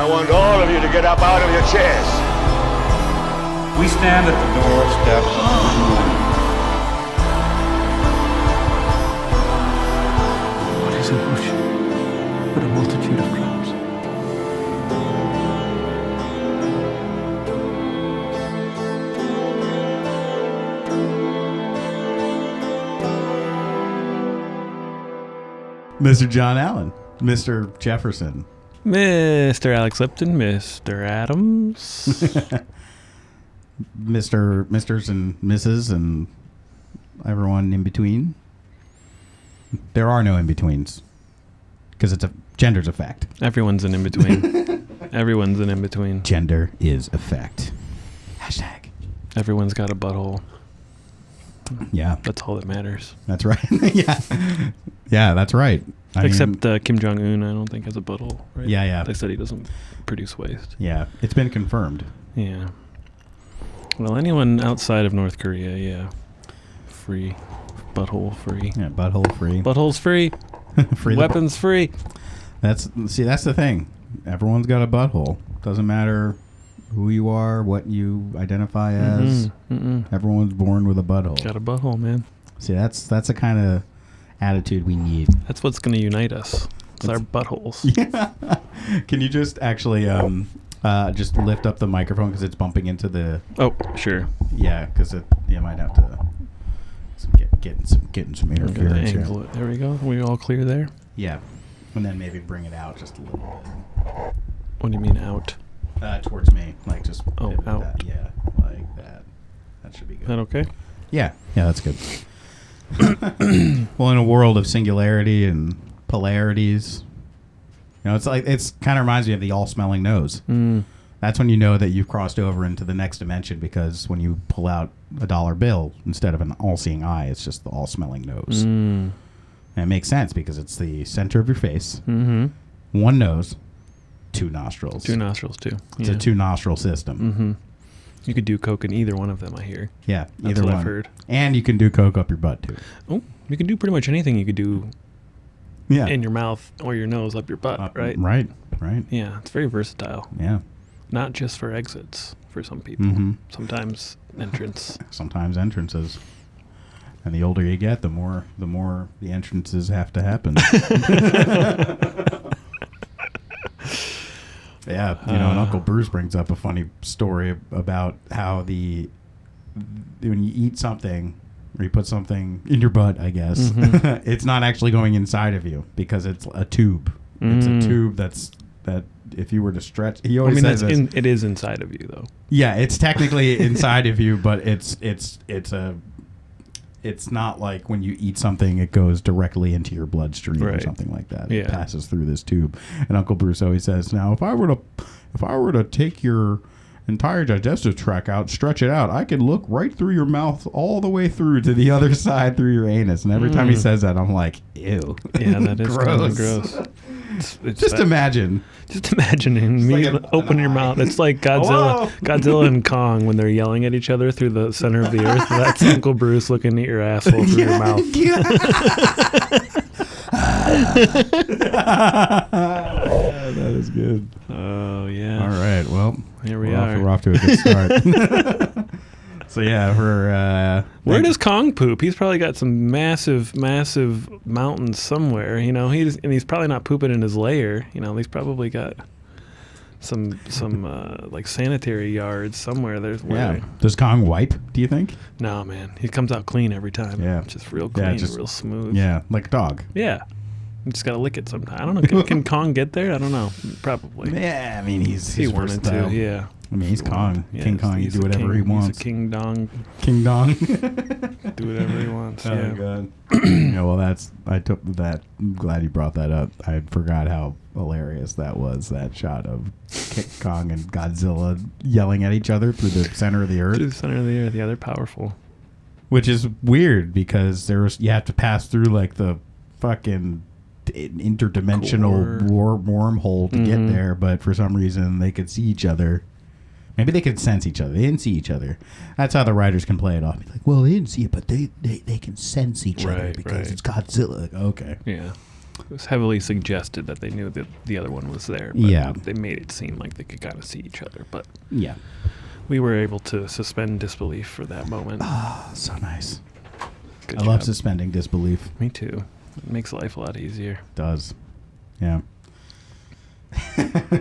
I want all of you to get up out of your chairs. We stand at the doorstep of the new morning. What is an ocean but a multitude of clouds? Mr. John Allen, Mr. Jefferson, Mr. Alex Lipton, Mr. Adams. Misters and Mrs. and everyone in between. There are no in-betweens because gender's a fact. Everyone's an in-between. Everyone's an in-between. Gender is a fact. Hashtag. Everyone's got a butthole. Yeah. That's all that matters. That's right. Yeah. Yeah, that's right. Except Kim Jong-un, I don't think, has a butthole, right? Yeah, yeah. They said he doesn't produce waste. Yeah, it's been confirmed. Yeah. Well, anyone outside of North Korea, yeah. Free. Butthole free. Yeah, butthole free. Butthole's free. Free Weapons free. That's the thing. Everyone's got a butthole. Doesn't matter who you are, what you identify as. Everyone's born with a butthole. Got a butthole, man. See, that's the kind of attitude we need. That's what's going to unite us. It's our buttholes. Yeah. Can you just actually just lift up the microphone because it's bumping into the... Oh, sure. Yeah, because you might have to getting some interference here. Angle it. There we go. We all clear there? Yeah. And then maybe bring it out just a little bit. What do you mean out? Towards me. Like just... out. That. Yeah, like that. That should be good. Is that okay? Yeah. Yeah, that's good. Well, in a world of singularity and polarities, it's kind of reminds me of the all-smelling nose. That's when you know that you've crossed over into the next dimension, because when you pull out a dollar bill, instead of an all-seeing eye, it's just the all-smelling nose. And it makes sense because it's the center of your face. One nose, two nostrils. Two nostrils, too. It's a two-nostril system. You could do coke in either one of them, I hear. Yeah, That's either what one. I've heard. And you can do coke up your butt, too. Oh, you can do pretty much anything you could do in your mouth or your nose up your butt, right? Right. Yeah, it's very versatile. Yeah. Not just for exits for some people. Sometimes entrance. Sometimes entrances. And the older you get, the more the entrances have to happen. Yeah, and Uncle Bruce brings up a funny story about how when you eat something or you put something in your butt, I guess, it's not actually going inside of you because it's a tube. It's a tube that if you were to stretch, he always says it is inside of you, though. Yeah, it's technically inside of you, but it's not like when you eat something, it goes directly into your bloodstream or something like that. Yeah. It passes through this tube. And Uncle Bruce always says, now, if I were to take your entire digestive tract out, stretch it out, I could look right through your mouth all the way through to the other side through your anus. And every time he says that, I'm like, ew. Yeah, that is kind of gross. Just imagine. Just imagining me open your mouth. It's like Godzilla and Kong when they're yelling at each other through the center of the earth. That's Uncle Bruce looking at your asshole through your mouth. Yeah, that is good. Oh, yeah. All right, well, here we are. We're off to a good start. So yeah, where does Kong poop? He's probably got some massive mountains somewhere. He's probably not pooping in his lair. He's probably got some like sanitary yards somewhere. Does Kong wipe? Do you think? No, man. He comes out clean every time. Yeah, just real clean, real smooth. Yeah, like a dog. Yeah. You just gotta lick it sometime. I don't know. Can Kong get there? I don't know. Probably. Yeah, I mean he wanted versatile. to. Yeah. I mean, he's Kong. Yeah, King Kong. He do whatever he wants. He's a king dong. King Dong. Do whatever he wants. Oh, yeah. God. Yeah, well, I took that. I'm glad you brought that up. I forgot how hilarious that was, that shot of King Kong and Godzilla yelling at each other through the center of the earth. Through the center of the earth. Yeah, they're powerful. Which is weird because you have to pass through like the fucking interdimensional wormhole to get there, but for some reason they could see each other. Maybe they could sense each other. They didn't see each other. That's how the writers can play it off. Like, well, they didn't see it, but they can sense each other because it's Godzilla. Like, okay. Yeah. It was heavily suggested that they knew that the other one was there. But Yeah. they made it seem like they could kind of see each other. But Yeah. we were able to suspend disbelief for that moment. Oh, so nice. Good I job. love suspending disbelief. Me too. It makes life a lot easier. Does. Yeah.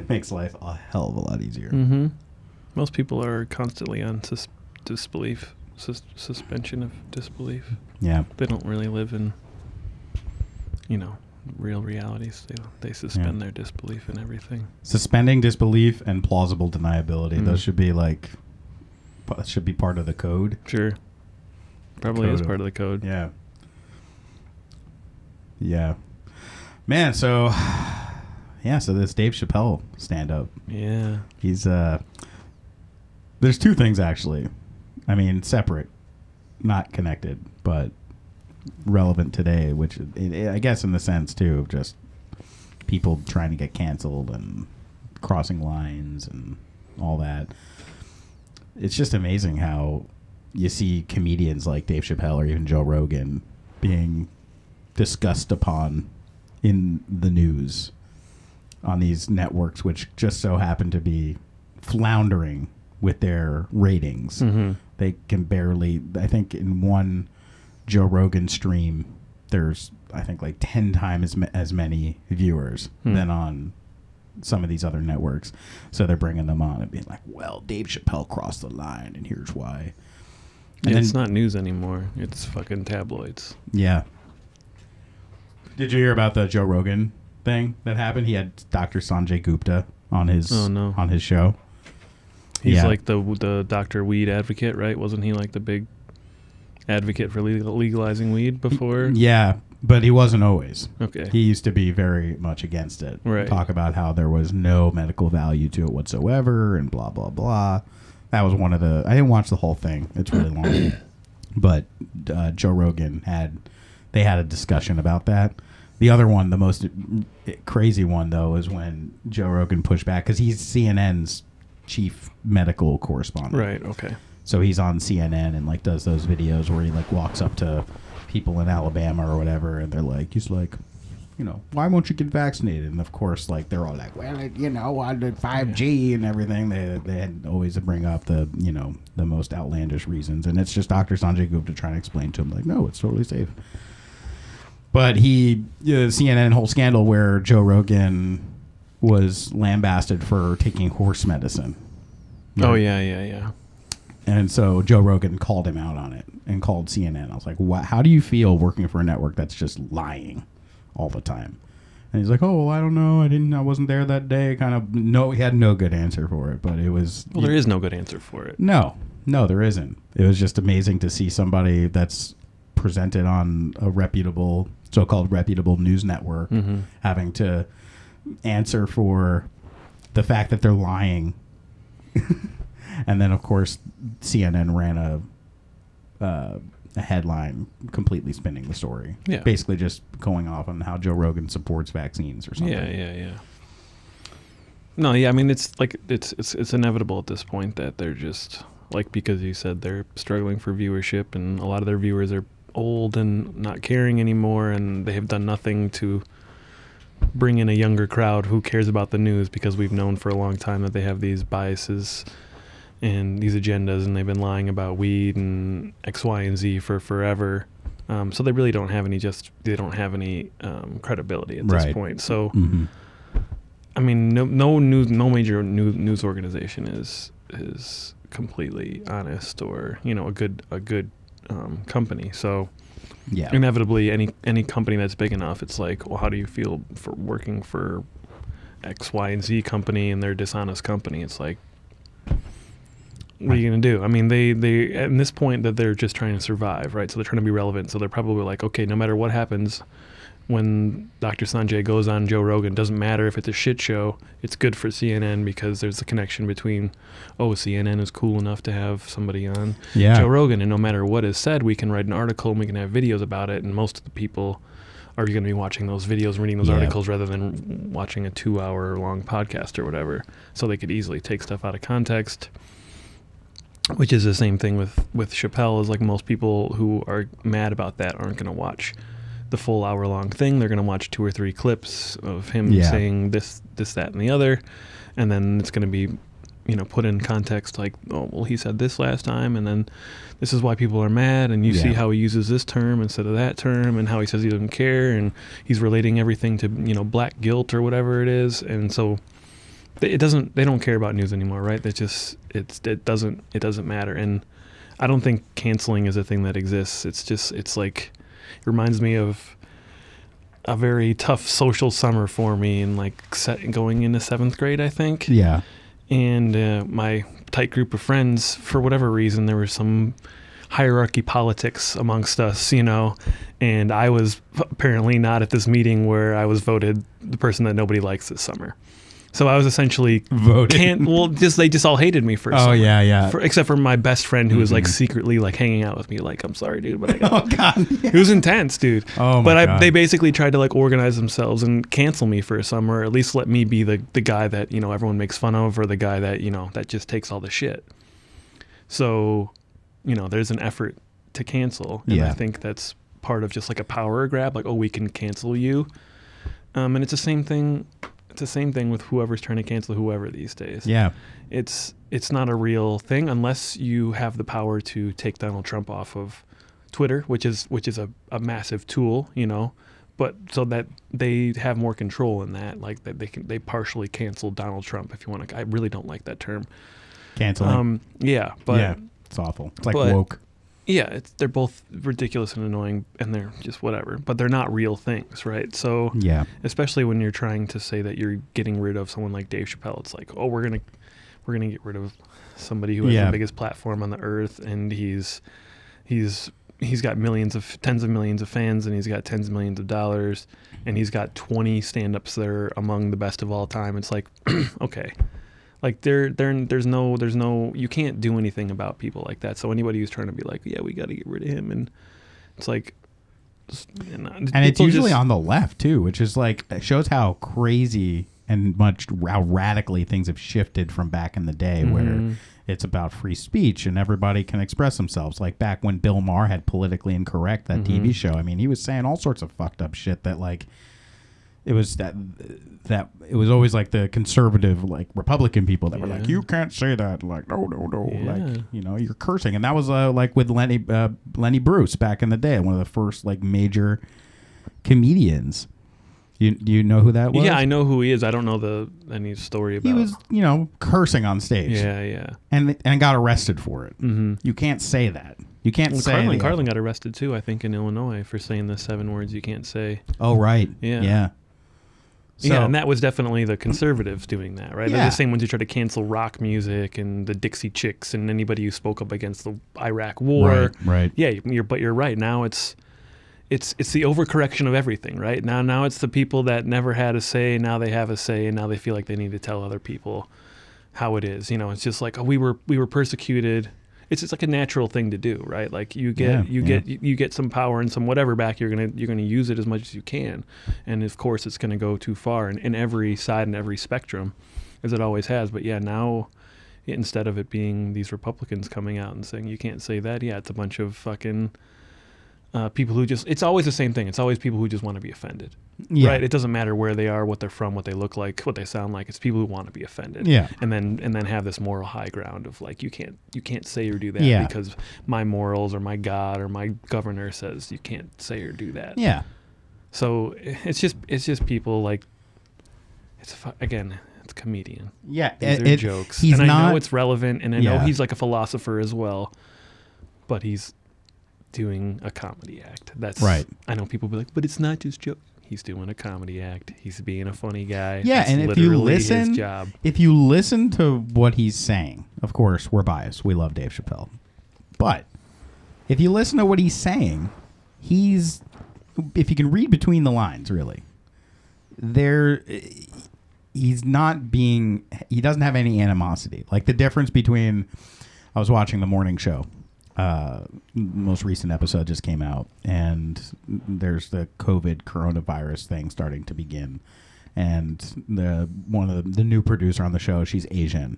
Makes life a hell of a lot easier. Mm-hmm. Most people are constantly on disbelief, suspension of disbelief. Yeah. They don't really live in, real realities. They suspend their disbelief in everything. Suspending disbelief and plausible deniability. Mm. Those should be part of the code. Sure. Probably is part of the code. Yeah. Yeah. Man, so this Dave Chappelle stand-up. Yeah. He's there's two things actually. I mean, separate, not connected, but relevant today, which I guess in the sense too of just people trying to get canceled and crossing lines and all that. It's just amazing how you see comedians like Dave Chappelle or even Joe Rogan being discussed upon in the news on these networks, which just so happen to be floundering with their ratings. Mm-hmm. They can barely, I think in one Joe Rogan stream, there's, I think, like 10 times as many viewers than on some of these other networks. So they're bringing them on and being like, well, Dave Chappelle crossed the line and here's why. And It's not news anymore. It's fucking tabloids. Yeah. Did you hear about the Joe Rogan thing that happened? He had Dr. Sanjay Gupta on his on his show. He's like the Dr. Weed advocate, right? Wasn't he like the big advocate for legalizing weed before? Yeah, but he wasn't always. Okay. He used to be very much against it. Right. Talk about how there was no medical value to it whatsoever and blah, blah, blah. That was one of the... I didn't watch the whole thing. It's really long. But Joe Rogan had a discussion about that. The other one, the most crazy one, though, is when Joe Rogan pushed back because he's CNN's chief medical correspondent. Right, okay. So he's on CNN and like does those videos where he like walks up to people in Alabama or whatever, and he's like, why won't you get vaccinated? And of course, like they're all like, well, on the 5G and everything. They had always bring up the the most outlandish reasons, and it's just Dr. Sanjay Gupta trying to explain to him like, no, it's totally safe. But CNN whole scandal where Joe Rogan was lambasted for taking horse medicine. Oh, yeah. And so Joe Rogan called him out on it and called CNN. I was like, how do you feel working for a network that's just lying all the time? And he's like, oh, well, I don't know. I wasn't there that day. He had no good answer for it, but it was... Well, there is no good answer for it. No, there isn't. It was just amazing to see somebody that's presented on a so-called reputable news network having to answer for the fact that they're lying. And then, of course, CNN ran a headline completely spinning the story. Yeah. Basically just going off on how Joe Rogan supports vaccines or something. Yeah. No, yeah, I mean, it's like it's inevitable at this point that they're just, like, because you said they're struggling for viewership, and a lot of their viewers are old and not caring anymore, and they have done nothing to bring in a younger crowd who cares about the news, because we've known for a long time that they have these biases and these agendas, and they've been lying about weed and X, Y, and Z for forever. So they really don't have any credibility at this point. So, I mean, no major news organization is completely honest or a good company. So yeah, inevitably any company that's big enough, it's like, well, how do you feel for working for X, Y, and Z company and they're a dishonest company? It's like, what are you going to do? I mean, they at this point that they're just trying to survive, right? So they're trying to be relevant. So they're probably like, okay, no matter what happens, when Dr. Sanjay goes on Joe Rogan, doesn't matter if it's a shit show, it's good for CNN because there's a connection between, CNN is cool enough to have somebody on Joe Rogan, and no matter what is said, we can write an article and we can have videos about it, and most of the people are going to be watching those videos and reading those articles rather than watching a 2-hour long podcast or whatever. So they could easily take stuff out of context, which is the same thing with Chappelle. Is like most people who are mad about that aren't going to watch the full hour-long thing. They're going to watch 2 or 3 clips of him Yeah. saying this, that, and the other, and then it's going to be, put in context like, oh, well, he said this last time, and then this is why people are mad, and you see how he uses this term instead of that term, and how he says he doesn't care, and he's relating everything to, black guilt or whatever it is, and so they don't care about news anymore, right? It doesn't matter, and I don't think canceling is a thing that exists. It's like, it reminds me of a very tough social summer for me, and like going into 7th grade, I think. Yeah. And my tight group of friends, for whatever reason, there was some hierarchy politics amongst us, and I was apparently not at this meeting where I was voted the person that nobody likes this summer. So I was essentially Voted. They just all hated me for a summer. Yeah. Except for my best friend who was like secretly like hanging out with me, like, I'm sorry, dude, but I got Oh God. Yeah. it was intense, dude. Oh my God. They basically tried to like organize themselves and cancel me for a summer, or at least let me be the guy that, everyone makes fun of, or the guy that, that just takes all the shit. So, there's an effort to cancel. And I think that's part of just like a power grab, like, oh, we can cancel you. And it's the same thing. It's the same thing with whoever's trying to cancel whoever these days. Yeah. It's not a real thing unless you have the power to take Donald Trump off of Twitter, which is a massive tool, but so that they have more control in that, like that they partially cancel Donald Trump, if you want to. I really don't like that term. Canceling. But it's awful. It's like but- woke. yeah, they're both ridiculous and annoying, and they're just whatever. But they're not real things, right? So Yeah. especially when you're trying to say that you're getting rid of someone like Dave Chappelle, it's like, oh, we're gonna get rid of somebody who has the biggest platform on the earth, and he's got tens of millions of fans, and he's got tens of millions of dollars, and he's got 20 stand-ups that are among the best of all time. It's like, okay. Like there's no you can't do anything about people like that. So anybody who's trying to be like, yeah, we got to get rid of him, and it's like, And it's usually on the left too, which is like, it shows how crazy and how radically things have shifted from back in the day, where it's about free speech and everybody can express themselves. Like back when Bill Maher had Politically Incorrect, that TV show. I mean, he was saying all sorts of fucked up shit that like. It was that it was always like the conservative, like Republican people that were like, you can't say that, like no, like you're cursing, and that was like with Lenny Bruce back in the day, one of the first like major comedians. Do you know who that was? Yeah, I know who he is. I don't know any story about. He was cursing on stage. Yeah. And got arrested for it. Mm-hmm. You can't say that. You can't say. Carlin got arrested too, I think, in Illinois for saying the 7 words you can't say. Oh right. Yeah. So, yeah, and that was definitely the conservatives doing that, right? Yeah. They're the same ones who tried to cancel rock music and the Dixie Chicks and anybody who spoke up against the Iraq War. Right. Yeah, you're right. Now it's the overcorrection of everything, right? Now it's the people that never had a say, now they have a say, and now they feel like they need to tell other people how it is. It's just like, oh, we were persecuted. It's just like a natural thing to do, right? Like you get some power and some whatever back, you're gonna use it as much as you can, and of course it's gonna go too far in every side and every spectrum, as it always has. But yeah, now instead of it being these Republicans coming out and saying you can't say that, it's a bunch of fucking people who it's always the same thing. It's always people who just want to be offended, right? It doesn't matter where they are, what they're from, what they look like, what they sound like. It's people who want to be offended, and then have this moral high ground of like, you can't say or do that because my morals or my God or my governor says you can't say or do that. Yeah. So it's just people like, it's comedian. Yeah, These are jokes, and I know it's relevant, and I know he's like a philosopher as well, but he's doing a comedy act. That's right. I know people be like, but it's not just joke. He's doing a comedy act. He's being a funny guy. Yeah, That's and if you listen, his job. If you listen to what he's saying, of course we're biased. We love Dave Chappelle, but if you listen to what he's saying, if you can read between the lines, really, he doesn't have any animosity. Like the difference between, I was watching the morning show. Most recent episode just came out, and there's the coronavirus thing starting to begin, and one of the new producer on the show, she's Asian,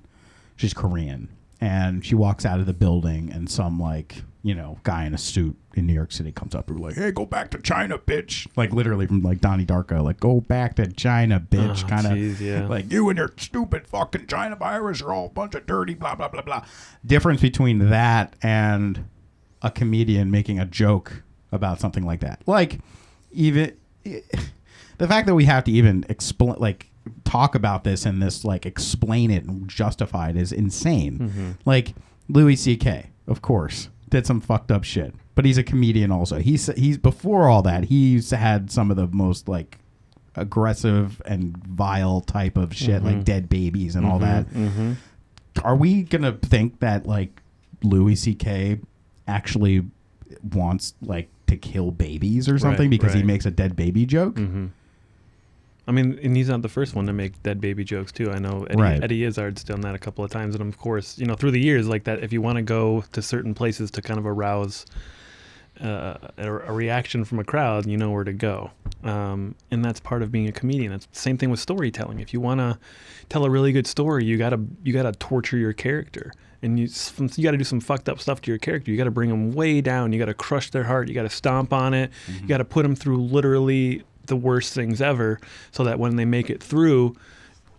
she's Korean, and she walks out of the building, and some like, you know, guy in a suit in New York City comes up and like, hey, go back to China, bitch. Like literally from like Donnie Darko, like, go back to China, bitch. Kind of like, you and your stupid fucking China virus are all a bunch of dirty blah, blah, blah, blah. Difference between that and a comedian making a joke about something like that. Like, even the fact that we have to even explain, like, talk about this and this, like, explain it and justify it is insane. Like, Louis C.K., of course, did some fucked up shit, but he's a comedian also. He's before all that, he's had some of the most, like, aggressive and vile type of shit, like dead babies and all that. Are we gonna think that, like, Louis C.K. actually wants, like, to kill babies or something because he makes a dead baby joke? I mean, and he's not the first one to make dead baby jokes too. I know Eddie Izzard's done that a couple of times, and of course, you know, through the years, like that, if you want to go to certain places to kind of arouse a reaction from a crowd, you know where to go, and that's part of being a comedian. It's the same thing with storytelling. If you want to tell a really good story, you gotta torture your character, and you got to do some fucked up stuff to your character. You got to bring them way down. You got to crush their heart. You got to stomp on it. You got to put them through literally the worst things ever, so that when they make it through,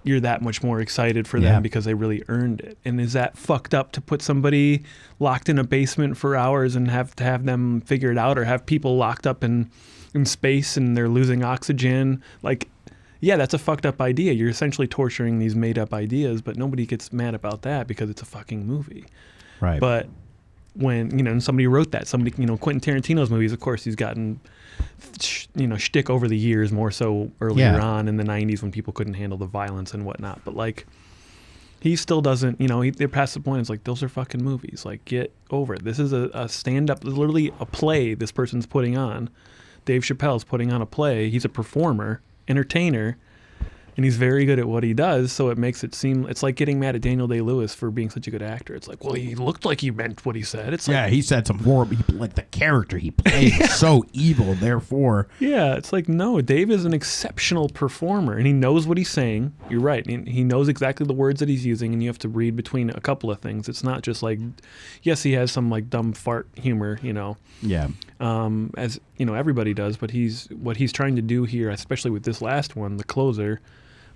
you're that much more excited for them because they really earned it. And is that fucked up to put somebody locked in a basement for hours and have to have them figure it out, or have people locked up in space and they're losing oxygen? Like, yeah, that's a fucked up idea. You're essentially torturing these made up ideas, but nobody gets mad about that because it's a fucking movie. Right. But when, you know, somebody wrote that, somebody, you know, Quentin Tarantino's movies, of course, he's gotten, you know, shtick over the years, more so earlier on in the 90s when people couldn't handle the violence and whatnot. But, like, he still doesn't, you know, they're past the point. It's like, those are fucking movies. Like, get over it. This is a stand-up, literally a play this person's putting on. Dave Chappelle's putting on a play. He's a performer, entertainer, and he's very good at what he does, so it makes it seem, it's like getting mad at Daniel Day-Lewis for being such a good actor. It's like, well, he looked like he meant what he said. It's like, he said some horrible, like, the character he played was so evil, therefore. Yeah, it's like, no, Dave is an exceptional performer, and he knows what he's saying. You're right. He knows exactly the words that he's using, and you have to read between a couple of things. It's not just like, yes, he has some, like, dumb fart humor, you know. Yeah. As, you know, everybody does, but what he's trying to do here, especially with this last one, the closer,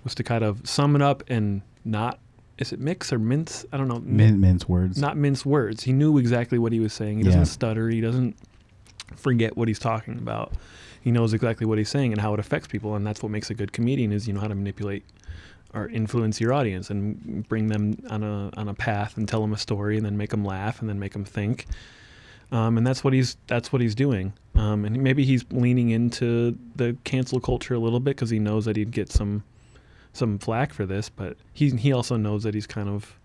was to kind of sum it up and not, is it mix or mince? I don't know. Mince words. Not mince words. He knew exactly what he was saying. He doesn't stutter. He doesn't forget what he's talking about. He knows exactly what he's saying and how it affects people, and that's what makes a good comedian, is you know how to manipulate or influence your audience and bring them on a path and tell them a story and then make them laugh and then make them think. And that's what he's doing. And maybe he's leaning into the cancel culture a little bit because he knows that he'd get some flack for this, but he also knows that he's kind of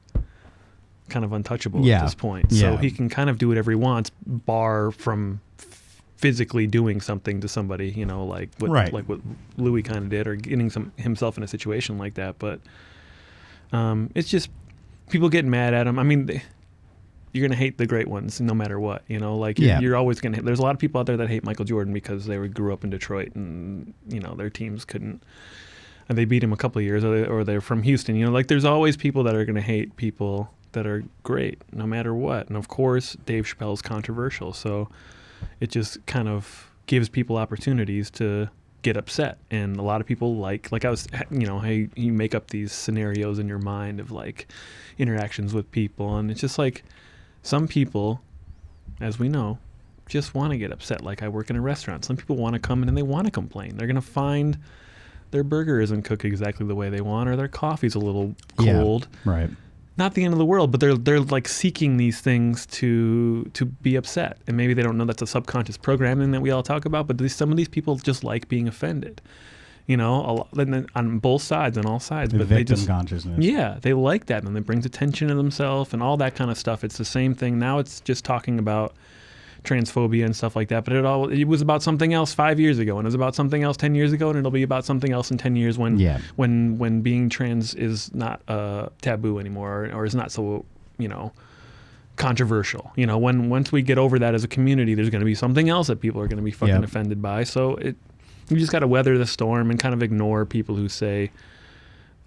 untouchable at this point. So he can kind of do whatever he wants, bar from physically doing something to somebody, you know, like what Louis kind of did, or getting himself in a situation like that. But it's just people getting mad at him. I mean, you're going to hate the great ones no matter what, you know, like you're always going to, there's a lot of people out there that hate Michael Jordan because they grew up in Detroit and, you know, their teams couldn't, and they beat him a couple of years, or they're from Houston. You know, like there's always people that are going to hate people that are great, no matter what. And of course, Dave Chappelle's controversial, so it just kind of gives people opportunities to get upset. And a lot of people like I was, you know, hey, you make up these scenarios in your mind of like interactions with people, and it's just like some people, as we know, just want to get upset. Like I work in a restaurant. Some people want to come in and they want to complain. They're going to find their burger isn't cooked exactly the way they want, or their coffee's a little cold. Yeah, right. Not the end of the world, but they're like seeking these things to be upset, and maybe they don't know that's a subconscious programming that we all talk about. But some of these people just like being offended, you know, on both sides, on all sides. The but victim they just, consciousness. Yeah, they like that, and it brings attention to themselves and all that kind of stuff. It's the same thing now. It's just talking about transphobia and stuff like that, but it was about something else 5 years ago, and it was about something else 10 years ago, and it'll be about something else in 10 years when being trans is not taboo anymore, or is not so, you know, controversial. You know, once we get over that as a community, there's going to be something else that people are going to be fucking offended by. So you just got to weather the storm and kind of ignore people who say,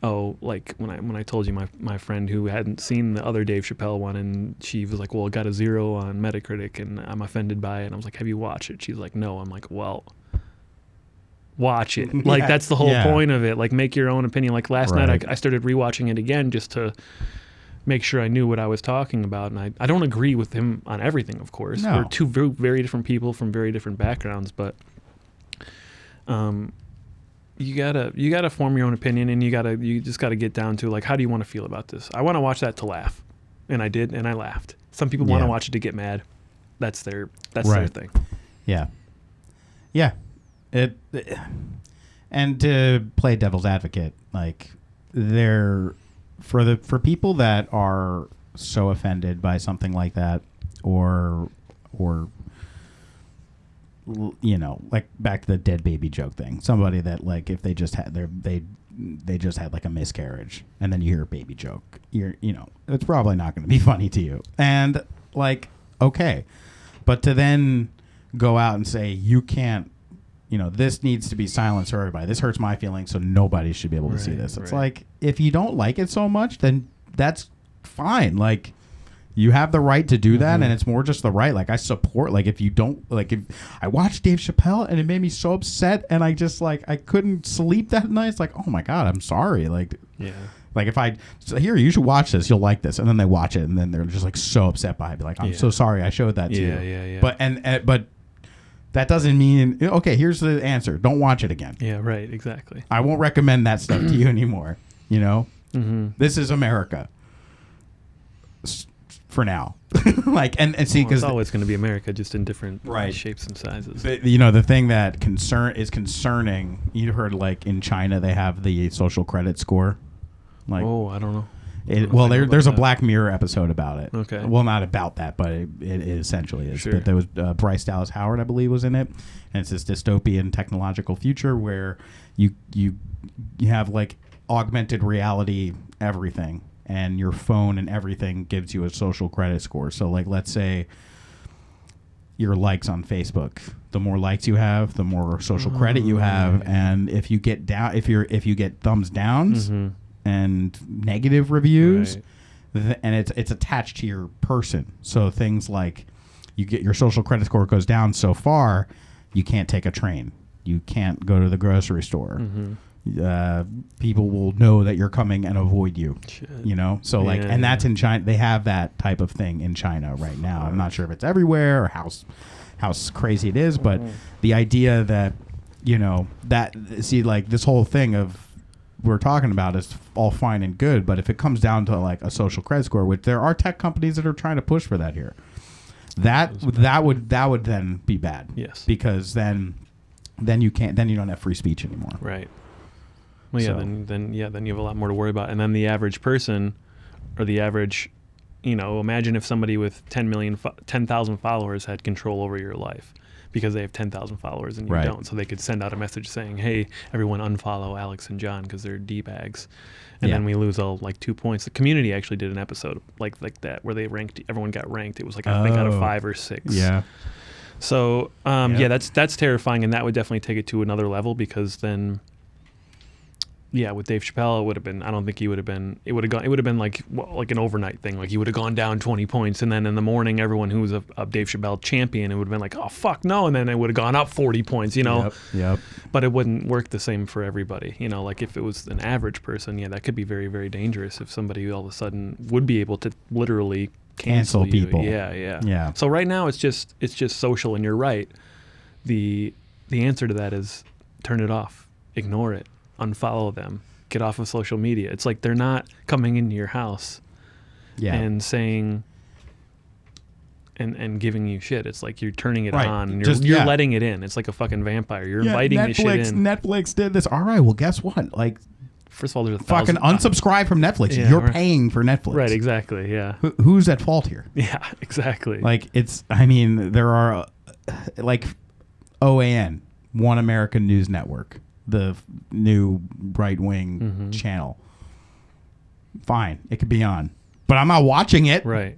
oh, like when I told you my friend who hadn't seen the other Dave Chappelle one, and she was like, well, it got a 0 on Metacritic and I'm offended by it. And I was like, have you watched it? She's like, no. I'm like, well, watch it. Like, that's the whole point of it. Like, make your own opinion. Like last night I started rewatching it again just to make sure I knew what I was talking about. And I don't agree with him on everything, of course. No. We're two very, very different people from very different backgrounds, but you gotta form your own opinion, and you just gotta get down to, like, how do you want to feel about this? I want to watch that to laugh, and I did, and I laughed. Some people want to watch it to get mad. That's their thing. Yeah. And to play devil's advocate, like, for people that are so offended by something like that, or you know, like back to the dead baby joke thing. Somebody that, like, if they just had they just had like a miscarriage, and then you hear a baby joke, you know, it's probably not going to be funny to you. And, like, okay, but to then go out and say, you can't, you know, this needs to be silenced for everybody. This hurts my feelings, so nobody should be able to see this. It's like, if you don't like it so much, then that's fine. Like, you have the right to do that, and it's more just the right. Like, I support, like, if you don't, like, if I watched Dave Chappelle and it made me so upset, and I just, like, I couldn't sleep that night. It's like, oh my God, I'm sorry. Like, like, if I, so here, you should watch this, you'll like this. And then they watch it, and then they're just, like, so upset by it. Be like, I'm so sorry I showed that to you. Yeah. But that doesn't mean, okay, here's the answer. Don't watch it again. Yeah, right, exactly. I won't recommend that stuff to you anymore. You know? This is America. For now. Like, and see, because it's always going to be America, just in different shapes and sizes. But, you know, the thing that concerning, you heard, like, in China, they have the social credit score. Like, I don't know. There's a Black Mirror episode about it. Okay. Well, not about that, but it essentially is. Sure. But there was Bryce Dallas Howard, I believe, was in it, and it's this dystopian technological future where you have, like, augmented reality everything, and your phone and everything gives you a social credit score. So, like, let's say your likes on Facebook. The more likes you have, the more social credit you have, and if you get thumbs downs and negative reviews, and it's attached to your person. So things like, you get your social credit score goes down so far, you can't take a train, you can't go to the grocery store. People will know that you're coming and avoid you. You know, so like, and that's in China. They have that type of thing in China right now. I'm not sure if it's everywhere or how crazy it is, but the idea that, you know, that, see, like, this whole thing of we're talking about is all fine and good, but if it comes down to, like, a social credit score, which there are tech companies that are trying to push for that here, that would then be bad. Yes, because then you don't have free speech anymore. Right. Well, yeah, then you have a lot more to worry about. And then the average person, or the average, you know, imagine if somebody with 10,000 followers had control over your life, because they have 10,000 followers and you don't. So they could send out a message saying, hey, everyone unfollow Alex and John because they're D-bags. And then we lose all, like, 2 points. The Community actually did an episode like that where everyone got ranked. It was like, I think, out of 5 or 6. Yeah. So, that's terrifying, and that would definitely take it to another level, because then, with Dave Chappelle, it would have been, I don't think he would have been, it would have been like an overnight thing. Like, he would have gone down 20 points, and then in the morning, everyone who was a Dave Chappelle champion, it would have been like, oh, fuck no, and then it would have gone up 40 points, you know? Yep. But it wouldn't work the same for everybody. You know, like, if it was an average person, that could be very, very dangerous if somebody all of a sudden would be able to literally cancel people. Yeah. So right now, it's just social, and you're right. The answer to that is turn it off, ignore it, unfollow them, get off of social media. It's like they're not coming into your house and saying and giving you shit. It's like you're turning it on, and you're letting it in. It's like a fucking vampire. You're inviting this shit in. Netflix did this. All right, well, guess what? Like, first of all, there's fucking unsubscribe from Netflix. You're paying for Netflix. Right, exactly, yeah. Who's at fault here? Yeah, exactly. Like, there are, like, OAN, One American News Network, the new right-wing channel. Fine, it could be on, but I'm not watching it. Right.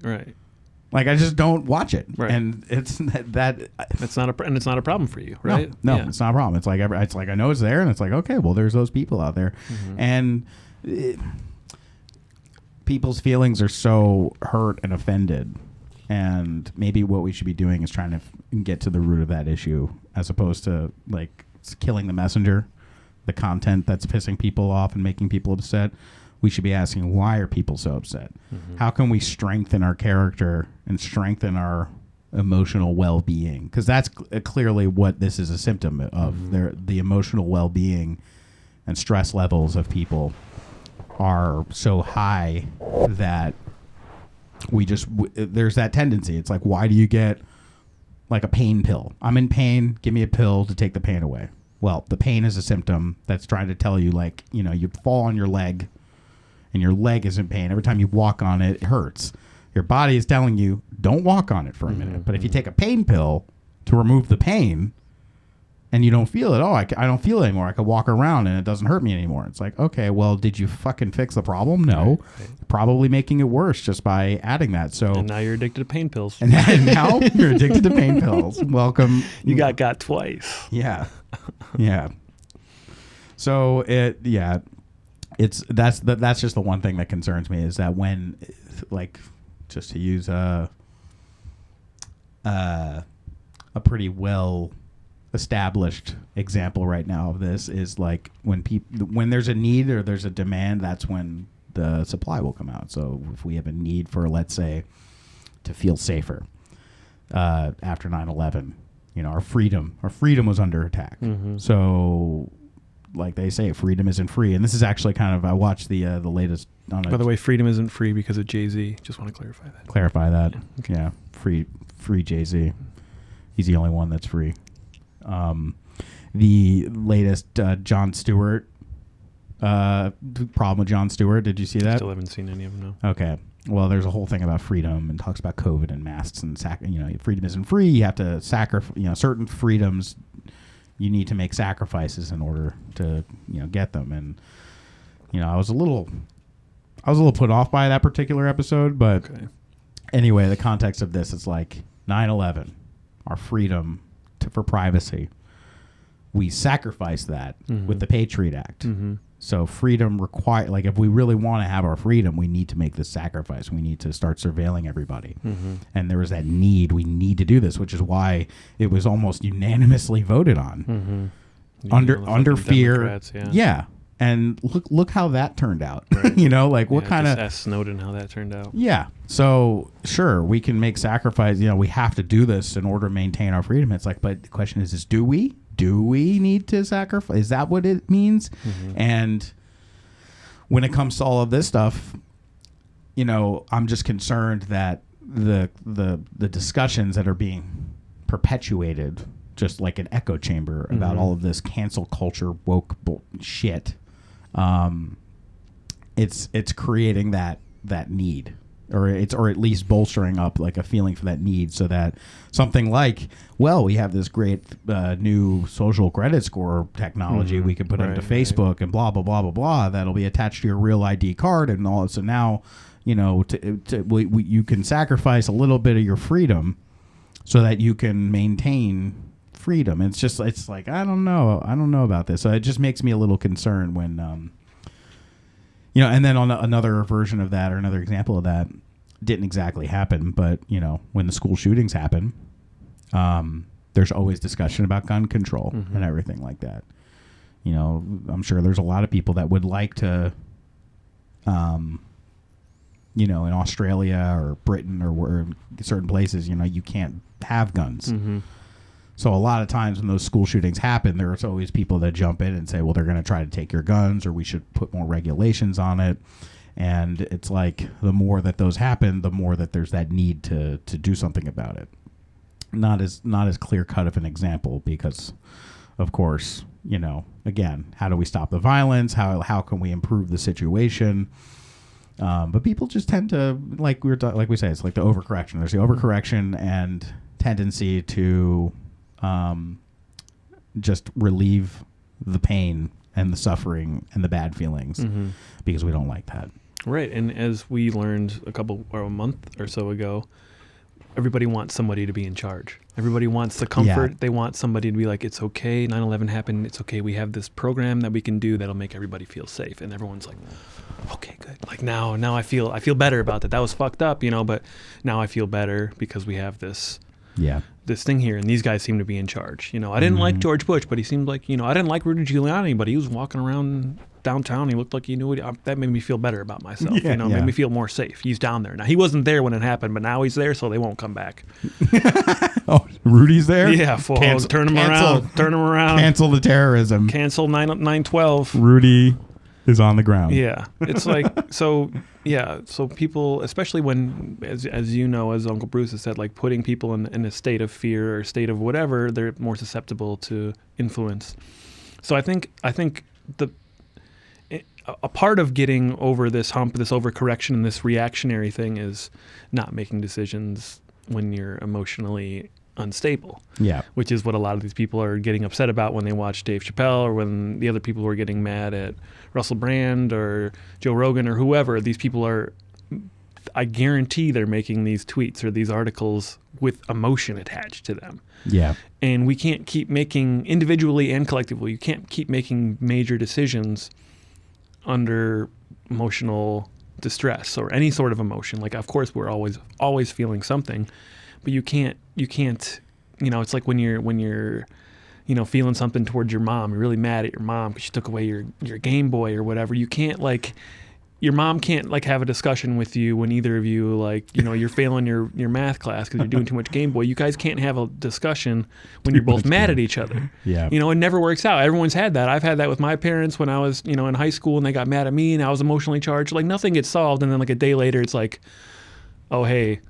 Like, I just don't watch it, right. And it's not a problem for you, right? No, it's not a problem. It's like I know it's there, and it's like, okay, well, there's those people out there, and people's feelings are so hurt and offended, and maybe what we should be doing is trying to get to the root of that issue, as opposed to like killing the messenger, the content that's pissing people off and making people upset. We should be asking, why are people so upset? How can we strengthen our character and strengthen our emotional well-being? Because that's clearly what this is a symptom of. The emotional well-being and stress levels of people are so high that there's that tendency. It's like, why do you get like a pain pill? I'm in pain, give me a pill to take the pain away. Well, the pain is a symptom that's trying to tell you, like, you know, you fall on your leg and your leg is in pain. Every time you walk on it, it hurts. Your body is telling you, don't walk on it for a minute. But if you take a pain pill to remove the pain and you don't feel it, I don't feel it anymore, I can walk around and it doesn't hurt me anymore. It's like, okay, well, did you fucking fix the problem? No. Right. Probably making it worse just by adding that. So, and now you're addicted to pain pills. And now you're addicted to pain pills. Welcome. You got twice. Yeah. Yeah. So that's just the one thing that concerns me, is that when, like, just to use a pretty well established example right now of this, is like when there's a need or there's a demand, that's when the supply will come out. So if we have a need for, let's say, to feel safer after 9/11, you know, our freedom was under attack. So, like they say, freedom isn't free. And this is actually kind of, I watched the latest. By the way, freedom isn't free because of Jay-Z. Just want to clarify that. Clarify that. Okay. Yeah. Free Jay-Z. He's the only one that's free. The latest Jon Stewart problem with Jon Stewart. Did you see that? Still haven't seen any of them, no. Okay. Well, there's a whole thing about freedom and talks about COVID and masks and freedom isn't free. You have to sacrifice, certain freedoms. You need to make sacrifices in order to, get them. And, I was a little put off by that particular episode, but anyway, the context of this is like 9/11, our freedom for privacy. We sacrificed that with the Patriot Act. So freedom if we really want to have our freedom, we need to make this sacrifice. We need to start surveilling everybody. And there was that need. We need to do this, which is why it was almost unanimously voted on. Under fear. Yeah. And look how that turned out. Right. What kind of... Ask Snowden how that turned out. Yeah. So, sure, we can make sacrifice. We have to do this in order to maintain our freedom. It's like, but the question is do we? Do we need to sacrifice? Is that what it means? And when it comes to all of this stuff, I'm just concerned that the discussions that are being perpetuated, just like an echo chamber about all of this cancel culture woke shit, it's creating that need. Or at least bolstering up like a feeling for that need, so that something like, well, we have this great new social credit score technology we can put into Facebook and blah blah blah blah blah that'll be attached to your real ID card and all. So now, you can sacrifice a little bit of your freedom so that you can maintain freedom. It's like I don't know about this. So it just makes me a little concerned when. And then on another version of that, or another example of that, didn't exactly happen, but, when the school shootings happen, there's always discussion about gun control and everything like that. I'm sure there's a lot of people that would like to, in Australia or Britain or certain places, you can't have guns. So a lot of times when those school shootings happen, there's always people that jump in and say, well, they're going to try to take your guns, or we should put more regulations on it. And it's like the more that those happen, the more that there's that need to do something about it. Not as clear cut of an example because, of course, again, how do we stop the violence? How can we improve the situation? But people just tend to, like we say, it's like the overcorrection. There's the overcorrection and tendency to just relieve the pain and the suffering and the bad feelings because we don't like that. Right. And as we learned a month or so ago, everybody wants somebody to be in charge. Everybody wants the comfort. Yeah. They want somebody to be like, it's okay, 9/11 happened, it's okay, we have this program that we can do that'll make everybody feel safe. And everyone's like, okay, good. Like now I feel better about that. That was fucked up, but now I feel better because we have this thing here, and these guys seem to be in charge. I didn't like George Bush, but he seemed like, I didn't like Rudy Giuliani, but he was walking around downtown. He looked like he knew what that made me feel better about myself. Made me feel more safe. He's down there now. He wasn't there when it happened, but now he's there, so they won't come back. Oh, Rudy's there. Yeah, turn him around. Cancel the terrorism. Cancel 9/12. Rudy is on the ground. Yeah, it's like so. Yeah, so people, especially when, as as Uncle Bruce has said, like putting people in a state of fear or a state of whatever, they're more susceptible to influence. So I think a part of getting over this hump, this overcorrection, and this reactionary thing is not making decisions when you're emotionally unstable. Yeah. Which is what a lot of these people are getting upset about when they watch Dave Chappelle, or when the other people were getting mad at Russell Brand or Joe Rogan or whoever. These people are, I guarantee they're making these tweets or these articles with emotion attached to them. Yeah. And we can't keep making, individually and collectively, you can't keep making major decisions under emotional distress or any sort of emotion. Like, of course, we're always feeling something, but you can't, it's like when you're, feeling something towards your mom, you're really mad at your mom because she took away your Game Boy or whatever. You can't your mom can't have a discussion with you when either of you you're failing your math class because you're doing too much Game Boy. You guys can't have a discussion when you're both mad at each other. Yeah. It never works out. Everyone's had that. I've had that with my parents when I was, in high school, and they got mad at me and I was emotionally charged. Like, nothing gets solved, and then a day later it's like, oh, hey,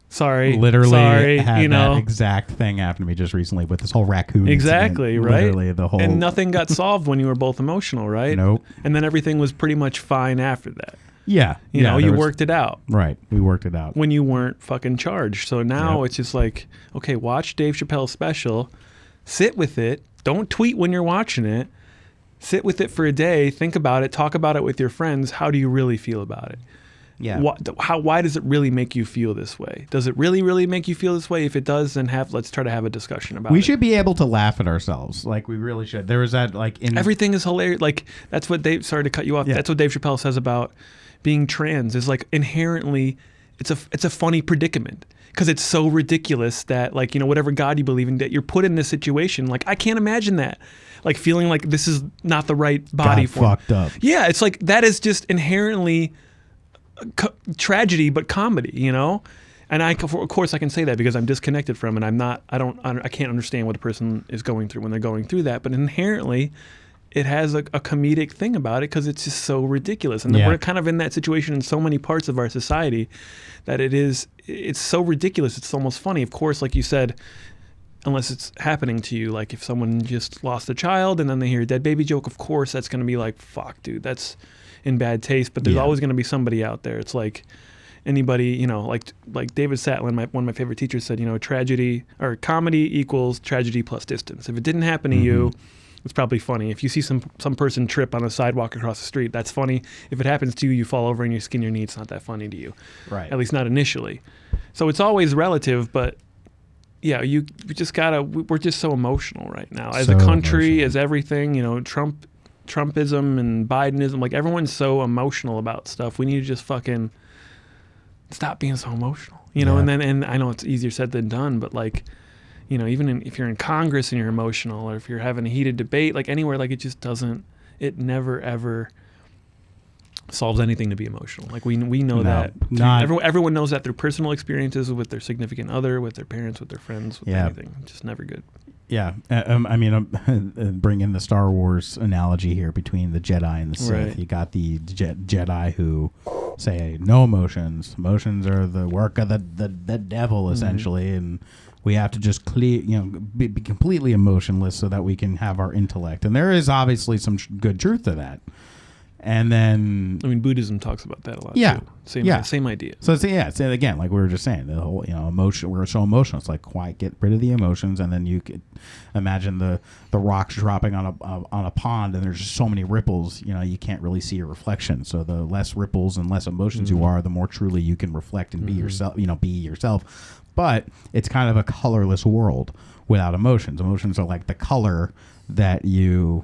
sorry. Literally had that exact thing happen to me just recently with this whole raccoon exactly incident. Right. Literally the whole, and nothing got solved when you were both emotional, right? Nope. And then everything was pretty much fine after that. Yeah. You worked it out. Right. We worked it out when you weren't fucking charged. So now it's just like, okay, watch Dave Chappelle's special, sit with it, don't tweet when you're watching it, sit with it for a day, think about it, talk about it with your friends. How do you really feel about it? Yeah. Why does it really make you feel this way? Does it really, really make you feel this way? If it does, then let's try to have a discussion about it. We should be able to laugh at ourselves. Like, we really should. There was that, everything is hilarious. Like, that's what Dave, sorry to cut you off. Yeah. That's what Dave Chappelle says about being trans, is inherently, it's a funny predicament. Because it's so ridiculous that, whatever God you believe in, that you're put in this situation. Like, I can't imagine that. Like, feeling like this is not the right body for fucked up. Yeah, it's like, that is just inherently tragedy, but comedy, And of course I can say that because I'm disconnected from it. I can't understand what a person is going through when they're going through that. But inherently, it has a comedic thing about it because it's just so ridiculous. And we're kind of in that situation in so many parts of our society that it's so ridiculous. It's almost funny. Of course, like you said, unless it's happening to you, like if someone just lost a child and then they hear a dead baby joke, of course that's going to be like, fuck, dude, that's in bad taste. But there's always going to be somebody out there. It's like anybody, like David Satlin, one of my favorite teachers said, tragedy or comedy equals tragedy plus distance. If it didn't happen to you, it's probably funny. If you see some person trip on a sidewalk across the street, that's funny. If it happens to you, you fall over and you skin your knee, it's not that funny to you. Right. At least not initially. So it's always relative, but yeah, we just we're just so emotional right now. As a country, as everything, Trumpism and Bidenism, like everyone's so emotional about stuff. We need to just fucking stop being so emotional, and I know it's easier said than done, but even if you're in Congress and you're emotional, or if you're having a heated debate, like anywhere, like it never ever solves anything to be emotional. Like we know that. Everyone knows that through personal experiences with their significant other, with their parents, with their friends, with anything. It's just never good. Yeah, bring in the Star Wars analogy here between the Jedi and the Sith. Right. You got the Jedi who say no emotions. Emotions are the work of the devil, essentially, and we have to just be completely emotionless so that we can have our intellect. And there is obviously some good truth to that. And then, Buddhism talks about that a lot. Yeah, too. Same idea. So it's again, like we were just saying, the whole emotion. We're so emotional. It's like, why get rid of the emotions? And then you could imagine the rocks dropping on a pond, and there's just so many ripples. You can't really see your reflection. So the less ripples and less emotions you are, the more truly you can reflect and be yourself. Be yourself. but it's kind of a colorless world without emotions. Emotions are like the color that you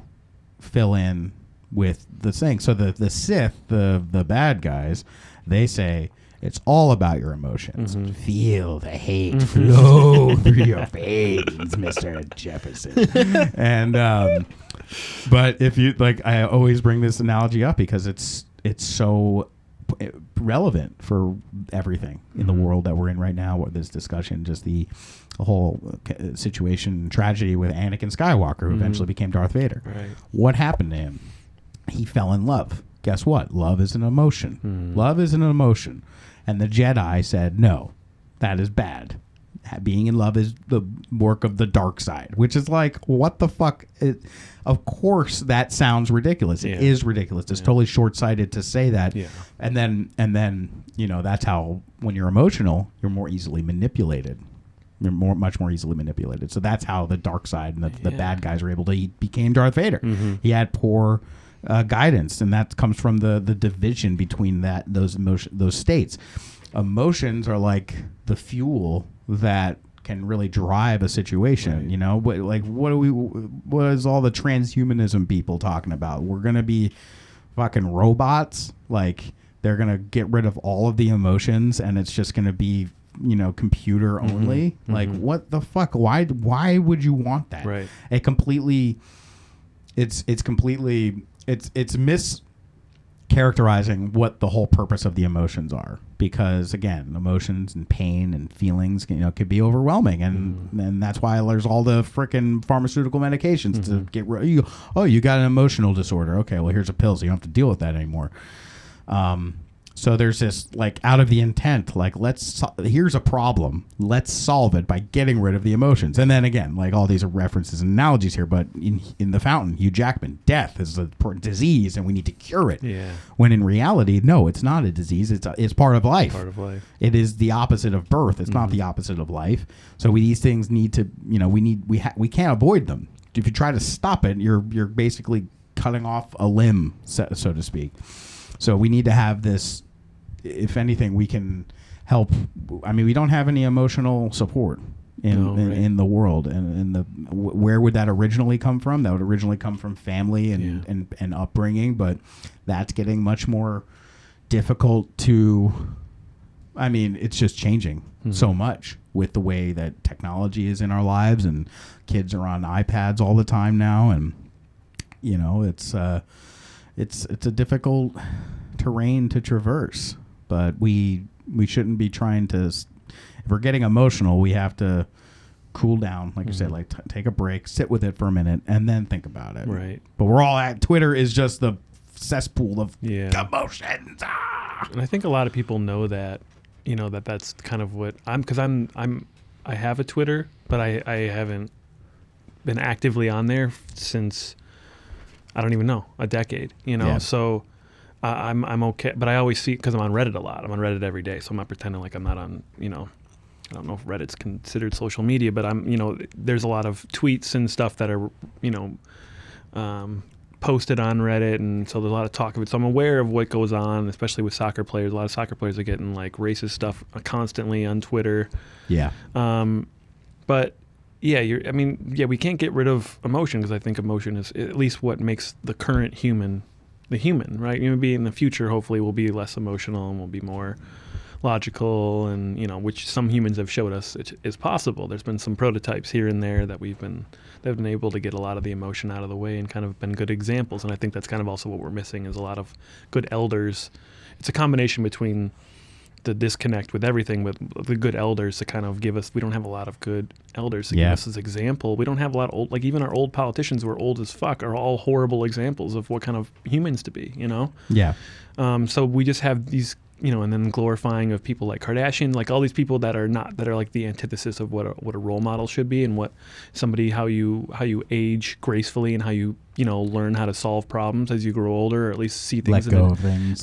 fill in with the thing. So the Sith, the bad guys, they say it's all about your emotions. Feel the hate flow through your veins, Mr. Jefferson. And but if you like, I always bring this analogy up because it's so relevant for everything in the world that we're in right now. This discussion, just the whole situation, tragedy with Anakin Skywalker, who eventually became Darth Vader. Right. What happened to him? He fell in love. Guess what? Love is an emotion. Love is an emotion. And the Jedi said, no, that is bad. Being in love is the work of the dark side, which is like, what the fuck? Of course, that sounds ridiculous. It is ridiculous. It's totally short-sighted to say that. Yeah. And then, you know, that's how, when you're emotional, you're more easily manipulated. You're much more easily manipulated. So that's how the dark side and the bad guys were able to. He became Darth Vader. He had poor guidance, and that comes from the division between those states. Emotions are like the fuel that can really drive a situation. You know, but like, what is all the transhumanism people talking about? We're gonna be fucking robots. Like, they're gonna get rid of all of the emotions, and it's just gonna be, you know, computer only. Like, what the fuck? Why would you want that? Right. It's mischaracterizing what the whole purpose of the emotions are, because again, emotions and pain and feelings, you know, could be overwhelming, and that's why there's all the frickin' pharmaceutical medications to get rid. You got an emotional disorder. Okay, well, here's a pill, so you don't have to deal with that anymore. So there's this, like, out of the intent, like, here's a problem, let's solve it by getting rid of the emotions. And then again, like, all these are references and analogies here, but in The Fountain, Hugh Jackman, death is a disease and we need to cure it. Yeah. When in reality, no, it's not a disease. It's part of life. Part of life. It is the opposite of birth. It's not the opposite of life. So these things need to, you know, we can't avoid them. If you try to stop it, you're basically cutting off a limb, so to speak. So we need to have this. If anything, we can help. I mean, we don't have any emotional support in the world, and where would that originally come from? That would originally come from family and upbringing, but that's getting much more difficult to. I mean, it's just changing so much with the way that technology is in our lives, and kids are on iPads all the time now, and you know, it's a difficult terrain to traverse. But we shouldn't be trying to. If we're getting emotional, we have to cool down, like you said, like take a break, sit with it for a minute, and then think about it. Right. But we're all at Twitter is just the cesspool of emotions. And I think a lot of people know that, you know, that's kind of what I have a Twitter, but I haven't been actively on there since, I don't even know, a decade. You know, so. I'm okay, but I always see, because I'm on Reddit a lot. I'm on Reddit every day, so I'm not pretending like I'm not on, you know, I don't know if Reddit's considered social media, but I'm, you know, there's a lot of tweets and stuff that are, you know, posted on Reddit, and so there's a lot of talk of it. So I'm aware of what goes on, especially with soccer players. A lot of soccer players are getting like racist stuff constantly on Twitter. Yeah. But yeah, we can't get rid of emotion, because I think emotion is at least what makes the current human. The human, right? Maybe in the future, hopefully, we'll be less emotional and we'll be more logical, and you know, which some humans have showed us is possible. There's been some prototypes here and there that they've been able to get a lot of the emotion out of the way and kind of been good examples. And I think that's kind of also what we're missing, is a lot of good elders. It's a combination between the disconnect with everything, with the good elders to kind of give us. We don't have a lot of good elders to give us as example. We don't have a lot of old, like even our old politicians who are old as fuck are all horrible examples of what kind of humans to be, you know? Yeah. So we just have these, you know, and then glorifying of people like Kardashian, like all these people that are like the antithesis of what a role model should be, and what somebody, how you age gracefully, and how you know, learn how to solve problems as you grow older, or at least see things in a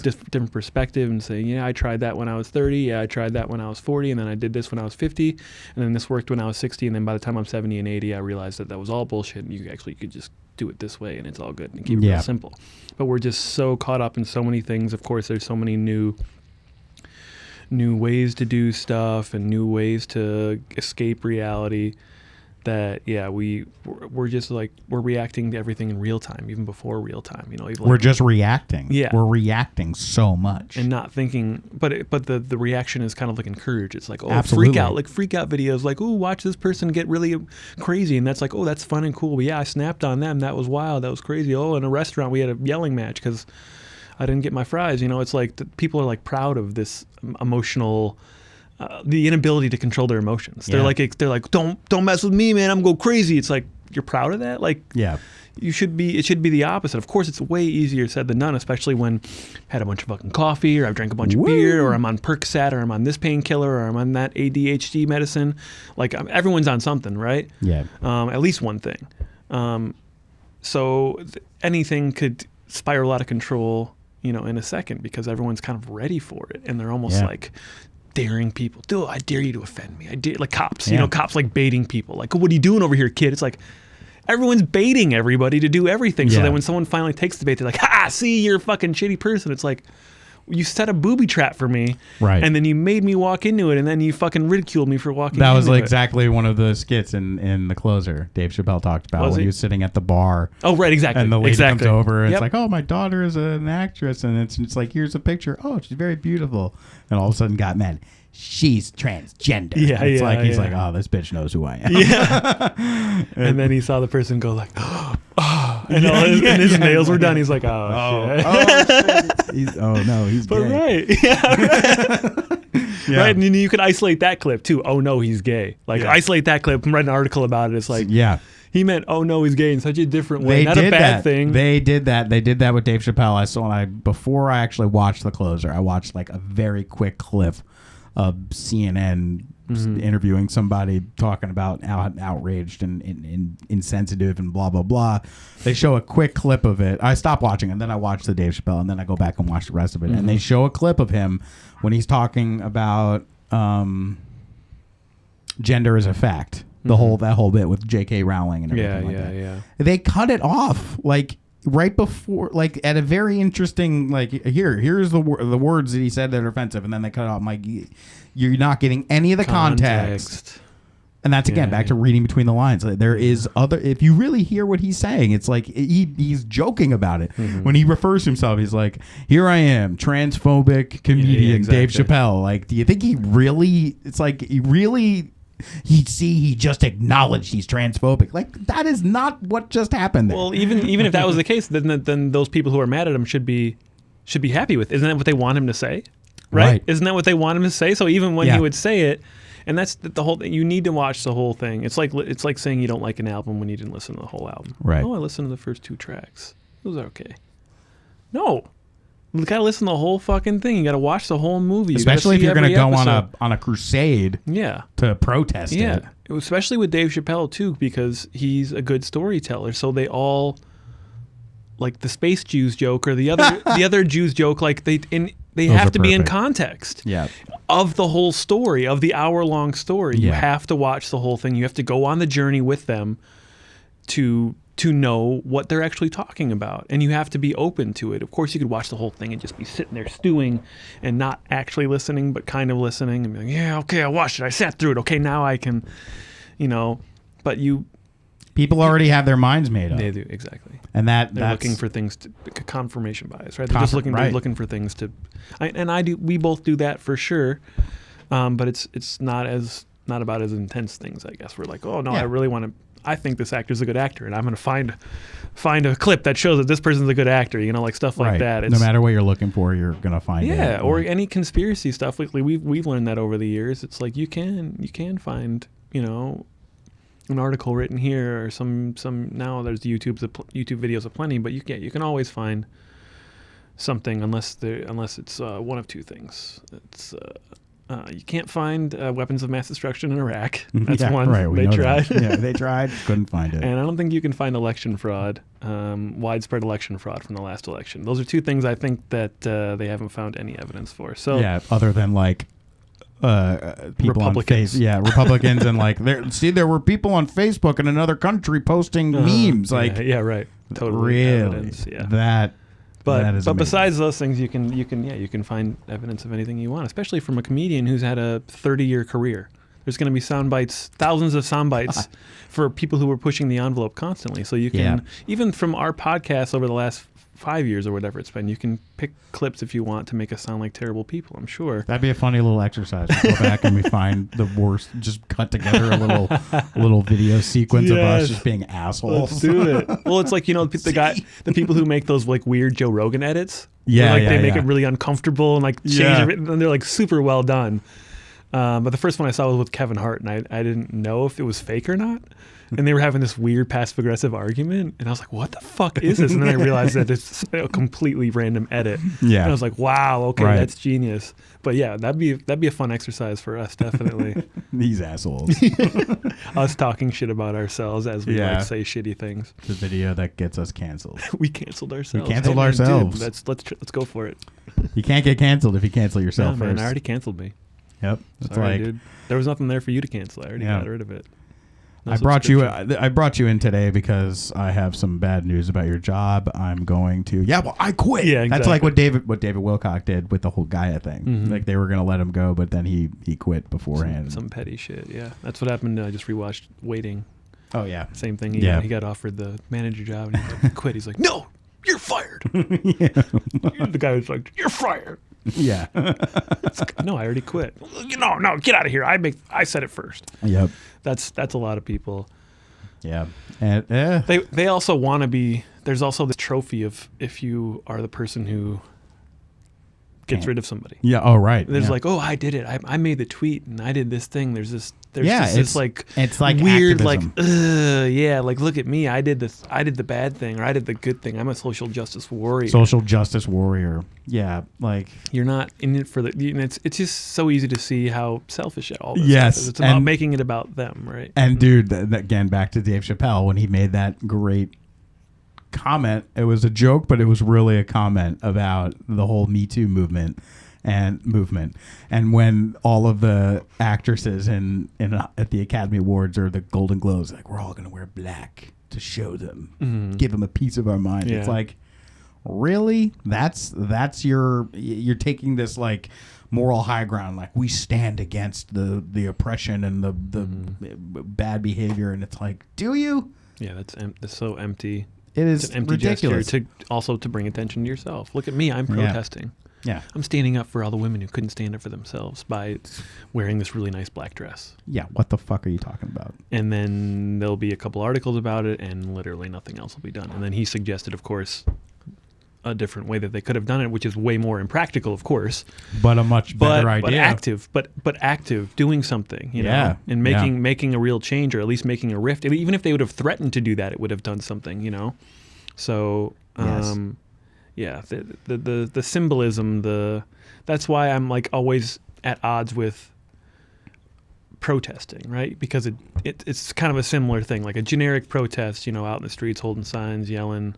different perspective, and say, yeah, I tried that when I was 30, yeah, I tried that when I was 40, and then I did this when I was 50, and then this worked when I was 60, and then by the time I'm 70 and 80, I realized that was all bullshit, and you could just do it this way, and it's all good, and keep it real simple. But we're just so caught up in so many things. Of course, there's so many new new ways to do stuff and new ways to escape reality. That we're just like we're reacting to everything in real time, even before real time. Even We're just reacting. Yeah. We're reacting so much. and not thinking. But the reaction is kind of like encouraged. It's like, oh, Absolutely. freak out videos, like, oh, watch this person get really crazy, and that's like, oh, that's fun and cool. But yeah, I snapped on them. That was wild. That was crazy. Oh, in a restaurant we had a yelling match because I didn't get my fries. It's like people are like proud of this emotional. The inability to control their emotions. They're like, don't mess with me, man. I'm going crazy. It's like, you're proud of that? Like, yeah. it should be the opposite. Of course, it's way easier said than done, especially when I've had a bunch of fucking coffee, or I've drank a bunch of beer, or I'm on Percocet, or I'm on this painkiller, or I'm on that ADHD medicine. Like, everyone's on something, right? Yeah. At least one thing. So anything could spiral out of control, in a second, because everyone's kind of ready for it, and they're almost like daring people. Dude, I dare you to offend me. I dare, like cops. Cops like baiting people. Like, what are you doing over here, kid? It's like everyone's baiting everybody to do everything. So that when someone finally takes the bait, they're like, ha, see, you're a fucking shitty person. It's like, you set a booby trap for me, right? And then you made me walk into it, and then you fucking ridiculed me for walking. That was into exactly one of the skits in The Closer. Dave Chappelle talked about when he was sitting at the bar. Oh, right, exactly. And the lady comes over, and Yep. it's like, oh, my daughter is an actress, and it's like, here's a picture. Oh, she's very beautiful, and all of a sudden got mad. She's transgender. Yeah, it's like he's yeah. like, oh, this bitch knows who I am. Yeah. And then he saw the person go like, and his nails were done. He's like, oh shit. Oh no, he's But gay. right. Yeah, right. Yeah. Right. And then you could isolate that clip too. Oh no, he's gay. Like isolate that clip and write an article about it. It's like, yeah. He meant, oh no, he's gay in such a different way. Not a bad thing. They did that. They did that with Dave Chappelle. Before I actually watched The Closer, I watched like a very quick clip of CNN interviewing somebody talking about how outraged and insensitive and blah, blah, blah. They show a quick clip of it. I stopped watching, and then I watched the Dave Chappelle, and then I go back and watch the rest of it. And they show a clip of him when he's talking about gender as a fact. That whole bit with J.K. Rowling and everything like that. Yeah. They cut it off like right before, like at a very interesting, like here's the words that he said that are offensive, and then they cut it off. I'm like, you're not getting any of the context. And that's again back to reading between the lines. Like, there is other. If you really hear what he's saying, it's like he's joking about it when he refers to himself. He's like, "Here I am, transphobic comedian Dave Chappelle." Like, do you think he really? It's like he really. He just acknowledged he's transphobic. Like, that is not what just happened there. Well, even if that was the case, then those people who are mad at him should be happy with. Isn't that what they want him to say? Right? Isn't that what they want him to say? So even when he would say it, and that's the whole thing. You need to watch the whole thing. It's like saying you don't like an album when you didn't listen to the whole album. Right. Oh, I listened to the first 2 tracks. Those are okay. No. You gotta listen to the whole fucking thing. You gotta watch the whole movie. Especially if you're gonna go on a crusade. Yeah. To protest it. Yeah. Especially with Dave Chappelle too, because he's a good storyteller. So they all, like the space Jews joke or the other Jews joke, like they have to be in context. Yeah. Of the whole story, of the hour-long story. You have to watch the whole thing. You have to go on the journey with them to know what they're actually talking about, and you have to be open to it. Of course, you could watch the whole thing and just be sitting there stewing and not actually listening, but kind of listening and be like, yeah, okay, I watched it, I sat through it, okay, now I can, but people already have their minds made up. They do, exactly. And they're that's looking for things to confirmation bias, right? They're just looking for things to, we both do that for sure, but it's not about as intense things, I guess. We're like, oh no, I really want to. I think this actor's a good actor, and I'm going to find a clip that shows that this person's a good actor, like stuff like that. It's, no matter what you're looking for, you're going to find it. Yeah, or any conspiracy stuff. Like we've learned that over the years. It's like you can find, an article written here or some now there's YouTube videos aplenty, but you can always find something unless it's one of two things. It's you can't find weapons of mass destruction in Iraq. That's one. Right, they tried. Yeah, they tried. Couldn't find it. And I don't think you can find election fraud, widespread election fraud from the last election. Those are two things I think that they haven't found any evidence for. So yeah, other than like people Republicans. on Republicans and like there were people on Facebook in another country posting memes. Like yeah, right. Totally really evidence. Yeah. that. But besides those things, you can find evidence of anything you want, especially from a comedian who's had a 30-year career. There's going to be sound bites, thousands of sound bites for people who are pushing the envelope constantly. So you can, even from our podcast over the last 5 years or whatever it's been, you can pick clips if you want to make us sound like terrible people, I'm sure. That'd be a funny little exercise. We go back and we find the worst, just cut together a little video sequence of us just being assholes. Let's do it. Well, it's like, the people who make those like weird Joe Rogan edits. Yeah, where, they make it really uncomfortable and like change everything, and they're like super well done. But the first one I saw was with Kevin Hart, and I didn't know if it was fake or not. And they were having this weird passive-aggressive argument, and I was like, what the fuck is this? And then I realized that it's a completely random edit. Yeah. And I was like, wow, okay, Right. that's genius. But yeah, that'd be a fun exercise for us, definitely. These assholes. Us talking shit about ourselves as we like say shitty things. The video that gets us canceled. We canceled ourselves. We canceled man, ourselves. Dude, let's go for it. You can't get canceled if you cancel No, yourself man, first. I already canceled me. Yep. It's Sorry, like, dude. There was nothing there for you to cancel. I already got rid of it. No I brought you subscription. in today because I have some bad news about your job. I'm going to I quit. Yeah, exactly. That's like what David Wilcock did with the whole Gaia thing. Mm-hmm. Like they were gonna let him go, but then he quit beforehand. Some petty shit. Yeah, that's what happened. I just rewatched Waiting. Oh yeah. Same thing. He got offered the manager job and he quit. He's like, no, you're fired. The guy was like, you're fired. Yeah. No, I already quit. No, get out of here. I said it first. Yep. That's a lot of people. Yeah. And They also want to be. There's also this trophy of if you are the person who gets rid of somebody. yeah. Oh right. There's like, oh, I did it. I made the tweet and I did this thing. There's this it's like activism. weird like look at me. I did this. I did the bad thing or I did the good thing. I'm a social justice warrior. Social justice warrior. Yeah. Like You're not in it for the. It's just so easy to see how selfish all this Yes, stuff is. It's about and- making it about them, right? And dude, again, back to Dave Chappelle when he made that great comment. It was a joke, but it was really a comment about the whole Me Too movement. And when all of the actresses at the Academy Awards or the Golden Globes, like we're all gonna wear black to show them, give them a piece of our mind. Yeah. It's like, really? That's you're taking this like moral high ground, like we stand against the oppression and the bad behavior, and it's like, do you? Yeah, that's so empty. It is It's an empty ridiculous. gesture to bring attention to yourself. Look at me, I'm protesting. Yeah. I'm standing up for all the women who couldn't stand up for themselves by wearing this really nice black dress. Yeah, what the fuck are you talking about? And then there'll be a couple articles about it, and literally nothing else will be done. And then he suggested, of course, a different way that they could have done it, which is way more impractical, of course. But a much better idea. But active, doing something, Yeah, and making a real change, or at least making a rift. Even if they would have threatened to do that, it would have done something, So, Yes. yeah, the symbolism, that's why I'm like always at odds with protesting, right? Because it's kind of a similar thing, like a generic protest, out in the streets holding signs, yelling.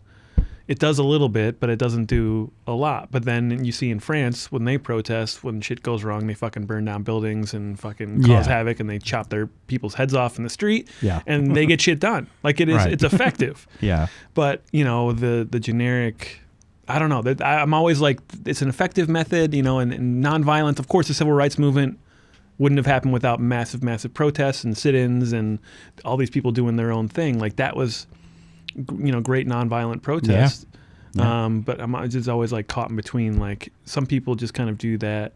It does a little bit, but it doesn't do a lot. But then you see in France, when they protest, when shit goes wrong, they fucking burn down buildings and fucking cause havoc, and they chop their people's heads off in the street, and they get shit done. Like it's effective. Yeah. But, the generic, I don't know. I'm always like, it's an effective method, and nonviolent. Of course, the civil rights movement wouldn't have happened without massive, massive protests and sit-ins and all these people doing their own thing. Like that was, great nonviolent protest. Yeah. But I'm just always like caught in between. Like some people just kind of do that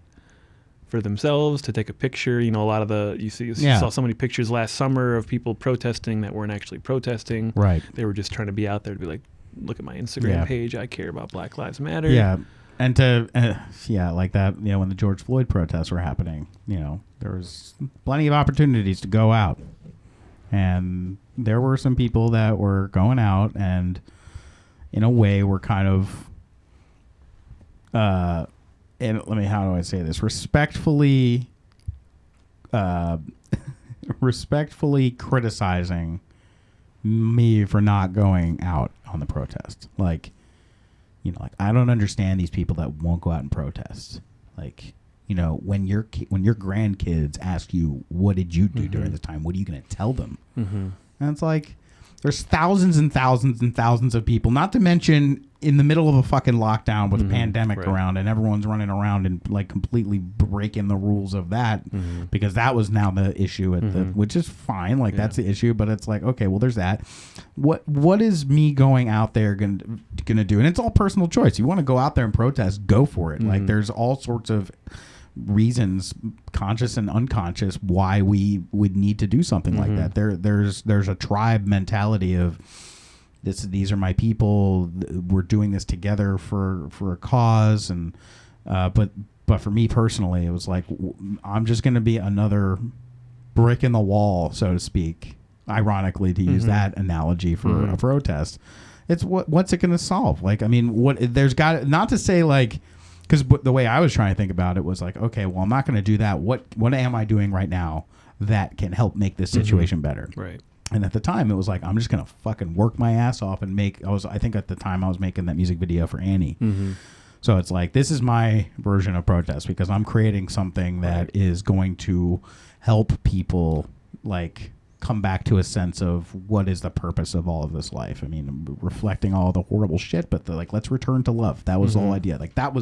for themselves to take a picture. A lot of you saw so many pictures last summer of people protesting that weren't actually protesting. Right. They were just trying to be out there to be like, look at my Instagram page. I care about Black Lives Matter. Yeah. And like that, when the George Floyd protests were happening, there was plenty of opportunities to go out. And there were some people that were going out and in a way were kind of, how do I say this? Respectfully criticizing me for not going out on the protest. Like I don't understand these people that won't go out and protest. Like, when your grandkids ask you, what did you do during the time? What are you going to tell them? And it's like, there's thousands and thousands and thousands of people, not to mention in the middle of a fucking lockdown with a pandemic Right. around, and everyone's running around and like completely breaking the rules of that because that was now the issue at the, which is fine. Like that's the issue, but it's like, okay, well, there's that. What is me going out there gonna do? And it's all personal choice. You want to go out there and protest, go for it. Like there's all sorts of reasons, conscious and unconscious, why we would need to do something like that. There's a tribe mentality of these are my people. We're doing this together for a cause, and but for me personally, it was like I'm just going to be another brick in the wall, so to speak. Ironically, to use that analogy for a protest, it's what's it going to solve? Like, I mean, there's got not to say like. Because the way I was trying to think about it was like, okay, well, I'm not going to do that. What am I doing right now that can help make this situation better? Right. And at the time, it was like, I'm just going to fucking work my ass off and I think at the time I was making that music video for Annie. So it's like, this is my version of protest because I'm creating something that is going to help people like come back to a sense of what is the purpose of all of this life. I mean, reflecting all the horrible shit, but like, let's return to love. That was the whole idea. Like and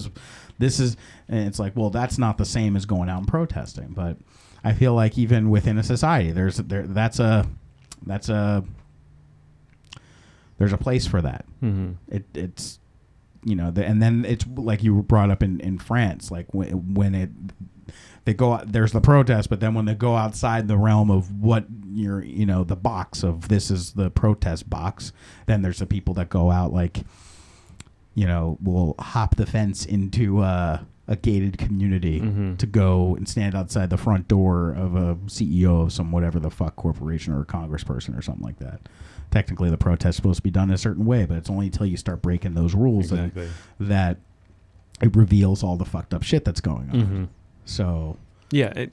it's like, well, that's not the same as going out and protesting, but I feel like even within a society, there's a place for that. It's, you know, and then it's like you brought up in France, like when they go out, there's the protest, but then when they go outside the realm of what the box of this is the protest box, then there's the people that go out like, will hop the fence into a gated community to go and stand outside the front door of a CEO of some whatever the fuck corporation or a congressperson or something like that. Technically, the protest is supposed to be done a certain way, but it's only until you start breaking those rules that it reveals all the fucked up shit that's going on. So I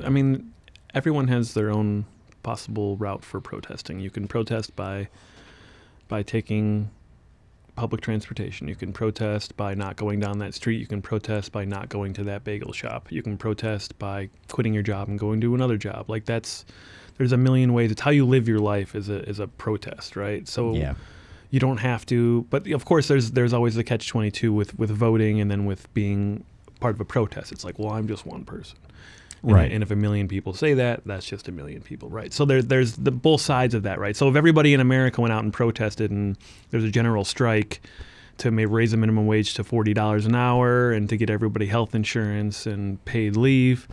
mean, everyone has their own possible route for protesting. You can protest by taking public transportation. You can protest by not going down that street. You can protest by not going to that bagel shop. You can protest by quitting your job and going to another job. Like there's a million ways. It's how you live your life is a protest, right? So you don't have to, but of course there's always the catch-22 with voting and then with being part of a protest. It's like, well, I'm just one person. Right. And if a million people say that, that's just a million people, right? So there's the both sides of that, right? So if everybody in America went out and protested and there's a general strike to raise the minimum wage to $40 an hour and to get everybody health insurance and paid leave,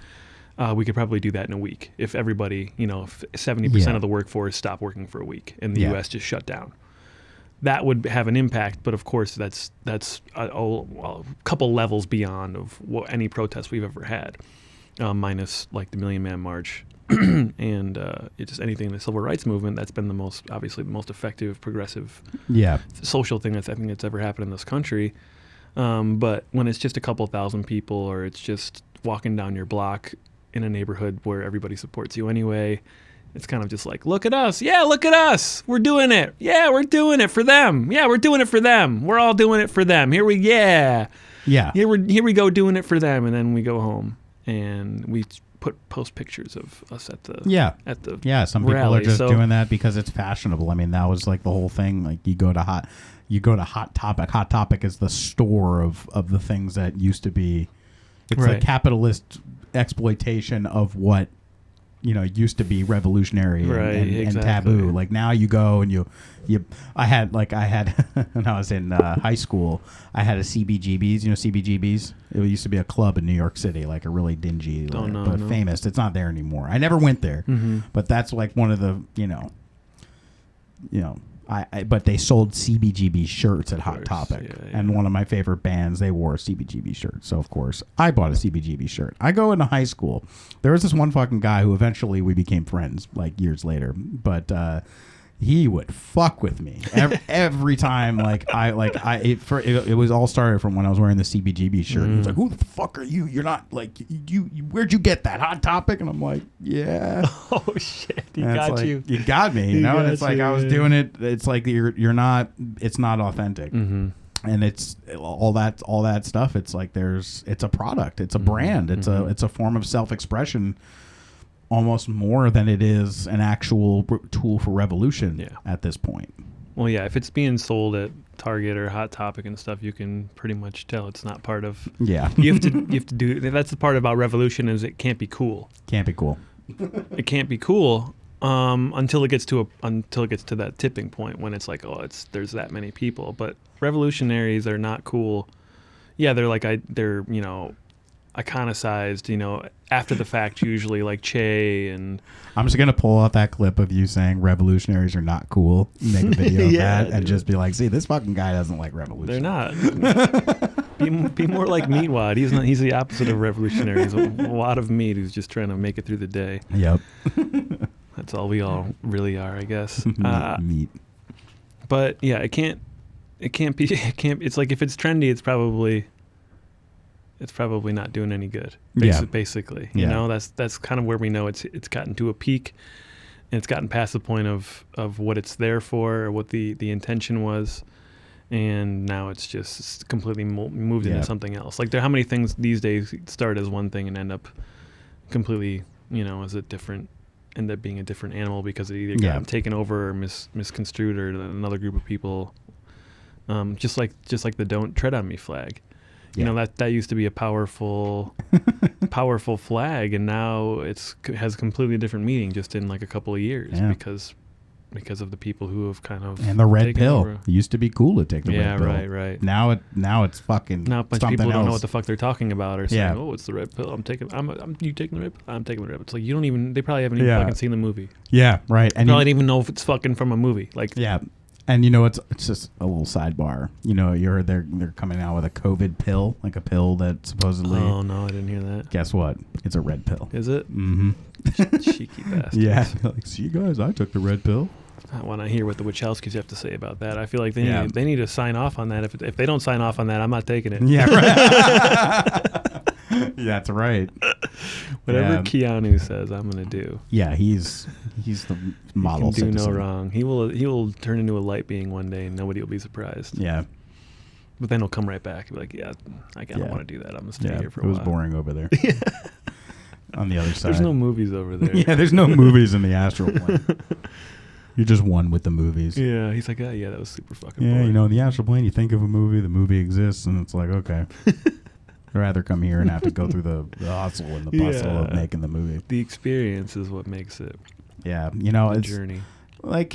we could probably do that in a week. If everybody, if 70% of the workforce stopped working for a week and the U.S. just shut down. That would have an impact, but of course that's a couple levels beyond of any protest we've ever had, minus like the Million Man March and it's just anything in the civil rights movement. That's been the most effective, progressive, social thing I think that's ever happened in this country. But when it's just a couple thousand people, or it's just walking down your block in a neighborhood where everybody supports you anyway, it's kind of just like, look at us. Yeah, look at us. We're doing it. Yeah, we're doing it for them. Yeah, we're doing it for them. We're all doing it for them. Here we go doing it for them. And then we go home and we post pictures of us at the some rally. People are just doing that because it's fashionable. I mean, that was like the whole thing. Like you go to Hot Topic. Hot Topic is the store of the things that used to be. It's like capitalist exploitation of what used to be revolutionary and taboo. Like now you go and I had when I was in high school, I had a CBGB's. CBGB's? It used to be a club in New York City, like a really dingy, but famous. It's not there anymore. I never went there, but that's like one of the but they sold CBGB shirts at Hot Topic, and one of my favorite bands, they wore a CBGB shirt. So of course I bought a CBGB shirt. I go into high school. There was this one fucking guy who eventually we became friends like years later, but he would fuck with me every time. It was all started from when I was wearing the CBGB shirt. He was like, "Who the fuck are you? You're not like you. Where'd you get that Hot Topic?" And I'm like, "Yeah." Oh shit, you got you. You got me. And it's like I was doing it. It's like you're not. It's not authentic. And it's all that stuff. It's like it's a product. It's a brand. It's a form of self-expression. Almost more than it is an actual tool for revolution at this point. Well, yeah, if it's being sold at Target or Hot Topic and stuff, you can pretty much tell it's not part of. Yeah. You have to do. That's the part about Revolution is it can't be cool. Can't be cool. It can't be cool until it gets to that tipping point when it's like, oh, there's that many people. But revolutionaries are not cool. Yeah, they're iconicized, after the fact, usually like Che and. I'm just gonna pull out that clip of you saying revolutionaries are not cool, make a video of that, and just be like, see, this fucking guy doesn't like revolution. They're not. Be more like Meatwad. He's not. He's the opposite of revolutionaries. A lot of meat who's just trying to make it through the day. Yep. That's all we all really are, I guess. Meat. But yeah, it can't be. It's like if it's trendy, it's probably not doing any good. Basically, that's kind of where we know it's gotten to a peak, and it's gotten past the point of what it's there for, or what the intention was, and now it's just completely moved into something else. Like how many things these days start as one thing and end up completely, end up being a different animal because it either got taken over or misconstrued or another group of people. Just like the "Don't Tread on Me" flag. That used to be a powerful flag, and now has a completely different meaning just in like a couple of years because of the people who have kind of and the red pill over. It used to be cool to take the red pill. Right. Now it's fucking. Now a bunch of people else. don't know what the fuck they're talking about or saying, oh, it's the red pill. You taking the red pill? I'm taking the red pill. It's like they probably haven't even fucking seen the movie. Yeah, right. And they probably don't even know if it's fucking from a movie. Like And it's just a little sidebar. You heard they're coming out with a COVID pill, like a pill that supposedly. Oh no, I didn't hear that. Guess what? It's a red pill. Is it? Mm-hmm. Cheeky bastards. Yeah. Like, see, guys, I took the red pill. I want to hear what the Wachowskis have to say about that. I feel like they need to sign off on that. If they don't sign off on that, I'm not taking it. Yeah. Right. Yeah, that's right. Whatever Keanu says, I'm gonna do. Yeah, he's the model. He can do no wrong. He will turn into a light being one day, and nobody will be surprised. Yeah, but then he'll come right back. He'll be like, I don't want to do that. I'm gonna stay here for a while. It was boring over there. On the other side, there's no movies over there. Yeah, there's no movies in the astral plane. You're just one with the movies. Yeah, he's like, that was super fucking boring. In the astral plane, you think of a movie, the movie exists, and it's like, okay. I'd rather come here and have to go through the hustle and the bustle of making the movie. The experience is what makes it. Yeah, the journey. Like,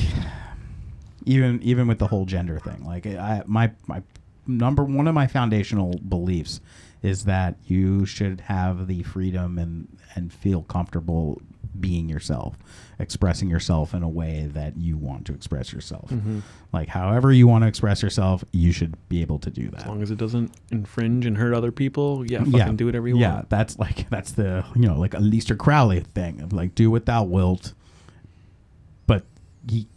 even with the whole gender thing, like my one of my foundational beliefs is that you should have the freedom and feel comfortable being yourself, expressing yourself in a way that you want to express yourself. Mm-hmm. Like however you want to express yourself, you should be able to do that. As long as it doesn't infringe and hurt other people, fucking do whatever you want. Yeah, that's the like a Lester Crowley thing of like do what thou wilt. But he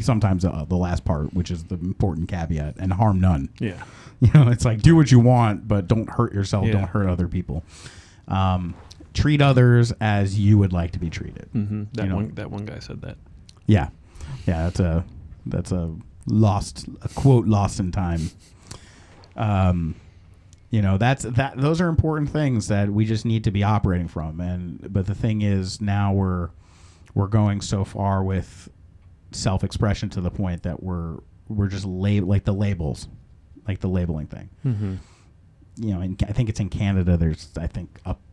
sometimes the last part, which is the important caveat, and harm none. Yeah. It's like do what you want, but don't hurt yourself, don't hurt other people. Treat others as you would like to be treated. Mm-hmm. That one guy said that. Yeah, that's a quote lost in time. Those are important things that we just need to be operating from. But the thing is, now we're going so far with self-expression to the point that we're just like the labels, like the labeling thing. Mm-hmm. I think it's in Canada. There's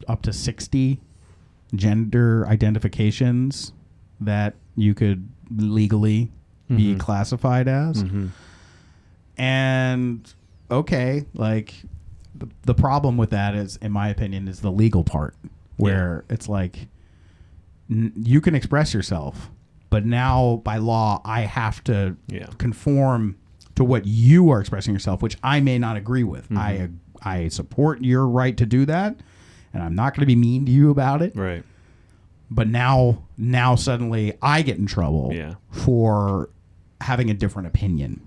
up to 60 gender identifications that you could legally be classified as. Mm-hmm. And okay, like the problem with that is, in my opinion, is the legal part where it's like you can express yourself, but now by law I have to conform to what you are expressing yourself, which I may not agree with. Mm-hmm. I support your right to do that, and I'm not going to be mean to you about it. Right. But now suddenly I get in trouble for having a different opinion.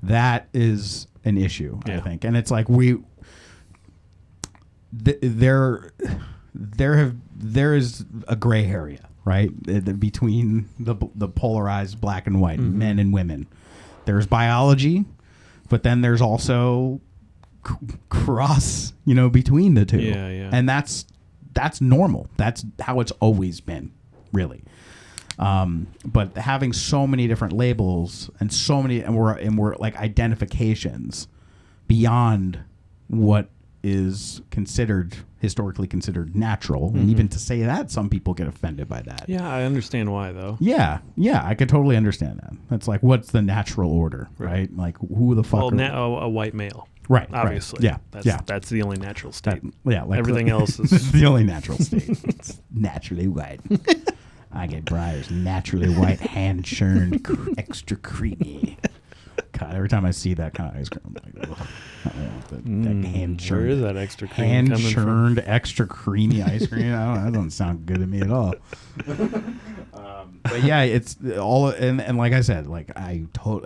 That is an issue, I think. And it's like there is a gray area, right, between the polarized black and white, men and women. There's biology, but then there's also cross, between the two. Yeah. And that's normal. That's how it's always been, really. But having so many different labels and so many, and we're like identifications beyond what is historically considered natural, and even to say that, some people get offended by that. Yeah, I understand why though. Yeah, I could totally understand that. That's like, what's the natural order, right? Like, who the fuck? Well, a white male. Right, obviously. Yeah, That's the only natural state. Like everything else is the only natural state. It's naturally white. I get Briar's naturally white, hand churned, extra creamy. God, every time I see that kind of ice cream, I'm like, ugh, I don't want that hand churned. Where is that extra cream hand coming churned, extra creamy ice cream? I don't know, that doesn't sound good to me at all. But yeah, it's all, and like I said, like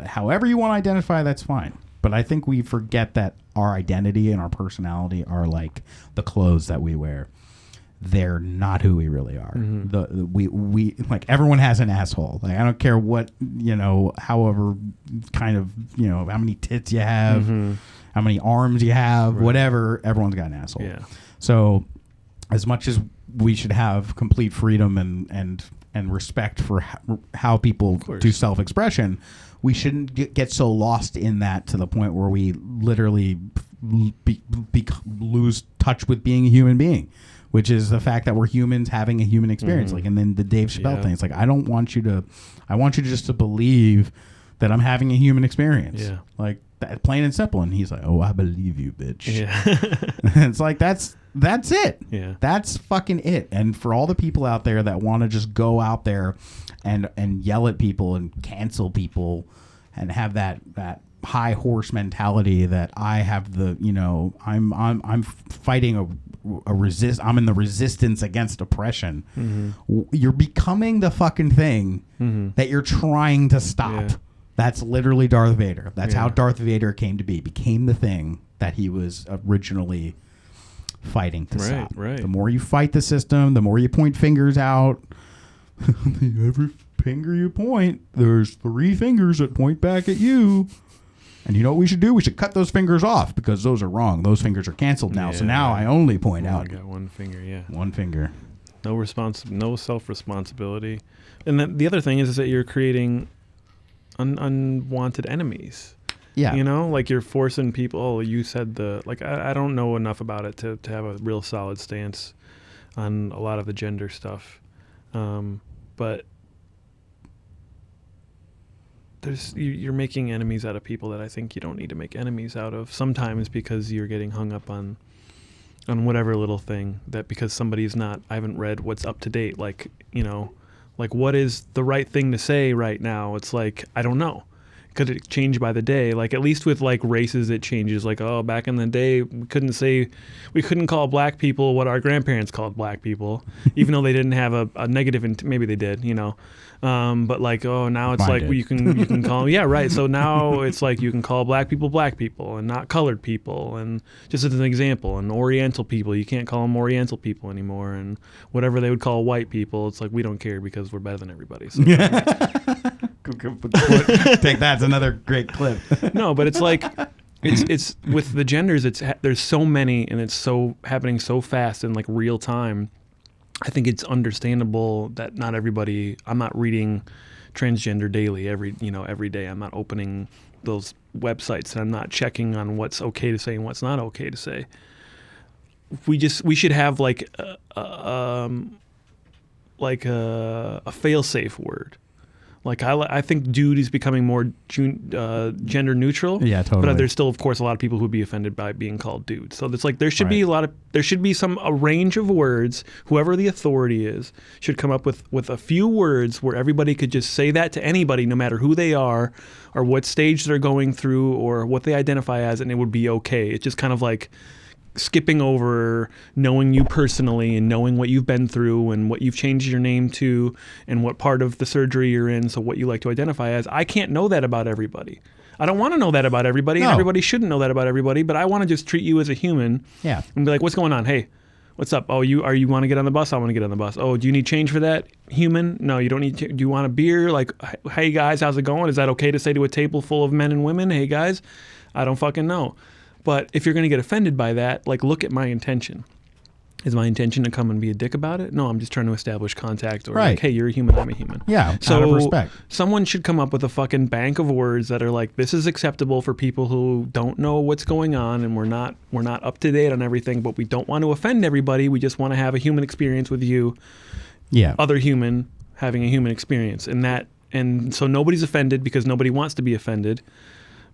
however you want to identify, that's fine. But I think we forget that our identity and our personality are like the clothes that we wear. They're not who we really are. We like, everyone has an asshole. Like, I don't care what, however kind of, how many tits you have, how many arms you have, whatever, everyone's got an asshole. Yeah. So as much as we should have complete freedom and respect for how people do self-expression, we shouldn't get so lost in that to the point where we literally lose touch with being a human being, which is the fact that we're humans having a human experience. Like, and then the Dave Chappelle thing, it's like, I want you to just to believe that I'm having a human experience. Yeah. Like, that, plain and simple. And he's like, oh, I believe you, bitch. Yeah. It's like, that's it. Yeah. That's fucking it. And for all the people out there that want to just go out there and yell at people and cancel people and have that high horse mentality that I have I'm fighting I'm in the resistance against oppression. You're becoming the fucking thing that you're trying to stop. Yeah. That's literally Darth Vader. That's how Darth Vader came to be. Became the thing that he was originally fighting to stop. Right. The more you fight the system, the more you point fingers out. Every finger you point, there's 3 fingers that point back at you. And you know what we should do? We should cut those fingers off because those are wrong. Those fingers are canceled now. So now I only point out. I got 1 finger, yeah. 1 finger. No self-responsibility. And then the other thing is that you're creating unwanted enemies. Yeah. Like, you're forcing people. Oh, you said I don't know enough about it to have a real solid stance on a lot of the gender stuff. But you're making enemies out of people that I think you don't need to make enemies out of. Sometimes because you're getting hung up on whatever little thing that, because somebody's not, I haven't read what's up to date. Like, like, what is the right thing to say right now? It's like, I don't know. Could it change by the day? Like, at least with like races, it changes. Like, oh, back in the day, we couldn't call black people what our grandparents called black people, even though they didn't have a negative. Maybe they did, But like, oh, now it's like you can call them. Yeah, right. So now it's like you can call black people and not colored people. And just as an example, and Oriental people, you can't call them Oriental people anymore. And whatever they would call white people, it's like, we don't care because we're better than everybody. So. Take that. It's another great clip. No, but it's like, it's with the genders, there's so many, and it's so happening so fast in like real time. I think it's understandable that not everybody. I'm not reading transgender daily every day. I'm not opening those websites, and I'm not checking on what's okay to say and what's not okay to say. We should have like a fail-safe word. Like, I think dude is becoming more gender neutral. Yeah, totally. But there's still, of course, a lot of people who would be offended by being called dude. So it's like there should be a range of words. Whoever the authority is should come up with a few words where everybody could just say that to anybody, no matter who they are, or what stage they're going through, or what they identify as, and it would be okay. It's just kind of like skipping over knowing you personally and knowing what you've been through and what you've changed your name to and what part of the surgery you're in, so what you like to identify as. I can't know that about everybody. I don't want to know that about everybody, and everybody shouldn't know that about everybody, but I want to just treat you as a human and be like, what's going on? Hey, what's up? Oh, you want to get on the bus? I want to get on the bus. Oh, do you need change for that? Human? No, you don't need to. Do you want a beer? Like, hey guys, how's it going? Is that okay to say to a table full of men and women? Hey guys, I don't fucking know. But if you're going to get offended by that, like, look at my intention. Is my intention to come and be a dick about it? No, I'm just trying to establish contact, or Right. like, hey, you're a human, I'm a human. Yeah, So out of respect. someone should come up with a fucking bank of words that are like, this is acceptable for people who don't know what's going on, and we're not up to date on everything, but we don't want to offend everybody. We just want to have a human experience with you, Yeah. other human having a human experience, and so nobody's offended because nobody wants to be offended.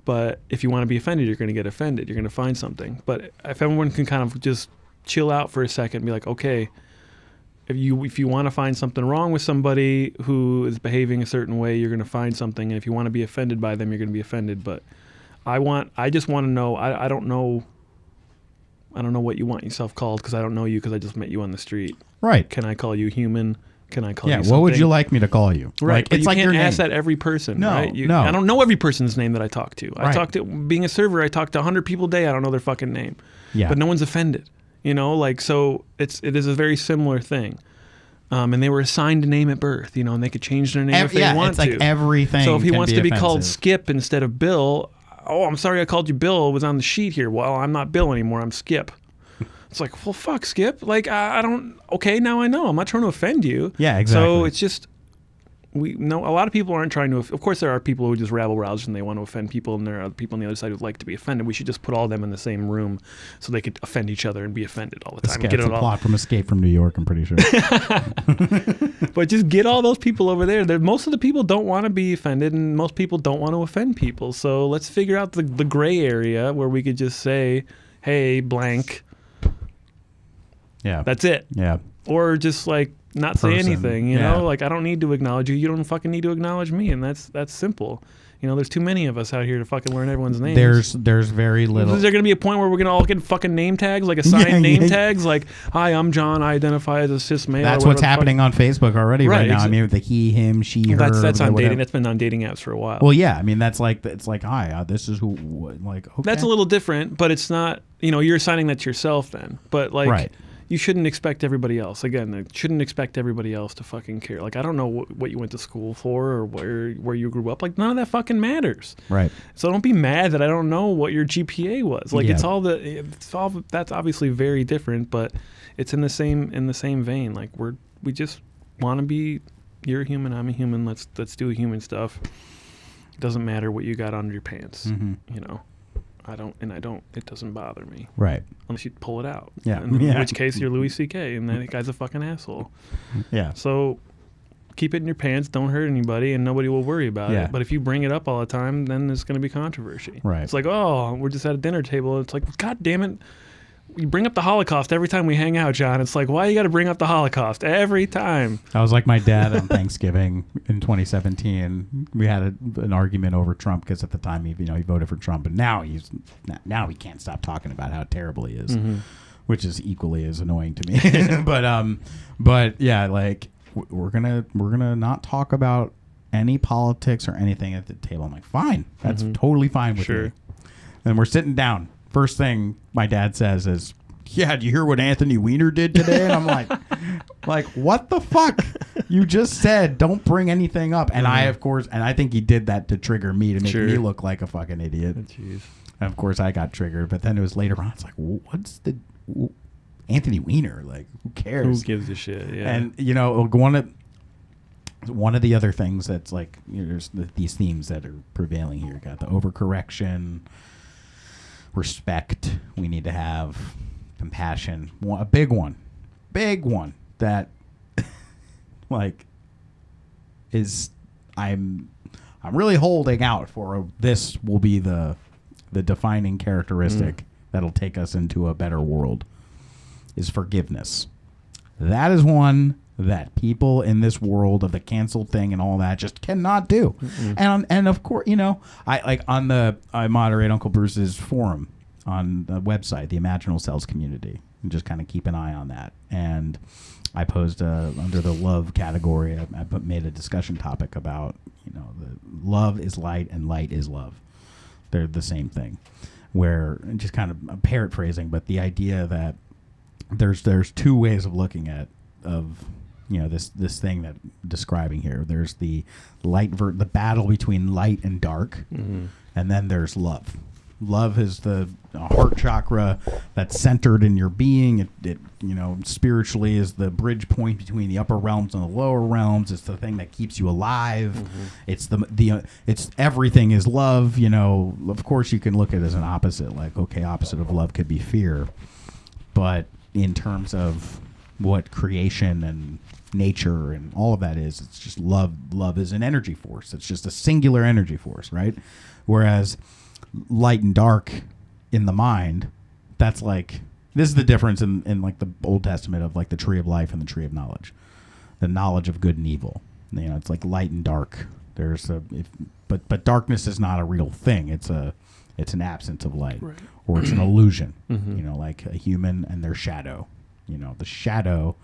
But if you want to be offended, you're going to get offended. You're going to find something. But if everyone can kind of just chill out for a second and be like, okay, if you want to find something wrong with somebody who is behaving a certain way, you're going to find something. And if you want to be offended by them, you're going to be offended. But I just want to know. I don't know what you want yourself called, because I don't know you, because I just met you on the street. Right. Can I call you human? Can I call you Yeah. something? What would you like me to call you? Right. Like, But it's you like can't your ask name. that every person. No, Right? no. I don't know every person's name that I talk to. I Right. talk to, being a server, I talk to 100 people a day. I don't know their fucking name. Yeah. But no one's offended. Like, so it is a very similar thing. And they were assigned a name at birth, and they could change their name if they want it's like to. everything. So if he can wants to be called offensive. Skip instead of Bill, oh, I'm sorry I called you Bill. It was on the sheet here. Well, I'm not Bill anymore. I'm Skip. It's like, well, fuck, Skip. Like, I don't. Okay, now I know. I'm not trying to offend you. Yeah, exactly. So it's just, a lot of people aren't trying to. Of course, there are people who just rabble rouse and they want to offend people, and there are people on the other side who like to be offended. We should just put all of them in the same room so they could offend each other and be offended all the time. It's a plot from Escape from New York, I'm pretty sure. But just get all those people over there. Most of the people don't want to be offended, and most people don't want to offend people. So let's figure out the gray area where we could just say, hey, blank. Yeah. That's it. Yeah. Or just like not say Person. anything, Yeah. Like, I don't need to acknowledge you. You don't fucking need to acknowledge me. And that's simple. There's too many of us out here to fucking learn everyone's names. There's very little. Is there going to be a point where we're going to all get fucking name tags, like assigned name tags? Like, hi, I'm John. I identify as a cis male. That's or what's whatever the fuck. happening on Facebook already right now. Right, I mean, with the he, him, she, her. That's on whatever. dating. That's been on dating apps for a while. Well, yeah. I mean, it's like, hi, this is who, like, okay. That's a little different, but it's not, you're assigning that to yourself then. But like, Right. you shouldn't expect everybody else. Again, you shouldn't expect everybody else to fucking care. Like, I don't know what you went to school for or where you grew up. Like, none of that fucking matters. Right. So don't be mad that I don't know what your GPA was. Like, Yeah. it's all that's obviously very different, but it's in the same vein. Like, we just want to be, you're a human, I'm a human. Let's do human stuff. It doesn't matter what you got under your pants. Mm-hmm. It doesn't bother me. Right. Unless you pull it out. Yeah. In Yeah. which case you're Louis C.K. and that guy's a fucking asshole. Yeah. So keep it in your pants. Don't hurt anybody, and nobody will worry about Yeah. it. But if you bring it up all the time, then there's going to be controversy. Right. It's like, oh, we're just at a dinner table. It's like, God damn it. You bring up the Holocaust every time we hang out, John. It's like, why you got to bring up the Holocaust every time? I was like my dad on Thanksgiving in 2017. We had an argument over Trump because at the time he voted for Trump, and now he can't stop talking about how terrible he is, which is equally as annoying to me. but yeah, like we're gonna not talk about any politics or anything at the table. I'm like, fine, that's totally fine with Sure. me. And we're sitting down. First thing my dad says is, yeah, do you hear what Anthony Weiner did today? And I'm like, what the fuck? You just said don't bring anything up. And I think he did that to trigger me, to make Sure. me look like a fucking idiot. Jeez. And of course I got triggered, but then it was later on. It's like, what's the Anthony Weiner? Like, who cares? Who gives a shit? Yeah. And one of the other things that's like, there's these themes that are prevailing here. You got the overcorrection, respect. We need to have compassion. A big one that like is I'm really holding out for. This will be the defining characteristic that'll take us into a better world, is forgiveness. That is one that people in this world of the canceled thing and all that just cannot do. And of course, I moderate Uncle Bruce's forum on the website, the Imaginal Cells community, and just kind of keep an eye on that. And I posed under the love category, I made a discussion topic about, the love is light and light is love. They're the same thing. Where, just kind of paraphrasing, but the idea that there's two ways of looking at this thing that I'm describing here. There's the the battle between light and dark, and then there's love. Love is the heart chakra that's centered in your being. It spiritually is the bridge point between the upper realms and the lower realms. It's the thing that keeps you alive. Mm-hmm. It's everything is love. Of course you can look at it as an opposite. Like, okay, opposite of love could be fear, but in terms of what creation and nature and all of that is, it's just love. Love is an energy force. It's just a singular energy force, right? Whereas light and dark in the mind, that's like, this is the difference in like the Old Testament of like the tree of life and the tree of knowledge, the knowledge of good and evil. It's like light and dark. But darkness is not a real thing. It's an absence of light, right. Or it's an illusion. Mm-hmm. Like a human and their shadow. The shadow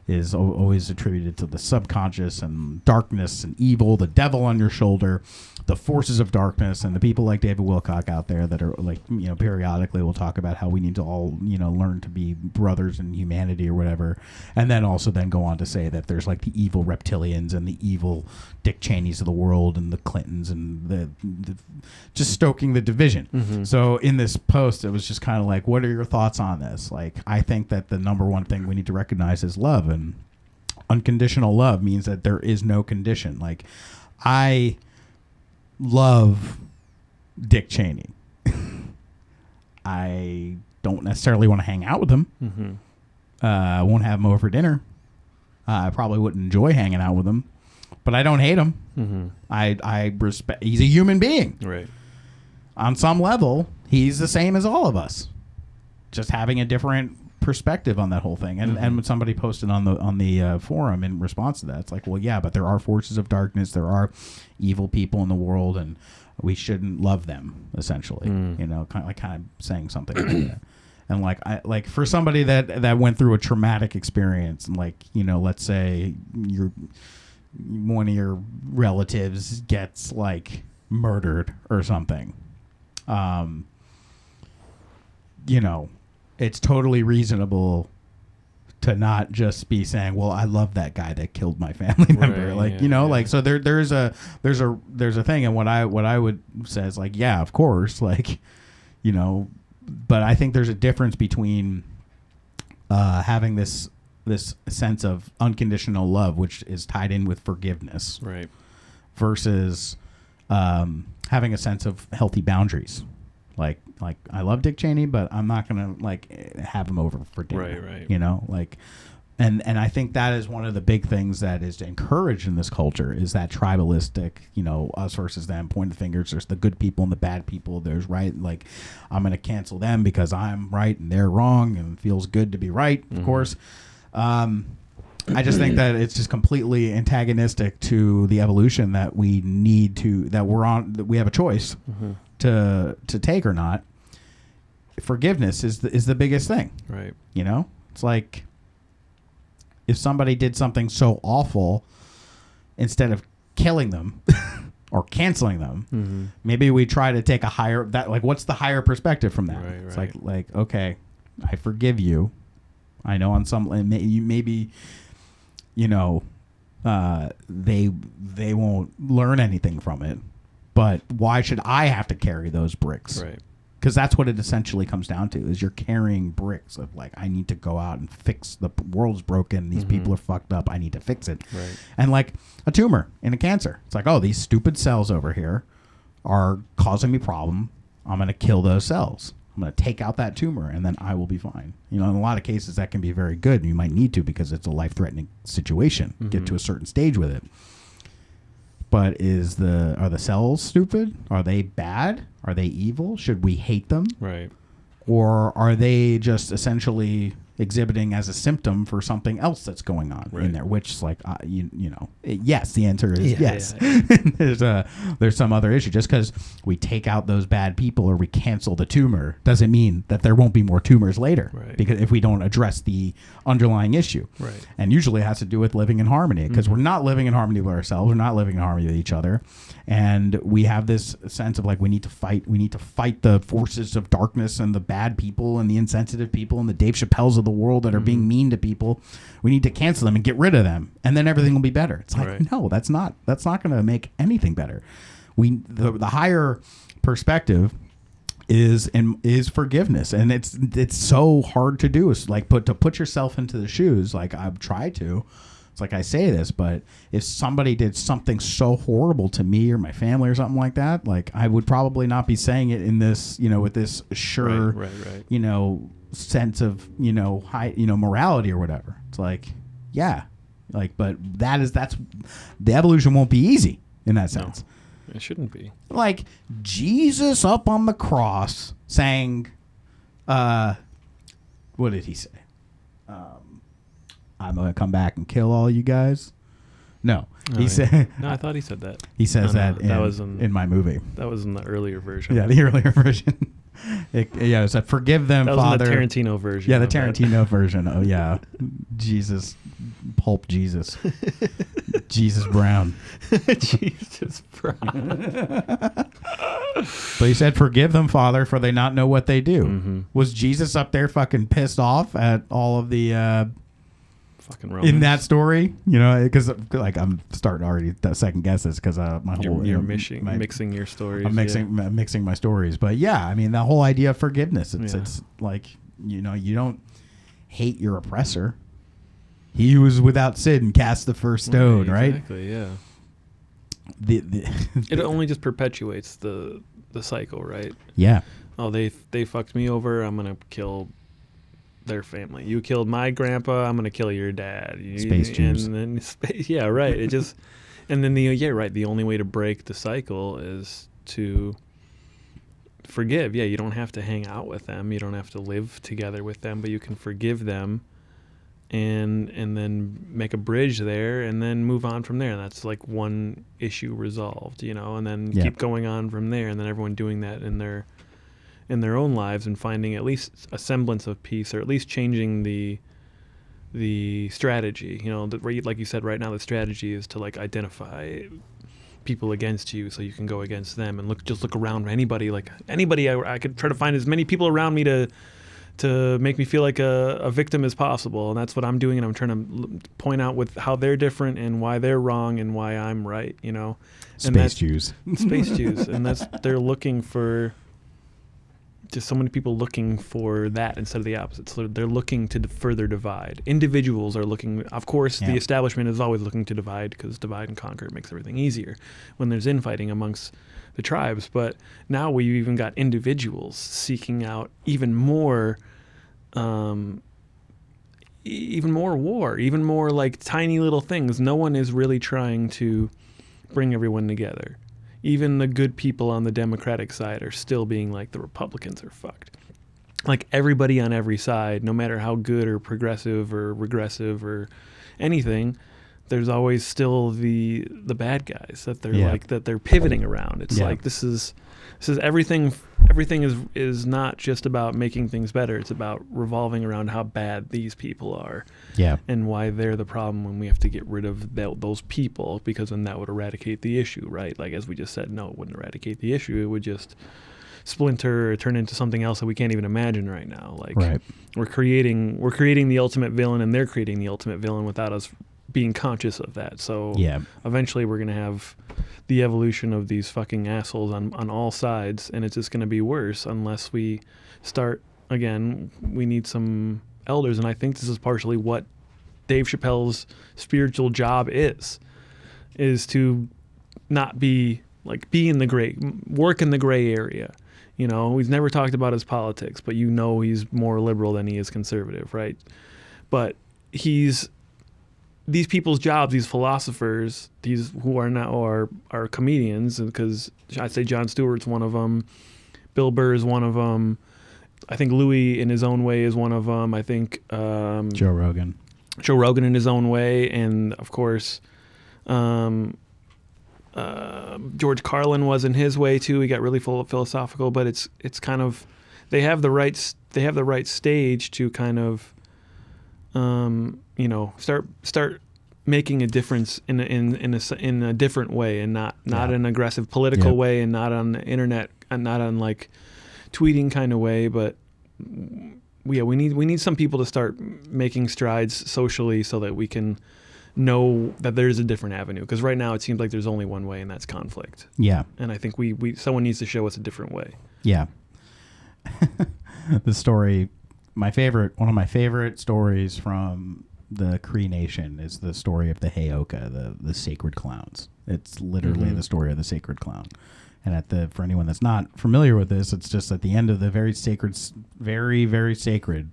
is always attributed to the subconscious and darkness and evil, the devil on your shoulder, the forces of darkness, and the people like David Wilcock out there that are like, periodically will talk about how we need to all, learn to be brothers in humanity or whatever. And then also then go on to say that there's like the evil reptilians and the evil Dick Cheneys of the world and the Clintons and the just stoking the division. Mm-hmm. So in this post, it was just kind of like, what are your thoughts on this? Like, I think that the number one thing we need to recognize is love, and unconditional love means that there is no condition. Like, I love Dick Cheney. I don't necessarily want to hang out with him. Mm-hmm. I won't have him over for dinner. I probably wouldn't enjoy hanging out with him, but I don't hate him. Mm-hmm. I respect. He's a human being, right? On some level, he's the same as all of us, just having a different perspective on that whole thing. And mm-hmm. and when somebody posted on the forum in response to that, it's like, well, yeah, but there are forces of darkness, there are evil people in the world, and we shouldn't love them, essentially. Kind of saying something like that. And like for somebody that went through a traumatic experience, and like, let's say one of your relatives gets like murdered or something, it's totally reasonable to not just be saying, well, I love that guy that killed my family member. Like, like, so there's a thing. And what I would say is like, yeah, of course, like, but I think there's a difference between having this sense of unconditional love, which is tied in with forgiveness, right, versus having a sense of healthy boundaries. Like I love Dick Cheney, but I'm not gonna like have him over for dinner. Right. Like, and I think that is one of the big things that is encouraged in this culture, is that tribalistic, us versus them, pointing fingers. There's the good people and the bad people. There's like, I'm gonna cancel them because I'm right and they're wrong, and it feels good to be right, of course. I just think that it's just completely antagonistic to the evolution that we need to, that we have a choice to take or not. Forgiveness is the biggest thing. Right. It's like, if somebody did something so awful, instead of killing them or canceling them, maybe we try to take what's the higher perspective from that? Right, it's like, okay, I forgive you. I know on some, maybe they won't learn anything from it, but why should I have to carry those bricks? Right. Because that's what it essentially comes down to, is you're carrying bricks of like, I need to go out and fix, the world's broken, these people are fucked up, I need to fix it. Right. And like a tumor in a cancer, it's like, oh, these stupid cells over here are causing me problem, I'm going to kill those cells. I'm going to take out that tumor, and then I will be fine. In a lot of cases, that can be very good. You might need to, because it's a life-threatening situation. Get to a certain stage with it. But are the cells stupid? Are they bad? Are they evil? Should we hate them? Right. Or are they just essentially exhibiting as a symptom for something else that's going on in there? Which is like, yes, the answer is yes. Yeah. There's some other issue. Just because we take out those bad people or we cancel the tumor doesn't mean that there won't be more tumors later. Right. Because if we don't address the underlying issue. Right. And usually it has to do with living in harmony, because we're not living in harmony with ourselves. We're not living in harmony with each other. And we have this sense of like, we need to fight the forces of darkness and the bad people and the insensitive people and the Dave Chappelles of the world that are being mean to people. We need to cancel them and get rid of them, and then everything will be better. It's like, no, that's not going to make anything better. The higher perspective is forgiveness, and it's so hard to do. It's like put yourself into the shoes. Like I've tried to. It's like I say this, but if somebody did something so horrible to me or my family or something like that, like I would probably not be saying it in this, with this sure, right. sense of, high, morality or whatever. It's like, yeah, like, but that's the evolution won't be easy in that sense. No, it shouldn't be. Like Jesus up on the cross saying, what did he say? I'm going to come back and kill all you guys. No, he said. No, I thought he said that. He says that was in my movie. That was in the earlier version. Yeah, the earlier version. It said, "Forgive them, that Father." That was in the Tarantino version. Yeah, the Tarantino version. Oh yeah, Jesus, Pulp Jesus, Jesus Brown. Jesus Brown. But he said, "Forgive them, Father, for they not know what they do." Mm-hmm. Was Jesus up there fucking pissed off at all of the? In that story, because like I'm starting already to second guess this because my whole you're mixing your stories. I'm mixing my stories, but yeah, I mean the whole idea of forgiveness. It's like you don't hate your oppressor. He who was without sin cast the first stone, right? Exactly. Yeah. It only just perpetuates the cycle, right? Yeah. Oh, they fucked me over. I'm gonna kill their family. You killed my grandpa, I'm gonna kill your dad. Space Jews. And then yeah, right. It just and then the only way to break the cycle is to forgive. Yeah, you don't have to hang out with them. You don't have to live together with them, but you can forgive them and then make a bridge there and then move on from there. And that's like one issue resolved, and then keep going on from there, and then everyone doing that in their own lives and finding at least a semblance of peace, or at least changing the strategy. Like you said, right now the strategy is to like identify people against you so you can go against them and look around anybody I could try to find as many people around me to make me feel like a victim as possible. And that's what I'm doing, and I'm trying to point out with how they're different and why they're wrong and why I'm right, Space Jews. Space Jews. And they're looking for just so many people looking for that instead of the opposite. So they're looking to further divide. Individuals are looking, of course, the establishment is always looking to divide because divide and conquer makes everything easier when there's infighting amongst the tribes. But now we've even got individuals seeking out even more war, even more like tiny little things. No one is really trying to bring everyone together. Even the good people on the Democratic side are still being like, the Republicans are fucked. Like everybody on every side, no matter how good or progressive or regressive or anything, there's always still the bad guys that they're that they're pivoting around. It's like this is everything. Everything is not just about making things better. It's about revolving around how bad these people are. Yeah. And why they're the problem when we have to get rid of those people, because then that would eradicate the issue, right? Like as we just said, no, it wouldn't eradicate the issue. It would just splinter or turn into something else that we can't even imagine right now. Like we're creating the ultimate villain, and they're creating the ultimate villain without us being conscious of that. So eventually we're going to have the evolution of these fucking assholes on all sides, and it's just going to be worse unless we start, again, we need some elders. And I think this is partially what Dave Chappelle's spiritual job is to not be like, be in the gray, work in the gray area. He's never talked about his politics, but he's more liberal than he is conservative, right? But these people's jobs, these philosophers, these who are now are comedians, because I'd say Jon Stewart's one of them, Bill Burr is one of them, I think Louis in his own way is one of them, I think Joe Rogan in his own way, and of course George Carlin was in his way too. He got really philosophical, but it's kind of, they have the right stage to kind of start making a difference in a different way, and not an aggressive political way, and not on the internet, and not on like tweeting kind of way. But we need some people to start making strides socially so that we can know that there's a different avenue. Because right now it seems like there's only one way, and that's conflict. Yeah. And I think someone needs to show us a different way. Yeah. the story, one of my favorite stories from the Cree Nation is the story of the Heyoka, the sacred clowns. It's literally the story of the sacred clown. And for anyone that's not familiar with this, it's just at the end of the very sacred, very, very sacred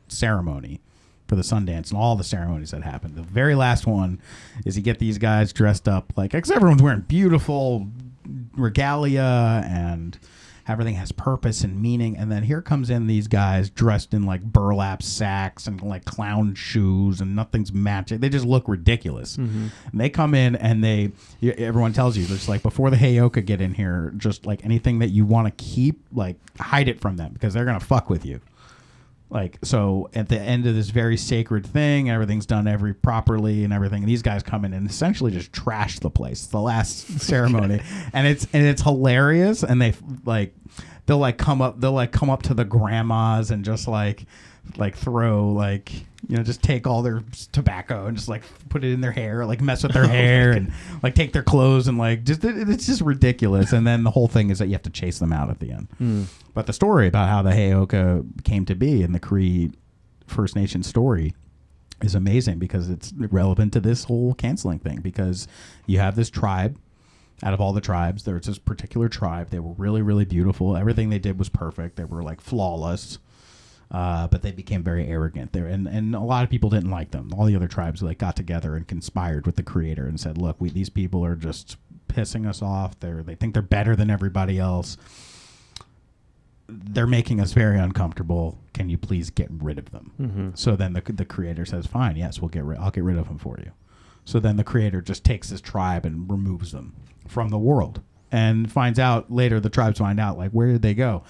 ceremony for the Sundance and all the ceremonies that happen. The very last one is you get these guys dressed up because everyone's wearing beautiful regalia and everything has purpose and meaning. And then here comes in these guys dressed in burlap sacks and clown shoes and nothing's matching. They just look ridiculous. And they come in and everyone tells you, just before the Heyoka get in here, just anything that you want to keep, hide it from them because they're going to fuck with you. So at the end of this very sacred thing, everything's done properly and everything. And these guys come in and essentially just trash the place. It's the last ceremony, and it's hilarious. And they'll come up to the grandmas and just throw just take all their tobacco and just put it in their hair, mess with their hair and take their clothes and it's just ridiculous. And then the whole thing is that you have to chase them out at the end. But the story about how the Heyoka came to be in the Cree First Nation story is amazing because it's relevant to this whole canceling thing, because you have this tribe. Out of all the tribes, there's this particular tribe. They were really, really beautiful. Everything they did was perfect. They were flawless. But they became very arrogant there, and a lot of people didn't like them. All the other tribes got together and conspired with the Creator and said, "Look, these people are just pissing us off. They think they're better than everybody else. They're making us very uncomfortable. Can you please get rid of them?" So then the Creator says, "Fine, yes, I'll get rid of them for you." So then the Creator just takes this tribe and removes them from the world, and finds out later. The tribes find out where did they go?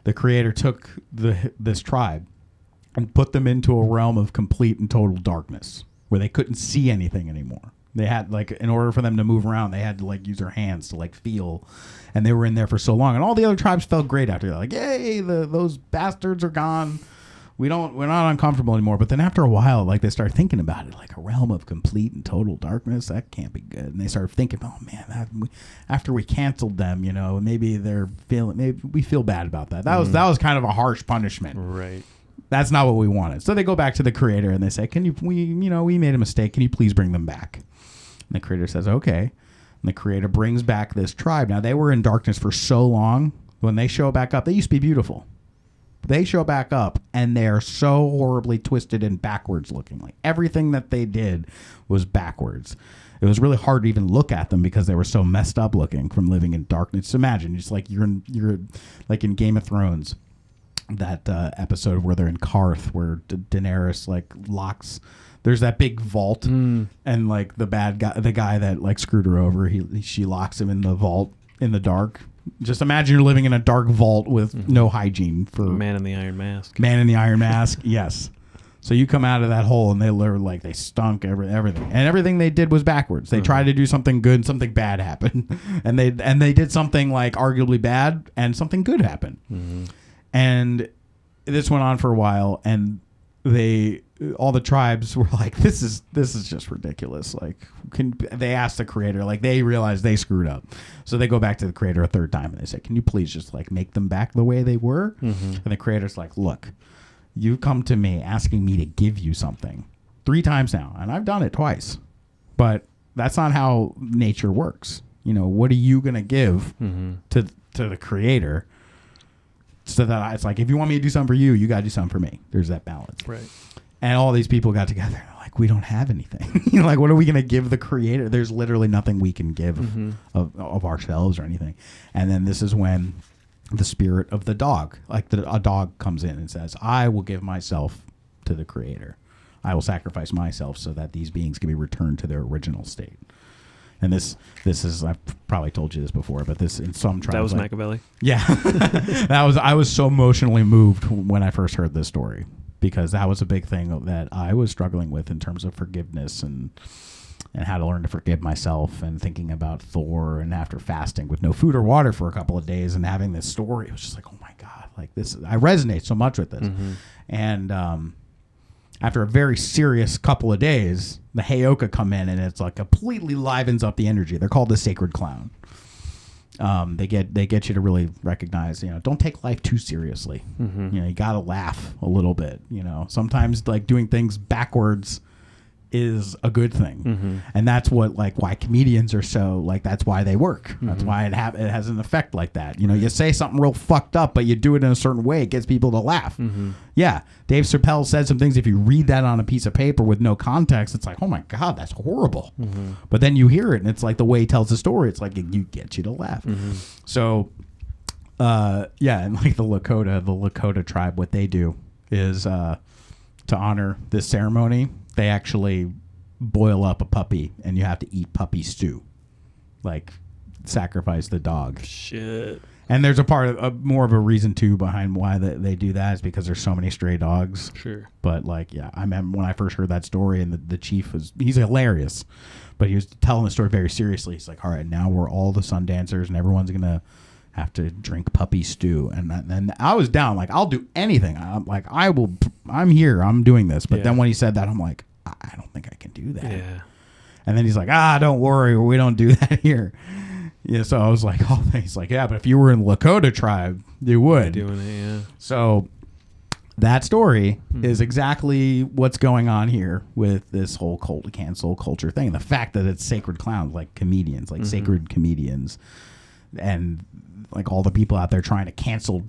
The Creator took this tribe and put them into a realm of complete and total darkness where they couldn't see anything anymore. They had in order for them to move around, they had to use their hands to feel, and they were in there for so long. And all the other tribes felt great after. They're "Yay, those bastards are gone. We're not uncomfortable anymore." But then after a while, they start thinking about it, a realm of complete and total darkness. That can't be good. And they start thinking, "Oh man, after we canceled them, maybe maybe we feel bad about that. That was kind of a harsh punishment, Right. That's not what we wanted." So they go back to the Creator and they say, we made a mistake. Can you please bring them back?" And the Creator says, "Okay." And the Creator brings back this tribe. Now they were in darkness for so long. When they show back up, they used to be beautiful. They show back up and they're so horribly twisted and backwards looking. Everything that they did was backwards. It was really hard to even look at them because they were so messed up looking from living in darkness. Imagine just you're in Game of Thrones, that episode where they're in Karth, where Daenerys locks. There's that big vault, and the guy that screwed her over, she locks him in the vault in the dark. Just imagine you're living in a dark vault with no hygiene for Man in the Iron Mask. Man in the Iron Mask, yes. So you come out of that hole and they stunk everything, and everything they did was backwards. They tried to do something good, and something bad happened, and they did something arguably bad, and something good happened, and this went on for a while, and all the tribes were this is just ridiculous. They asked the Creator, they realized they screwed up, so they go back to the Creator a third time and they say, "Can you please just make them back the way they were?" And the Creator's "Look, you come to me asking me to give you something 3 times now, and I've done it twice, but that's not how nature works. What are you gonna give to the Creator?" So that it's if you want me to do something for you, you gotta do something for me. There's that balance, Right. And all these people got together and we don't have anything. What are we going to give the Creator? There's literally nothing we can give of ourselves or anything. And then this is when the spirit of the dog, a dog comes in and says, "I will give myself to the Creator. I will sacrifice myself so that these beings can be returned to their original state." And this is, I've probably told you this before, but this in some tribes. That was Machiavelli? Yeah. I was so emotionally moved when I first heard this story, because that was a big thing that I was struggling with in terms of forgiveness and how to learn to forgive myself, and thinking about Thor, and after fasting with no food or water for a couple of days and having this story, it was just oh my God, I resonate so much with this. And after a very serious couple of days, the Heyoka come in and it's completely livens up the energy. They're called the Sacred Clown. They get you to really recognize, don't take life too seriously. Mm-hmm. You gotta laugh a little bit. Sometimes like doing things backwards is a good thing. Mm-hmm. And that's what why comedians are so that's why they work. Mm-hmm. That's why it has an effect like that. You say something real fucked up, but you do it in a certain way, it gets people to laugh. Mm-hmm. Yeah, Dave Chappelle said some things. If you read that on a piece of paper with no context, it's like, oh my god, that's horrible. Mm-hmm. But then you hear it and it's like the way he tells the story, it's like it gets you to laugh. Mm-hmm. So and like the Lakota tribe, what they do is to honor this ceremony, they actually boil up a puppy and you have to eat puppy stew, sacrifice the dog. Shit. And there's a part of more of a reason too behind why they do that is because there's so many stray dogs. Sure. But I remember when I first heard that story, and the chief he's hilarious, but he was telling the story very seriously. He's like, all right, now we're all the sun dancers and everyone's gonna have to drink puppy stew. And I was down, I'll do anything. I'm here, I'm doing this. But then when he said that, I'm like, I don't think I can do that. Yeah. And then he's like, don't worry, we don't do that here. Yeah, so I was like, he's like, yeah, but if you were in the Lakota tribe, you would. Doing it, yeah. So that story is exactly what's going on here with this whole cancel culture thing. The fact that it's sacred clowns, like comedians, sacred comedians, and all the people out there trying to cancel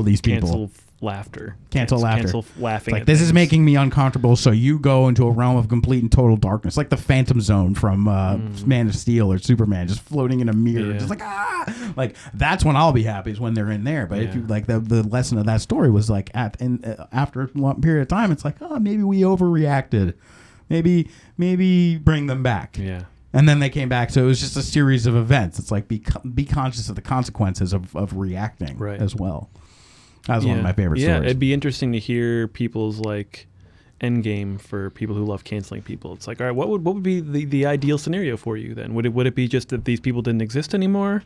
these people. Cancel laughter. Cancel laughter. Cancel laughing. It's this is making me uncomfortable, so you go into a realm of complete and total darkness, like the Phantom Zone from Man of Steel or Superman, just floating in a mirror, just that's when I'll be happy is when they're in there. But if you the lesson of that story was after a long period of time, it's maybe we overreacted, maybe bring them back. Yeah. And then they came back, so it was just a series of events. It's be conscious of the consequences of reacting as well. That was one of my favorite stories. Yeah, it'd be interesting to hear people's end game for people who love canceling people. It's all right, what would be the ideal scenario for you then? Would it be just that these people didn't exist anymore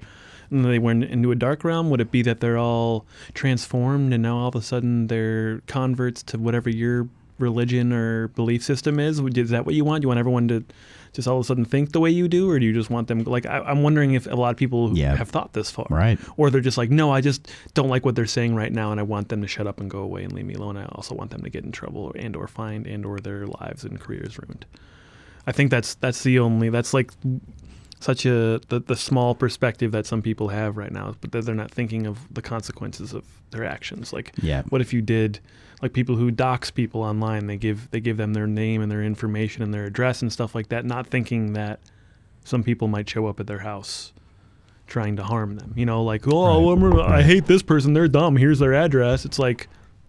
and they went into a dark realm? Would it be that they're all transformed and now all of a sudden they're converts to whatever your religion or belief system is? Is that what you want? You want everyone to just all of a sudden think the way you do, or do you just want them I'm wondering if a lot of people have thought this far, right? Or they're just no, I just don't like what they're saying right now and I want them to shut up and go away and leave me alone. I also want them to get in trouble or fined or their lives and careers ruined. I think that's such the small perspective that some people have right now, but they're not thinking of the consequences of their actions. What if you did people who dox people online, they give them their name and their information and their address and stuff like that, not thinking that some people might show up at their house trying to harm them. I hate this person, they're dumb, here's their address. It's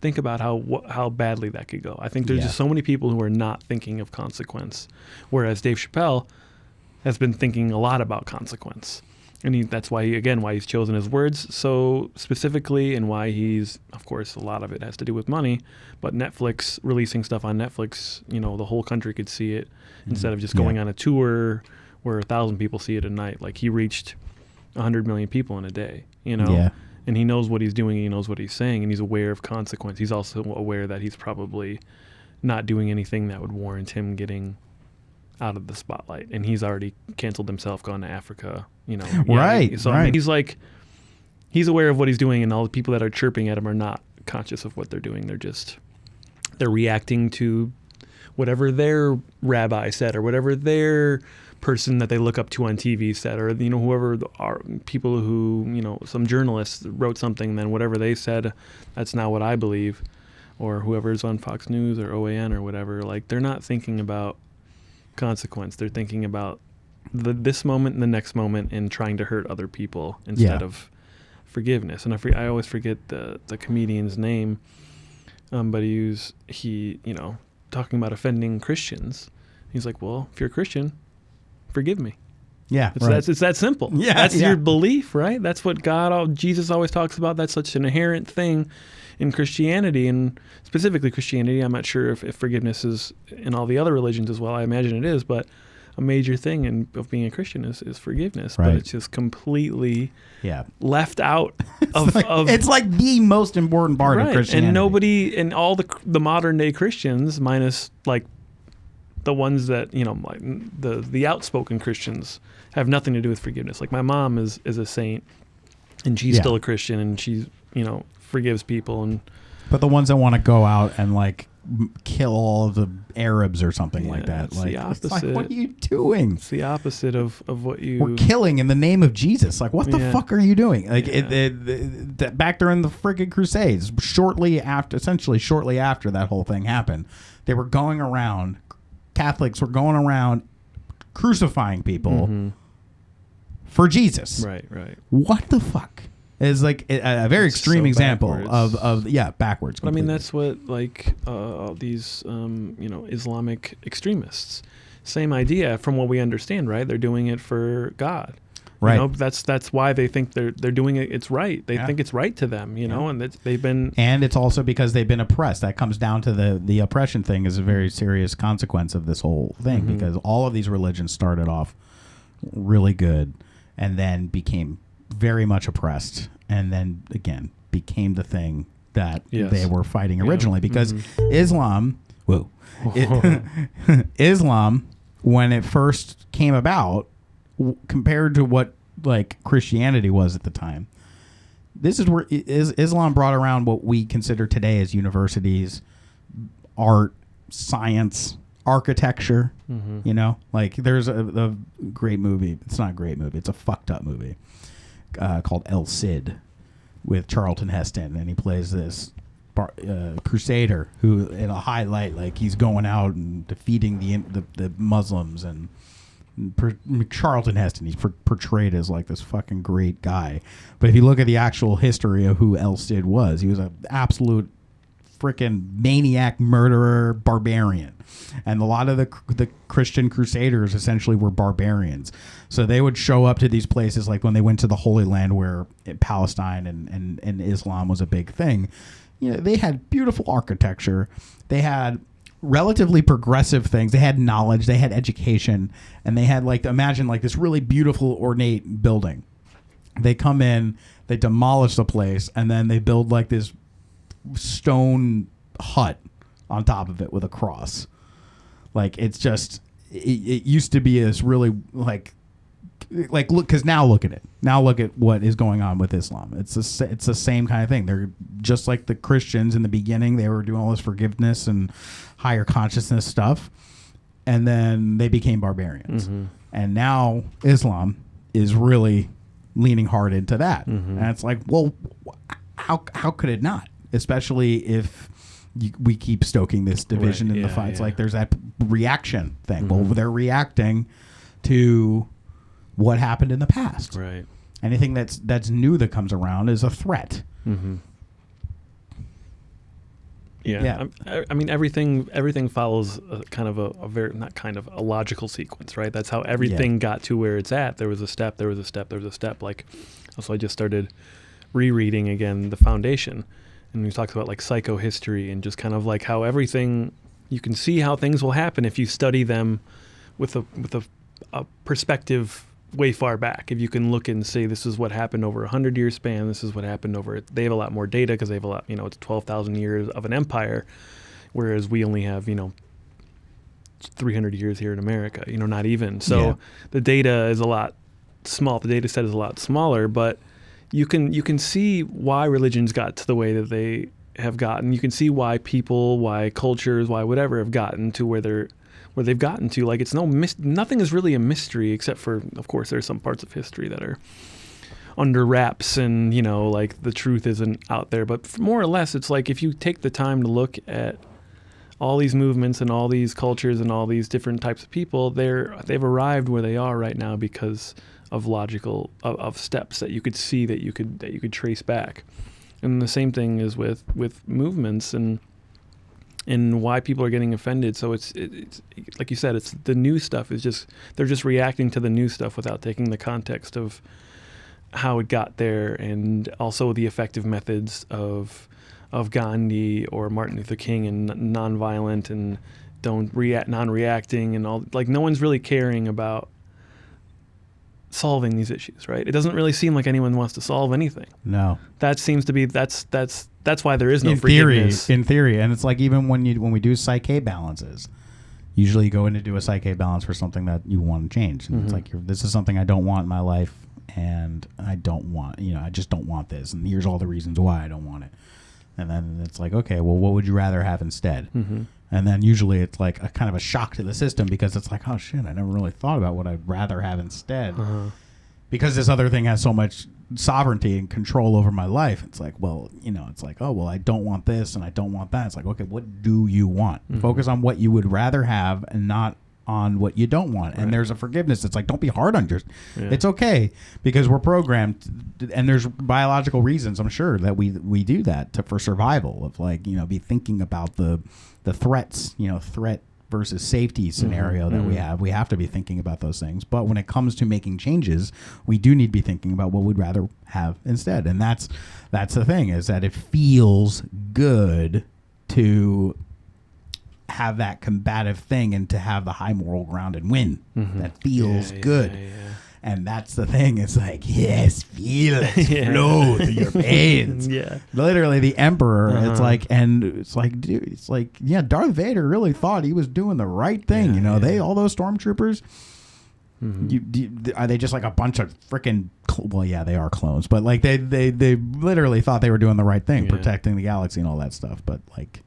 think about how badly that could go. I think there's just so many people who are not thinking of consequence, whereas Dave Chappelle has been thinking a lot about consequence. And that's why he's chosen his words so specifically, and why of course, a lot of it has to do with money, but Netflix releasing stuff on Netflix, the whole country could see it instead of just going on a tour where 1,000 people see it a night. He reached 100 million people in a day, and he knows what he's doing, and he knows what he's saying, and he's aware of consequence. He's also aware that he's probably not doing anything that would warrant him getting out of the spotlight, and he's already canceled himself, gone to Africa, right. So I mean, he's aware of what he's doing, and all the people that are chirping at him are not conscious of what they're doing. They're reacting to whatever their rabbi said, or whatever their person that they look up to on TV said, or whoever are people who some journalists wrote something, then whatever they said, that's not what I believe, or whoever's on Fox News or OAN or whatever. They're not thinking about consequence. They're thinking about this moment and the next moment, and trying to hurt other people instead of forgiveness. And I always forget the comedian's name, but he talking about offending Christians. He's like, well, if you're a Christian, forgive me. Yeah, it's that simple. Yeah, that's your belief, right? That's what Jesus always talks about. That's such an inherent thing in Christianity, and specifically Christianity. I'm not sure if forgiveness is in all the other religions as well. I imagine it is, but a major thing of being a Christian is forgiveness. Right. But it's just completely left out of it's the most important part of Christianity. And nobody, and all the modern day Christians, minus the ones that, you know, like the outspoken Christians have nothing to do with forgiveness. Like my mom is a saint, and she's still a Christian, and she's, you know, forgives people. And but the ones that want to go out and like kill all of the Arabs or something like that, it's like, the opposite. it's like, what are you doing? It's the opposite of what you. We're killing in the name of Jesus. Like, what the fuck are you doing? Like, back during the friggin' Crusades, essentially shortly after that whole thing happened, they were going around. Catholics were going around crucifying people for Jesus. Right. What the fuck? Is like a very extreme example backwards. of backwards. But I completely. mean, that's what like these you know, Islamic extremists. Same idea from what we understand, right? They're doing it for God. Right. You know, that's why they think they're doing it. It's right. They think it's right to them. You know, and they've been. And it's also because they've been oppressed. That comes down to the oppression thing is a very serious consequence of this whole thing, because all of these religions started off really good and then became very much oppressed, and then again became the thing that they were fighting originally, because Islam, Islam, when it first came about, compared to what like Christianity was at the time, this is where Islam brought around what we consider today as universities, art, science, architecture. You know, like there's a great movie. It's not a great movie. It's a fucked up movie called El Cid with Charlton Heston, and he plays this crusader who, in a highlight, like he's going out and defeating the Muslims, and Charlton Heston, he's portrayed as like this fucking great guy. But if you look at the actual history of who El Cid was, he was an absolute freaking maniac, murderer, barbarian. And a lot of the Christian crusaders essentially were barbarians. So they would show up to these places, like when they went to the Holy Land, where Palestine and Islam was a big thing. You know, they had beautiful architecture. They had relatively progressive things. They had knowledge. They had education. And they had, like, imagine like this really beautiful, ornate building. They come in, they demolish the place, and then they build like this stone hut on top of it with a cross. Like, it's just, it used to be this really like look, because now look at it. Now look at what is going on with Islam. It's the same kind of thing. They're just like the Christians in the beginning. They were doing all this forgiveness and higher consciousness stuff, and then they became barbarians. And now Islam is really leaning hard into that. And it's like, well, how could it not? Especially if we keep stoking this division in the fights. Like, there's that reaction thing. Well, they're reacting to what happened in the past. Right. Anything that's new that comes around is a threat. Yeah. I mean, everything follows a kind of a very, not kind of, a logical sequence, right? That's how everything got to where it's at. There was a step, there was a step, there was a step. Like, also I just started rereading again The Foundation, and he talks about like psychohistory and just kind of like how everything, you can see how things will happen if you study them with a perspective way far back. If you can look and say, this is what happened over 100-year span, this is what happened over, they have a lot more data because they have a lot, you know, it's 12,000 years of an empire, whereas we only have, you know, 300 years here in America, you know, not even. So the data is a lot small, the data set is a lot smaller, but you can see why religions got to the way that they have gotten. You can see why people, why cultures, why whatever have gotten to where they've gotten to. Like, it's nothing is really a mystery, except for, of course, there's some parts of history that are under wraps, and, you know, like the truth isn't out there. But more or less, it's like if you take the time to look at all these movements and all these cultures and all these different types of people, they've arrived where they are right now because of logical of steps that you could see, that you could trace back. And the same thing is with movements and why people are getting offended. So it's like you said, it's the new stuff is just, they're just reacting to the new stuff without taking the context of how it got there, and also the effective methods of Gandhi or Martin Luther King, and nonviolent and non-reacting and all. Like, no one's really caring about solving these issues, right? It doesn't really seem like anyone wants to solve anything. No. That seems to be that's why there is no forgiveness. In theory, and it's like even when we do psyche balances, Usually you go in to do a psyche balance for something that you want to change. And it's like, this is something I don't want in my life, and I don't want, I just don't want this. And here's all the reasons why I don't want it. And then it's like, okay, well, what would you rather have instead? And then usually it's like a kind of a shock to the system, because it's like, oh shit, I never really thought about what I'd rather have instead. Because this other thing has so much sovereignty and control over my life. It's like, well, it's like, oh, well, I don't want this and I don't want that. It's like, okay, what do you want? Focus on what you would rather have and not on what you don't want. And there's a forgiveness. It's like, don't be hard on yourself. It's okay, because we're programmed, and there's biological reasons, I'm sure, that we do that for survival, of like, be thinking about the threats, threat versus safety scenario that we have. We have to be thinking about those things. But when it comes to making changes, we do need to be thinking about what we'd rather have instead. And that's the thing, is that it feels good to have that combative thing and to have the high moral ground and win. That feels good. And that's the thing. It's like, yes, feel it flow through your veins. Literally, the Emperor. It's like, dude, it's like, yeah, Darth Vader really thought he was doing the right thing. They, all those stormtroopers. Are they just like a bunch of freaking? Well, yeah, they are clones, but like they literally thought they were doing the right thing, protecting the galaxy and all that stuff. But like,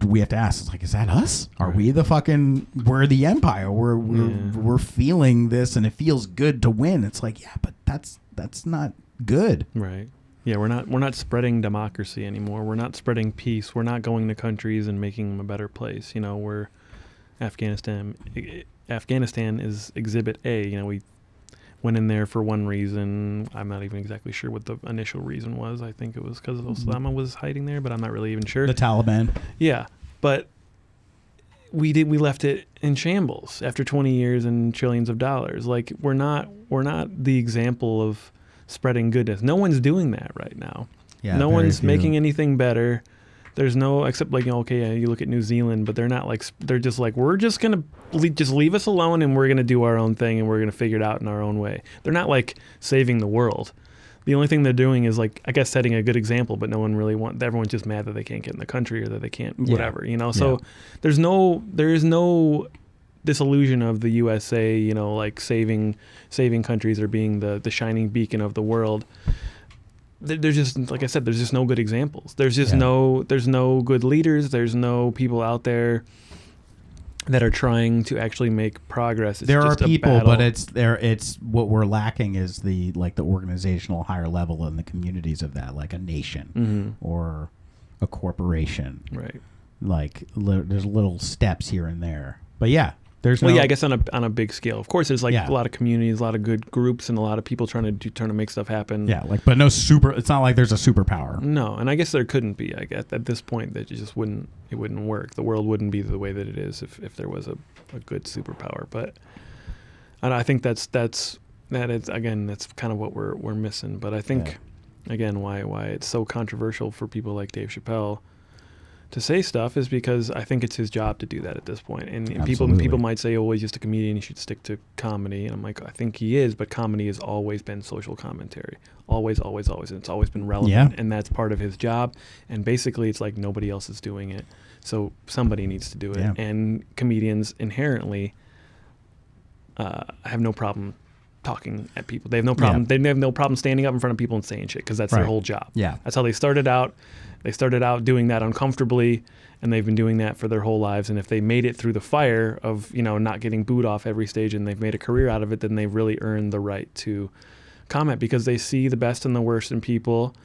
we have to ask, it's like, is that us? Are we the fucking, we're the Empire, we're feeling this and it feels good to win. It's like, yeah, but that's not good. Right. Yeah, we're not spreading democracy anymore. We're not spreading peace. We're not going to countries and making them a better place. We're Afghanistan is Exhibit A. We went in there for one reason. I'm not even exactly sure what the initial reason was. I think it was because Osama was hiding there, but I'm not really even sure. The Taliban. Yeah, but we left it in shambles after 20 years and trillions of dollars. Like, we're not the example of spreading goodness. No one's doing that right now. Yeah, no one's making anything better. There's no, except like, you look at New Zealand, but they're not like, they're just like, we're just going to just leave us alone and we're going to do our own thing and we're going to figure it out in our own way. They're not like saving the world. The only thing they're doing is like, I guess, setting a good example, but no one really everyone's just mad that they can't get in the country or that they can't, whatever, So there is no disillusion of the USA, like saving countries or being the shining beacon of the world. There's just, like I said, there's just no good examples. There's just there's no good leaders. There's no people out there that are trying to actually make progress. There are people, but it's what we're lacking is the organizational higher level and the communities of that, like a nation or a corporation. Right. Like there's little steps here and there, but yeah. I guess on a big scale. Of course, there's a lot of communities, a lot of good groups, and a lot of people trying to make stuff happen. Yeah, but no it's not like there's a superpower. No, and I guess there couldn't be. I guess at this point that it wouldn't work. The world wouldn't be the way that it is if there was a good superpower. But I think that's kind of what we're missing. But I think again why it's so controversial for people like Dave Chappelle to say stuff is because I think it's his job to do that at this point. And people might say, oh, he's just a comedian, he should stick to comedy. And I'm like, I think he is, but comedy has always been social commentary. Always. And it's always been relevant. And that's part of his job. And basically it's like nobody else is doing it. So somebody needs to do it. Yeah. And comedians inherently have no problem talking at people. They have no problem. They have no problem standing up in front of people and saying shit because that's their whole job. Yeah. That's how they started out. They started out doing that uncomfortably, and they've been doing that for their whole lives. And if they made it through the fire of, not getting booed off every stage and they've made a career out of it, then they've really earned the right to comment because they see the best and the worst in people.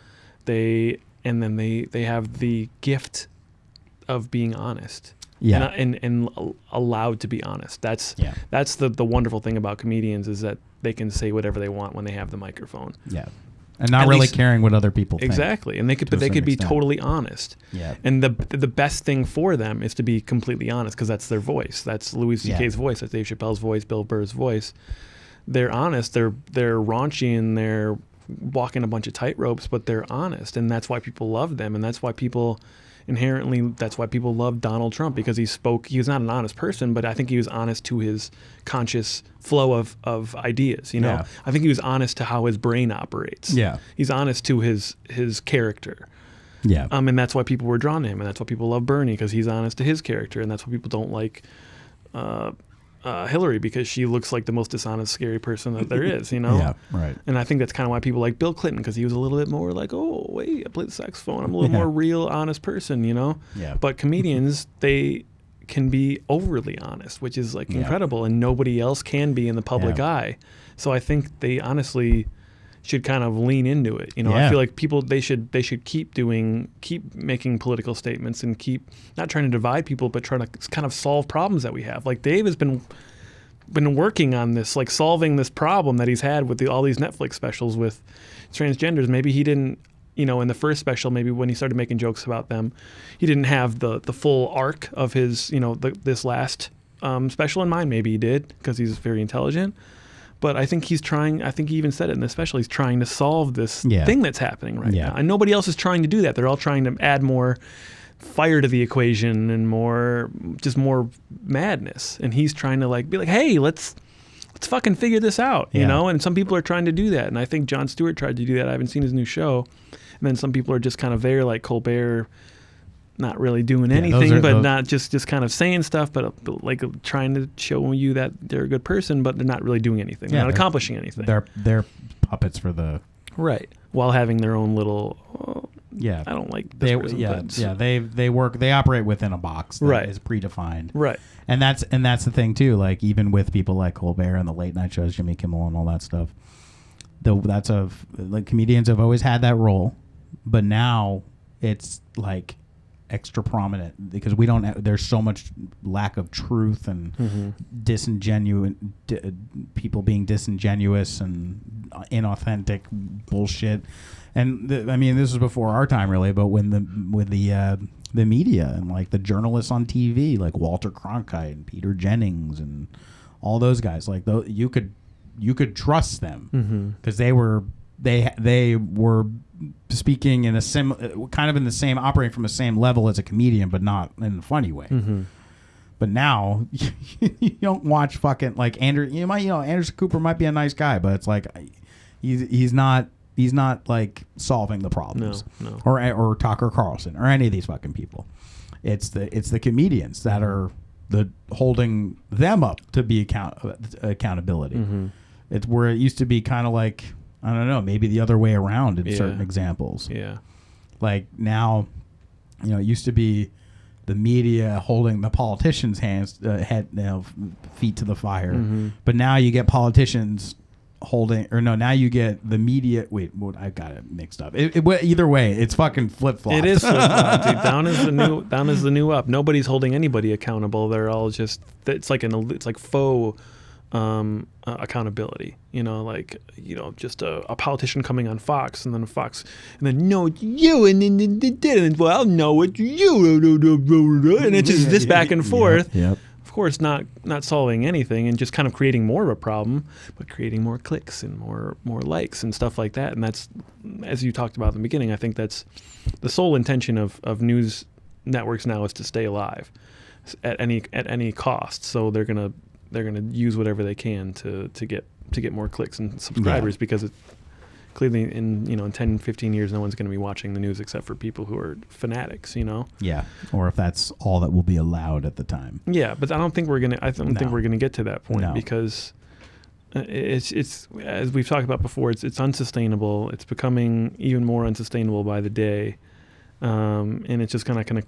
They have the gift of being honest. Yeah. And allowed to be honest. That's the wonderful thing about comedians is that they can say whatever they want when they have the microphone. Yeah. And not really caring what other people think. Exactly. And they could be totally honest. Yeah. And the best thing for them is to be completely honest because that's their voice. That's Louis C.K.'s voice. That's Dave Chappelle's voice, Bill Burr's voice. They're honest. They're raunchy and they're walking a bunch of tightropes, but they're honest. And that's why people love them. And that's why people love Donald Trump because he was not an honest person, but I think he was honest to his conscious flow of ideas, Yeah. I think he was honest to how his brain operates. Yeah. He's honest to his character. Yeah. And that's why people were drawn to him, and that's why people love Bernie, because he's honest to his character, and that's why people don't like Hillary, because she looks like the most dishonest, scary person that there is, you know? Yeah, right. And I think that's kind of why people like Bill Clinton, because he was a little bit more like, oh, wait, I play the saxophone. I'm a little more real, honest person, you know? Yeah. But comedians, they can be overly honest, which is like incredible, and nobody else can be in the public eye. So I think they honestly should kind of lean into it. You know, I feel like people, they should keep making political statements and keep not trying to divide people, but trying to kind of solve problems that we have. Like Dave has been working on this, like solving this problem that he's had with all these Netflix specials with transgenders. Maybe he didn't, you know, in the first special, maybe when he started making jokes about them, he didn't have the full arc of his, you know, this last special in mind. Maybe he did, because he's very intelligent. But I think he's trying, I think he even said it in this special, he's trying to solve this thing that's happening right now. And nobody else is trying to do that. They're all trying to add more fire to the equation and more madness. And he's trying to like be like, hey, let's fucking figure this out, you know? And some people are trying to do that. And I think Jon Stewart tried to do that. I haven't seen his new show. And then some people are just kind of there, like Colbert, not really doing anything, but not just kind of saying stuff, but like trying to show you that they're a good person, but they're not really doing anything. They're not accomplishing anything. They're puppets for the right, while having their own little. I don't like this person. They operate within a box that is predefined. Right, and that's the thing too. Like even with people like Colbert and the late night shows, Jimmy Kimmel and all that stuff. Like comedians have always had that role, but now it's like extra prominent because we don't there's so much lack of truth and people being disingenuous and inauthentic bullshit. And I mean, this was before our time really, but when the media and like the journalists on TV like Walter Cronkite and Peter Jennings and all those guys, like you could trust them because they were speaking in a operating from the same level as a comedian, but not in a funny way. But now you don't watch fucking like Anderson Cooper might be a nice guy, but it's like he's not like solving the problems. No. Or Tucker Carlson or any of these fucking people. It's the comedians that are holding them up to be accountability. It's where it used to be kind of like, I don't know, maybe the other way around in certain examples. Yeah. Like now, you know, it used to be the media holding the politicians' feet to the fire. But now you get politicians now you get the media. Wait, I got it mixed up. Either way, it's fucking flip-flop. It is flip-flop, dude. Down is the new up. Nobody's holding anybody accountable. They're all just, it's like faux accountability, you know, like, you know, just a politician coming on Fox and then no, it's you, and then they didn't. Well, no, it's you, and it's just this back and forth. Yep. Of course, not solving anything and just kind of creating more of a problem, but creating more clicks and more likes and stuff like that. And that's, as you talked about in the beginning, I think that's the sole intention of news networks now, is to stay alive at any cost. So they're gonna use whatever they can to get more clicks and subscribers, because it clearly in 10, 15 years, no one's going to be watching the news except for people who are fanatics, you know? Yeah. Or if that's all that will be allowed at the time. Yeah. But I don't think we're going to get to that point, because it's, as we've talked about before, it's unsustainable. It's becoming even more unsustainable by the day. And it's just kind of going to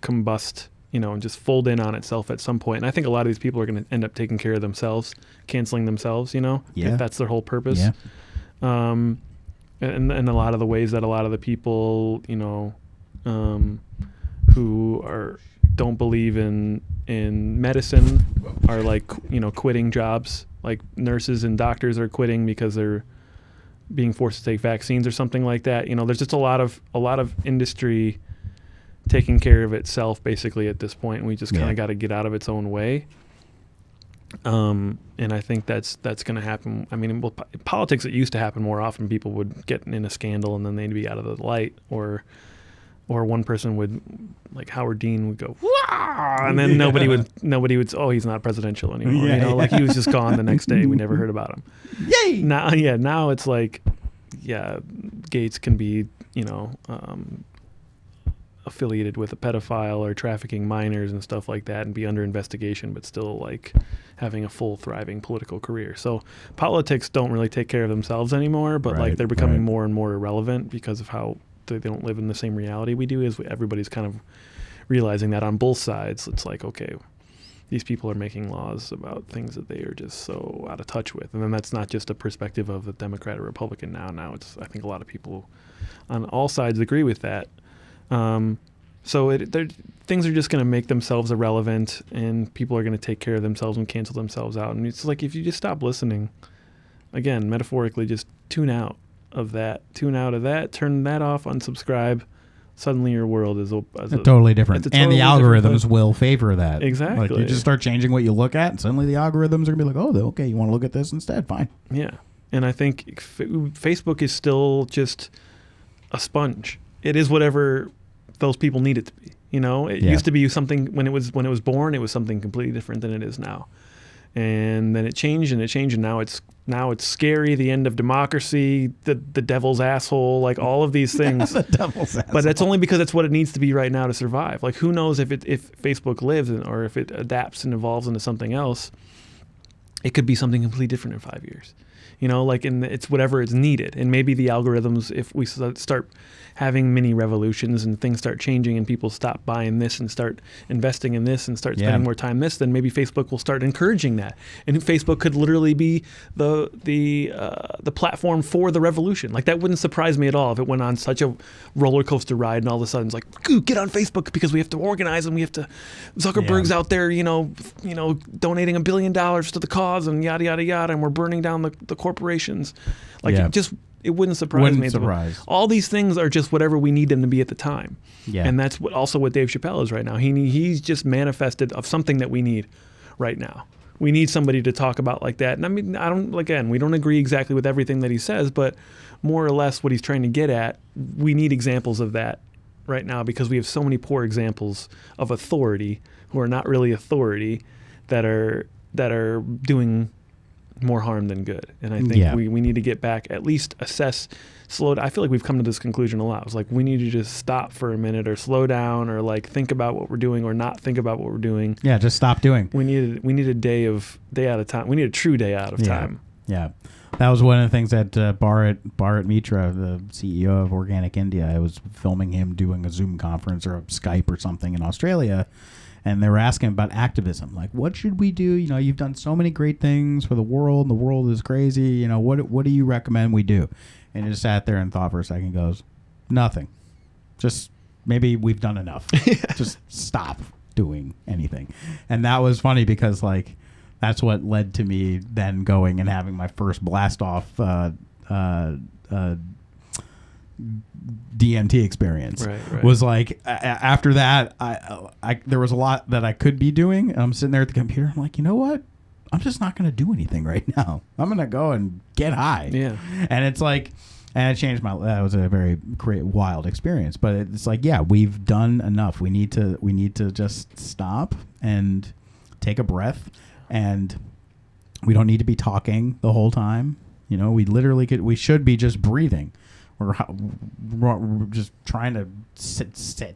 combust, you know, and just fold in on itself at some point. And I think a lot of these people are going to end up taking care of themselves, canceling themselves, you know, if that's their whole purpose. Yeah. And a lot of the ways that a lot of the people, you know, who don't believe in medicine are, like, you know, quitting jobs. Like nurses and doctors are quitting because they're being forced to take vaccines or something like that. You know, there's just a lot of industry taking care of itself basically at this point, and we just kind of got to get out of its own way. And I think that's going to happen. I mean, politics, it used to happen more often. People would get in a scandal and then they'd be out of the light, or one person would, like Howard Dean would go, wah! And then nobody would, oh, he's not presidential anymore. You know, like he was just gone the next day. We never heard about him. Yay! Now it's like, Gates can be, you know, affiliated with a pedophile or trafficking minors and stuff like that and be under investigation, but still like having a full thriving political career. So politics don't really take care of themselves anymore, but like they're becoming more and more irrelevant because of how they don't live in the same reality we do. Everybody's kind of realizing that on both sides. It's like, okay, these people are making laws about things that they are just so out of touch with. And then that's not just a perspective of a Democrat or Republican now it's, I think a lot of people on all sides agree with that. So things are just going to make themselves irrelevant, and people are going to take care of themselves and cancel themselves out. And it's like, if you just stop listening, again, metaphorically, just tune out of that, turn that off, unsubscribe. Suddenly your world is totally different. And the algorithms different will favor that. Exactly. Like, you just start changing what you look at, and suddenly the algorithms are going to be like, oh, okay, you want to look at this instead? Fine. Yeah. And I think Facebook is still just a sponge. It is whatever those people need it to be. You know, it used to be something when it was born, it was something completely different than it is now. And then it changed, and now it's scary, the end of democracy, the devil's asshole, like all of these things. The devil's asshole. But that's only because that's what it needs to be right now to survive. Like, who knows if Facebook lives or if it adapts and evolves into something else, it could be something completely different in 5 years. You know, like, it's whatever is needed. And maybe the algorithms, if we start having mini revolutions and things start changing and people stop buying this and start investing in this and start spending more time this, then maybe Facebook will start encouraging that. And Facebook could literally be the platform for the revolution. Like, that wouldn't surprise me at all if it went on such a roller coaster ride and all of a sudden it's like, get on Facebook because we have to organize and we have to, Zuckerberg's out there, donating $1 billion to the cause and yada, yada, yada, and we're burning down the corporations. Like, it wouldn't surprise me. All these things are just whatever we need them to be at the time. Yeah. And that's what Dave Chappelle is right now. He's just manifested of something that we need right now. We need somebody to talk about like that. And I mean, we don't agree exactly with everything that he says, but more or less what he's trying to get at, we need examples of that right now because we have so many poor examples of authority who are not really authority that are doing more harm than good. And I think we need to get back, at least assess, slow down. I feel like we've come to this conclusion a lot. It's like, we need to just stop for a minute or slow down or like think about what we're doing or not think about what we're doing. Yeah, just stop doing. We need a day out of time. We need a true day out of time. Yeah. That was one of the things that Bharat Mitra, the CEO of Organic India, I was filming him doing a Zoom conference or a Skype or something in Australia. And they were asking about activism, like, what should we do? You know, you've done so many great things for the world, and the world is crazy. You know, what do you recommend we do? And he just sat there and thought for a second, and goes, nothing. Just maybe we've done enough. Just stop doing anything. And that was funny because, like, that's what led to me then going and having my first blast off DMT experience. Right. Was like after that I there was a lot that I could be doing. I'm sitting there at the computer, I'm like, you know what, I'm just not going to do anything right now. I'm going to go and get high. And it's like, and it changed that was a very wild experience, but it's like, we've done enough. We need to just stop and take a breath, and we don't need to be talking the whole time. You know, we should be just breathing. We're just trying to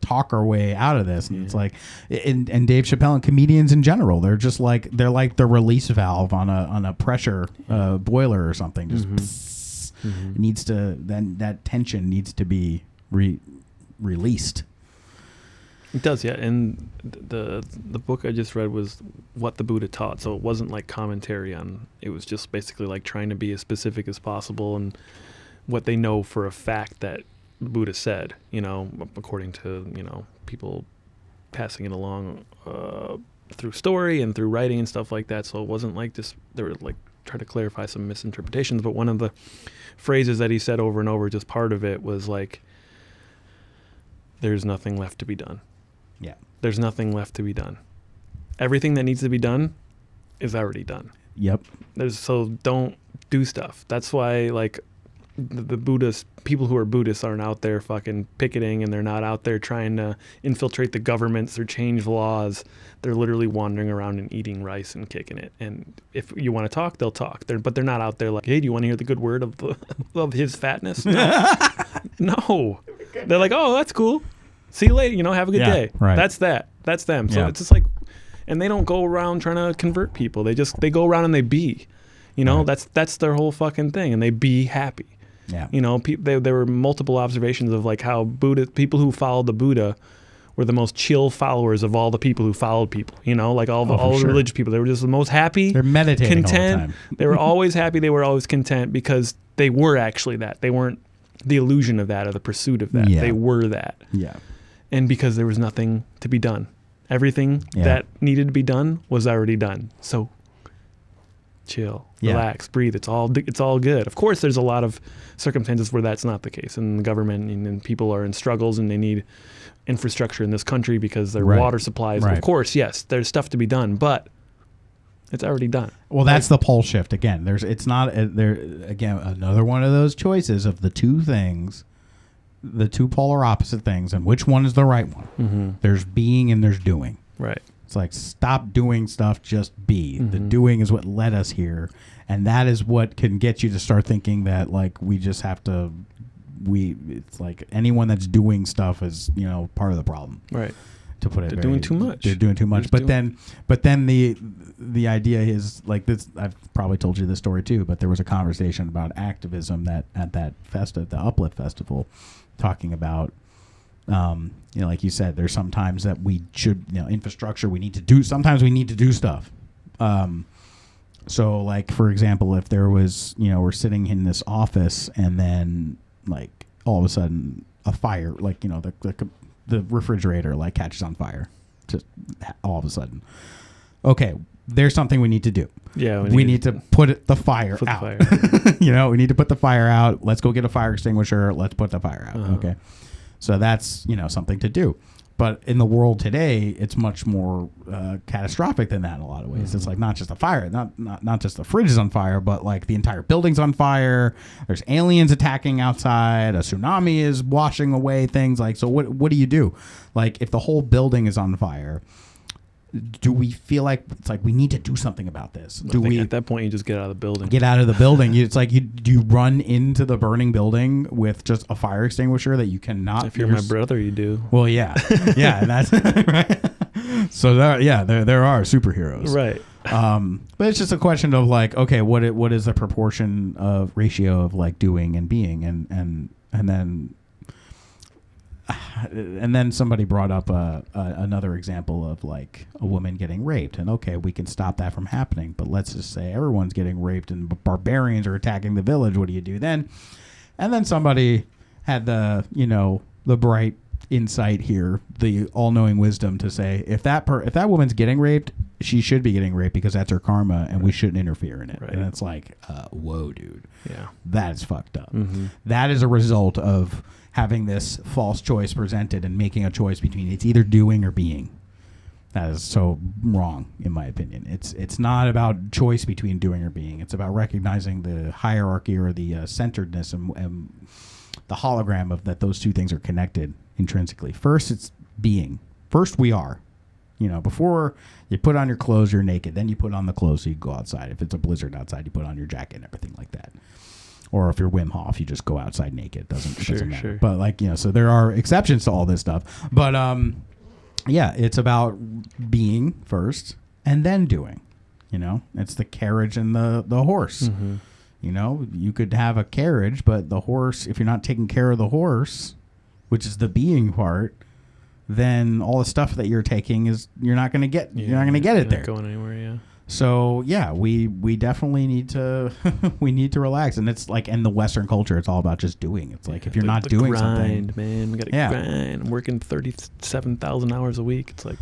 talk our way out of this, and it's like, and Dave Chappelle and comedians in general, they're like the release valve on a pressure boiler or something. Just needs to, then that tension needs to be released. It does, yeah. And the book I just read was What the Buddha Taught, so it wasn't like commentary on. It was just basically like trying to be as specific as possible and what they know for a fact that the Buddha said, you know, according to, you know, people passing it along through story and through writing and stuff like that. So it wasn't like this, they were like trying to clarify some misinterpretations. But one of the phrases that he said over and over, just part of it, was like, there's nothing left to be done. Yeah. There's nothing left to be done. Everything that needs to be done is already done. Yep. So don't do stuff. That's why, like, the Buddhists, people who are Buddhists aren't out there fucking picketing, and they're not out there trying to infiltrate the governments or change laws. They're literally wandering around and eating rice and kicking it. And if you want to talk, they'll talk. But they're not out there like, hey, do you want to hear the good word of his fatness? No. No. They're like, oh, that's cool. See you later. Have a good day. Right. That's that. That's them. So Yeah. it's just like, and they don't go around trying to convert people. They go around and they be, Right. that's their whole fucking thing, and they be happy. Yeah. There were multiple observations of like how people who followed the Buddha were the most chill followers of all the people who followed people. Like all the sure. religious people. They were just the most happy. They're meditating content. all the time. They were always happy. They were always content because they were actually that. They weren't the illusion of that or the pursuit of that. Yeah. They were that. Yeah. And because there was nothing to be done. Everything that needed to be done was already done. So chill, relax, breathe. It's all good. Of course, there's a lot of circumstances where that's not the case, and the government and people are in struggles and they need infrastructure in this country because their water supplies. Right. Of course, yes, there's stuff to be done, but it's already done. Well, that's the pole shift again. It's not there again. Another one of those choices of the two things, the two polar opposite things, and which one is the right one. Mm-hmm. There's being and there's doing. Right. It's like stop doing stuff, just be. The doing is what led us here, and that is what can get you to start thinking that like we just have to. It's like anyone that's doing stuff is part of the problem. Right. To put it, They're doing too much. They're doing too much. But then the idea is like this. I've probably told you this story too. But there was a conversation about activism that at that the Uplift Festival, talking about, like you said, there's sometimes that we should, infrastructure. We need to do. Sometimes we need to do stuff. So like for example, if there was, we're sitting in this office and then like all of a sudden a fire, like the refrigerator like catches on fire, just all of a sudden. Okay, there's something we need to do. Yeah, we need to put the fire out. We need to put the fire out. Let's go get a fire extinguisher. Let's put the fire out. Okay, so that's something to do. But in the world today, it's much more catastrophic than that in a lot of ways. It's like not just a fire, not just the fridge is on fire, but like the entire building's on fire. There's aliens attacking outside. A tsunami is washing away things. Like, so what do you do? Like, if the whole building is on fire, do we feel like it's like we need to do something about this? At that point you just get out of the building? Get out of the building. It's like do you run into the burning building with just a fire extinguisher that you cannot? If you're my brother, you do. Well, yeah, and that's right. So there are superheroes, right? But it's just a question of like, okay, what is the proportion of ratio of like doing and being, and then somebody brought up another example of like a woman getting raped, and okay, we can stop that from happening, but let's just say everyone's getting raped and barbarians are attacking the village. What do you do then? And then somebody had the bright insight here, the all-knowing wisdom to say if that woman's getting raped, she should be getting raped because that's her karma, and we shouldn't interfere in it. Right. And it's like, whoa, dude, that is fucked up. That is a result of having this false choice presented and making a choice between it's either doing or being. That is so wrong, in my opinion. It's not about choice between doing or being. It's about recognizing the hierarchy or the centeredness and the hologram of that those two things are connected intrinsically. First, it's being. First, we are. Before you put on your clothes, you're naked. Then you put on the clothes so you go outside. If it's a blizzard outside, you put on your jacket and everything like that. Or if you're Wim Hof, you just go outside naked. Doesn't matter. Sure. But like, so there are exceptions to all this stuff. But it's about being first and then doing. It's the carriage and the horse. You could have a carriage, but the horse, if you're not taking care of the horse, which is the being part, then all the stuff that you're taking you're not going to get. You're not going to get it there. Not going anywhere. Yeah. So we definitely need to relax, and it's like in the Western culture, it's all about just doing. It's like if you're not doing grind, something, man, we got to grind. I'm working 37,000 hours a week. It's like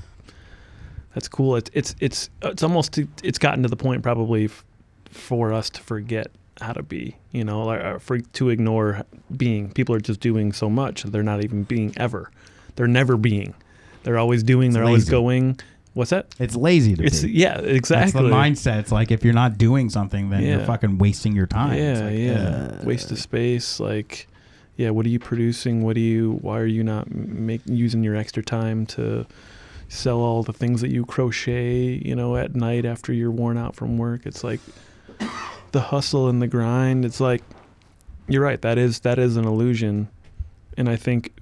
that's cool. It's almost it's gotten to the point probably for us to forget how to be. To ignore being. People are just doing so much. They're not even being ever. They're never being. They're always doing. They're always going. What's that? It's lazy to be. Yeah, exactly. That's the mindset. It's like if you're not doing something, then you're fucking wasting your time. Waste of space. Like, what are you producing? Why are you not using your extra time to sell all the things that you crochet, at night after you're worn out from work? It's like the hustle and the grind. It's like, you're right. That is an illusion. And I think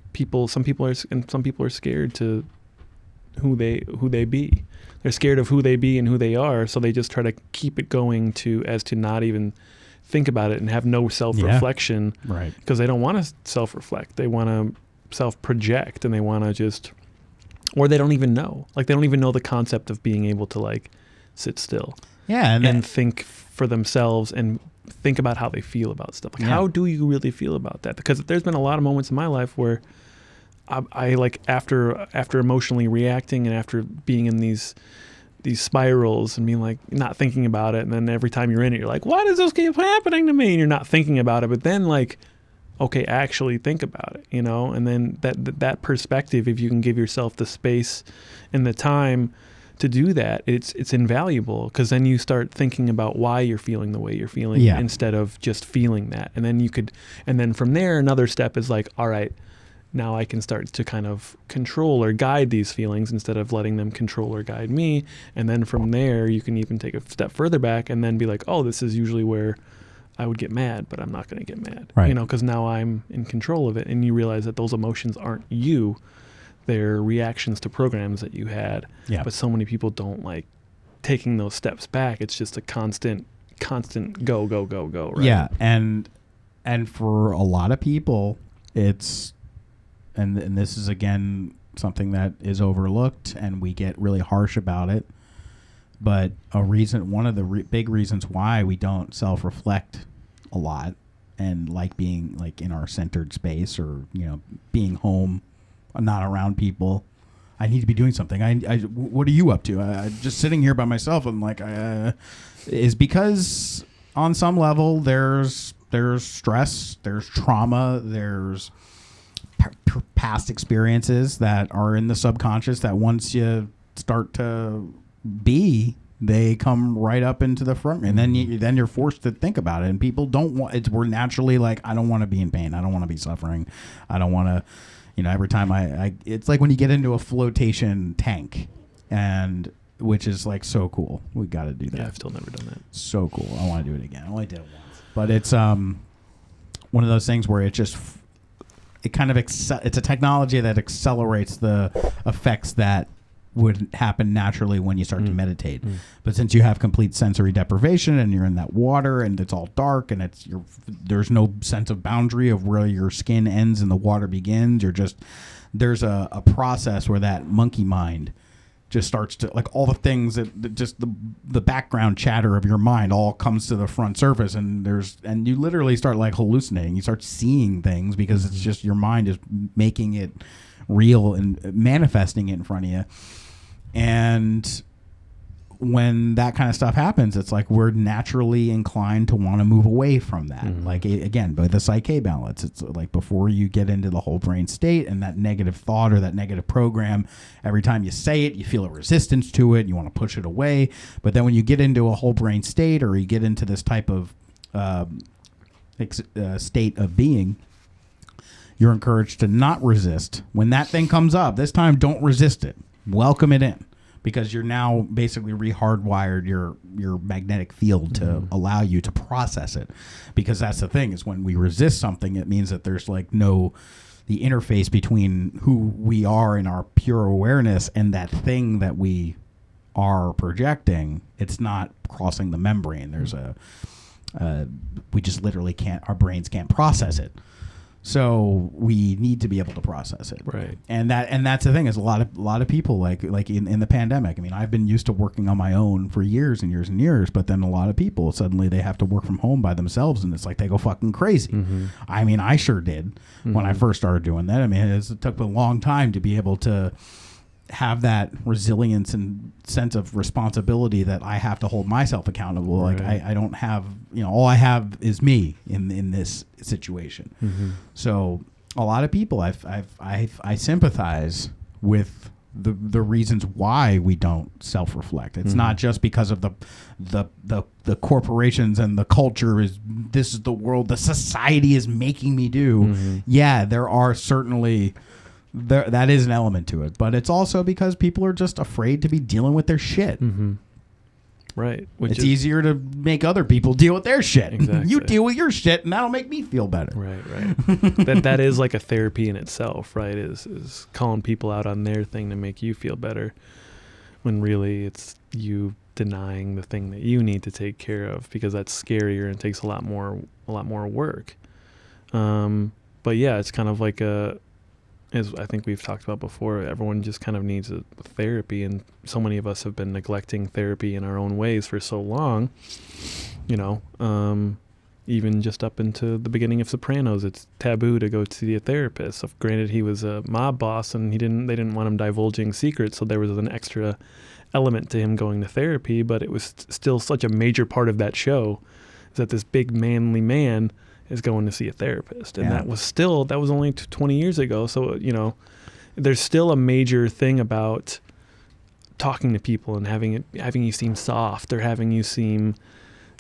some people are scared to who they be. They're scared of who they be and who they are, so they just try to keep it going to not even think about it and have no self-reflection, right? Because they don't want to self-reflect. They want to self-project, and they want to just, or they don't even know. Like, they don't even know the concept of being able to, like, sit still, and think for themselves and think about how they feel about stuff. Like, how do you really feel about that? Because there's been a lot of moments in my life where I like, after emotionally reacting and after being in these spirals and being like, not thinking about it, and then every time you're in it, you're like, why does this keep happening to me? And you're not thinking about it, but then, like, okay, actually think about it, you know? And then that perspective, if you can give yourself the space and the time to do that, it's invaluable, because then you start thinking about why you're feeling the way you're feeling instead of just feeling that. And then from there, another step is like, all right, now I can start to kind of control or guide these feelings instead of letting them control or guide me. And then from there, you can even take a step further back and then be like, oh, this is usually where I would get mad, but I'm not going to get mad, right? You know, because now I'm in control of it. And you realize that those emotions aren't you. They're reactions to programs that you had. Yeah. But so many people don't like taking those steps back. It's just a constant go, right? Yeah. And for a lot of people, it's, and this is, again, something that is overlooked and we get really harsh about it. But one of the big reasons why we don't self-reflect a lot and like being like in our centered space, or, you know, being home, not around people. I need to be doing something. What are you up to? I'm just sitting here by myself. I'm like, is because on some level there's stress, there's trauma, there's past experiences that are in the subconscious that once you start to be, they come right up into the front, and then you're forced to think about it. And people don't want it. We're naturally like, I don't want to be in pain. I don't want to be suffering. I don't want to, you know, every time it's like when you get into a flotation tank, and which is like so cool. We got to do that. Yeah, I've still never done that. So cool. I want to do it again. I only did it once, but it's one of those things where it just, it kind of it's a technology that accelerates the effects that would happen naturally when you start to meditate. But since you have complete sensory deprivation and you're in that water and it's all dark and there's no sense of boundary of where your skin ends and the water begins, there's a process where that monkey mind just starts to, like, all the things that just the background chatter of your mind all comes to the front surface, and you literally start like hallucinating. You start seeing things because it's just your mind is making it real and manifesting it in front of you. And when that kind of stuff happens, it's like we're naturally inclined to want to move away from that. Like, again, by the psyche balance, it's like before you get into the whole brain state and that negative thought or that negative program, every time you say it, you feel a resistance to it. You want to push it away. But then when you get into a whole brain state, or you get into this type of state of being, you're encouraged to not resist. When that thing comes up, this time don't resist it. Welcome it in, because you're now basically re-hardwired your magnetic field to allow you to process it. Because that's the thing, is when we resist something, it means that there's like the interface between who we are in our pure awareness and that thing that we are projecting. It's not crossing the membrane. There's we just literally our brains can't process it. So we need to be able to process it, right? And that's the thing, is a lot of people like in the pandemic. I mean, I've been used to working on my own for years and years and years, but then a lot of people suddenly they have to work from home by themselves, and it's like they go fucking crazy. I mean, I sure did when I first started doing that. I mean, it took a long time to be able to have that resilience and sense of responsibility that I have to hold myself accountable. Right. Like I don't have, all I have is me in this situation. So a lot of people I sympathize with the reasons why we don't self-reflect. It's not just because of the corporations and the culture this is the world, the society is making me do. Yeah, there are certainly that is an element to it, but it's also because people are just afraid to be dealing with their shit. Right. It's easier to make other people deal with their shit. Exactly. You deal with your shit, and that'll make me feel better. Right. that is like a therapy in itself, right? Is calling people out on their thing to make you feel better, when really it's you denying the thing that you need to take care of, because that's scarier and takes a lot more work. But yeah, it's kind of like as I think we've talked about before, everyone just kind of needs a therapy, and so many of us have been neglecting therapy in our own ways for so long. Even just up into the beginning of Sopranos, it's taboo to go see a therapist. So granted, he was a mob boss, and they didn't want him divulging secrets, so there was an extra element to him going to therapy. But it was still such a major part of that show, is that this big manly man is going to see a therapist, and that was only 20 years ago. So there's still a major thing about talking to people and having you seem soft, or having you seem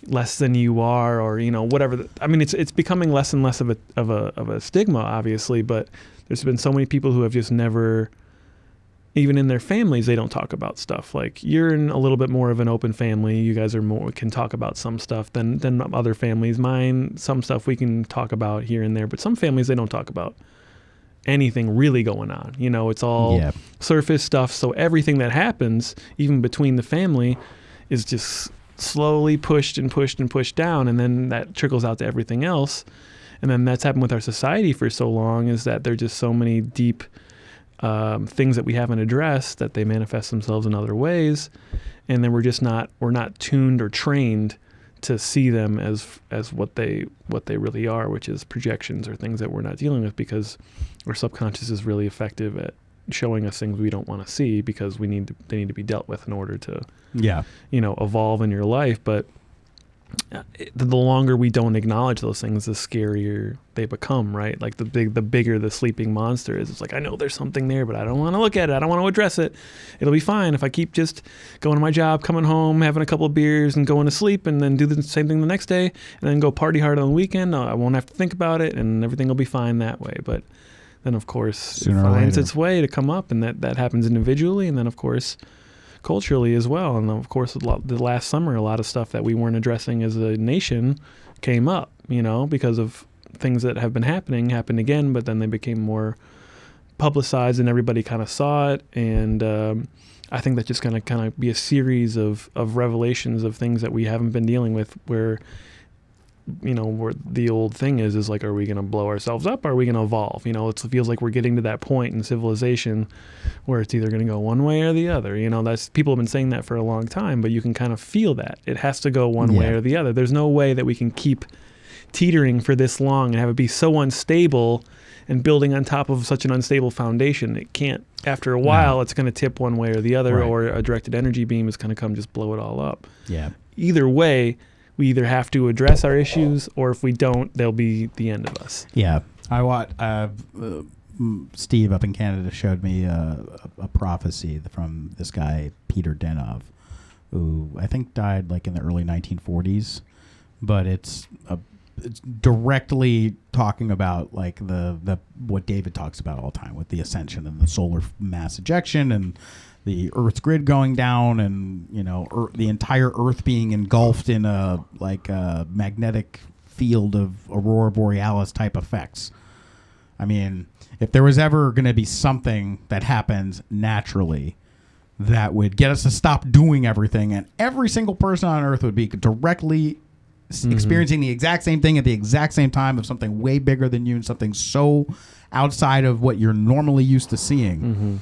less than you are, or whatever. It's becoming less and less of a stigma, obviously, but there's been so many people who have just never, even in their families, they don't talk about stuff. Like, you're in a little bit more of an open family. You guys can talk about some stuff than other families. Mine, some stuff we can talk about here and there, but some families, they don't talk about anything really going on. It's all surface stuff. So everything that happens, even between the family, is just slowly pushed and pushed and pushed down, and then that trickles out to everything else. And then that's happened with our society for so long, is that there are just so many deep things that we haven't addressed, that they manifest themselves in other ways, and then we're not tuned or trained to see them as what they really are, which is projections or things that we're not dealing with, because our subconscious is really effective at showing us things we don't want to see, because they need to be dealt with in order to evolve in your life. But the longer we don't acknowledge those things, the scarier they become, right? Like the bigger the sleeping monster is. It's like, I know there's something there, but I don't want to look at it. I don't want to address it. It'll be fine if I keep just going to my job, coming home, having a couple of beers, and going to sleep, and then do the same thing the next day, and then go party hard on the weekend. I won't have to think about it, and everything will be fine that way. But then, of course, it finds its way to come up, and that happens individually, and then, of course, culturally as well. And of course, the last summer, a lot of stuff that we weren't addressing as a nation came up, because of things that have been happened again, but then they became more publicized and everybody kind of saw it. And I think that's just going to kind of be a series of revelations of things that we haven't been dealing with, where where the old thing is like, are we going to blow ourselves up? Or are we going to evolve? It feels like we're getting to that point in civilization where it's either going to go one way or the other. That's, people have been saying that for a long time, but you can kind of feel that it has to go one way or the other. There's no way that we can keep teetering for this long and have it be so unstable and building on top of such an unstable foundation. It can't. After a while, it's going to tip one way or the other, or a directed energy beam is going to come just blow it all up. Yeah. Either way, we either have to address our issues, or if we don't, they'll be the end of us. Yeah. I watched, Steve up in Canada showed me a prophecy from this guy, Peter Denov, who I think died like in the early 1940s, but it's directly talking about like the what David talks about all the time with the ascension and the solar mass ejection and the Earth's grid going down, and the entire Earth being engulfed in a magnetic field of aurora borealis type effects. I mean, if there was ever going to be something that happens naturally that would get us to stop doing everything, and every single person on Earth would be directly experiencing the exact same thing at the exact same time of something way bigger than you and something so outside of what you're normally used to seeing,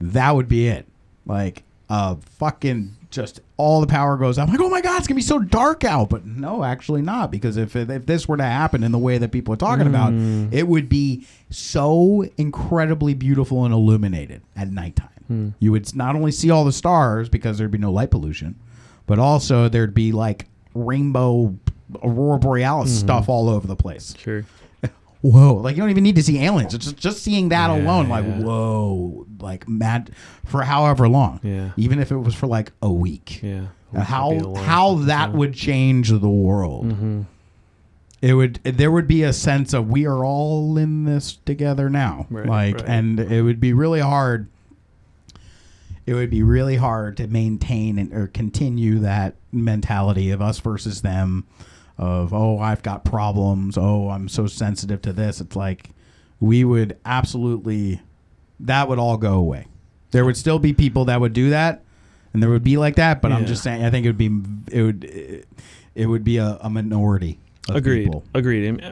that would be it. Like, fucking just all the power goes out. I'm like, oh my God, it's going to be so dark out. But no, actually not. Because if this were to happen in the way that people are talking about, it would be so incredibly beautiful and illuminated at nighttime. You would not only see all the stars because there'd be no light pollution, but also there'd be like rainbow aurora borealis stuff all over the place. Sure. Whoa, like you don't even need to see aliens. It's just seeing that alone, like, whoa, like mad for however long. Yeah. Even if it was for like a week. Yeah. How that would change the world. There would be a sense of we are all in this together now. And it would be really hard. It would be really hard to maintain or continue that mentality of us versus them, of, oh, I've got problems, oh, I'm so sensitive to this. It's like we would absolutely, that would all go away. There would still be people that would do that, and there would be like that, but I'm just saying, I think it would be a minority of people. Agreed.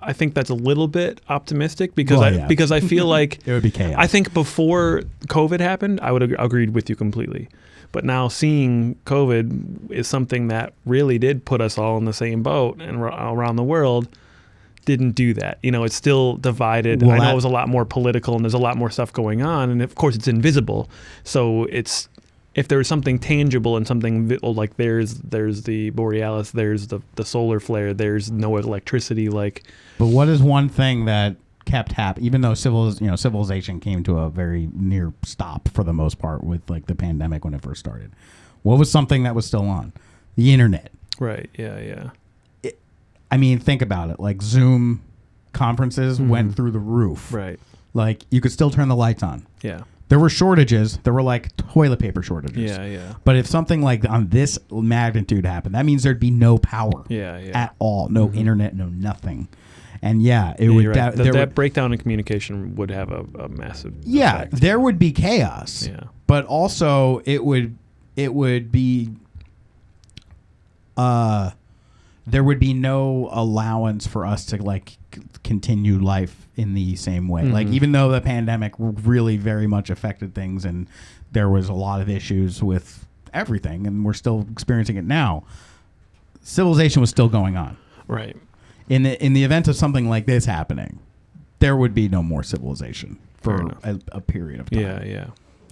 I think that's a little bit optimistic because I feel like it would be chaos. I think before COVID happened, I would agreed with you completely. But now seeing COVID is something that really did put us all in the same boat, and around the world didn't do that. You know, it's still divided. Well, I know it was a lot more political, and there's a lot more stuff going on, and of course it's invisible. So it's, if there was something tangible and something like there's the borealis, there's the solar flare, there's no electricity, like. But what is one thing that kept happening, even though civilization came to a very near stop for the most part with like the pandemic when it first started? What was something that was still on? The internet. Right. Yeah. I mean, think about it. Like Zoom conferences went through the roof. Right. Like you could still turn the lights on. Yeah. There were shortages. There were like toilet paper shortages. Yeah. But if something like on this magnitude happened, that means there'd be no power. Yeah. At all. No internet. No nothing. And it would. would. Right. That breakdown in communication would have a massive. Yeah, effect. there would be chaos. Yeah. But also, it would be. There would be no allowance for us to like continue life in the same way. Like even though the pandemic really very much affected things, and there was a lot of issues with everything, and we're still experiencing it now. Civilization was still going on. Right. In the event of something like this happening, there would be no more civilization for a period of time. Yeah.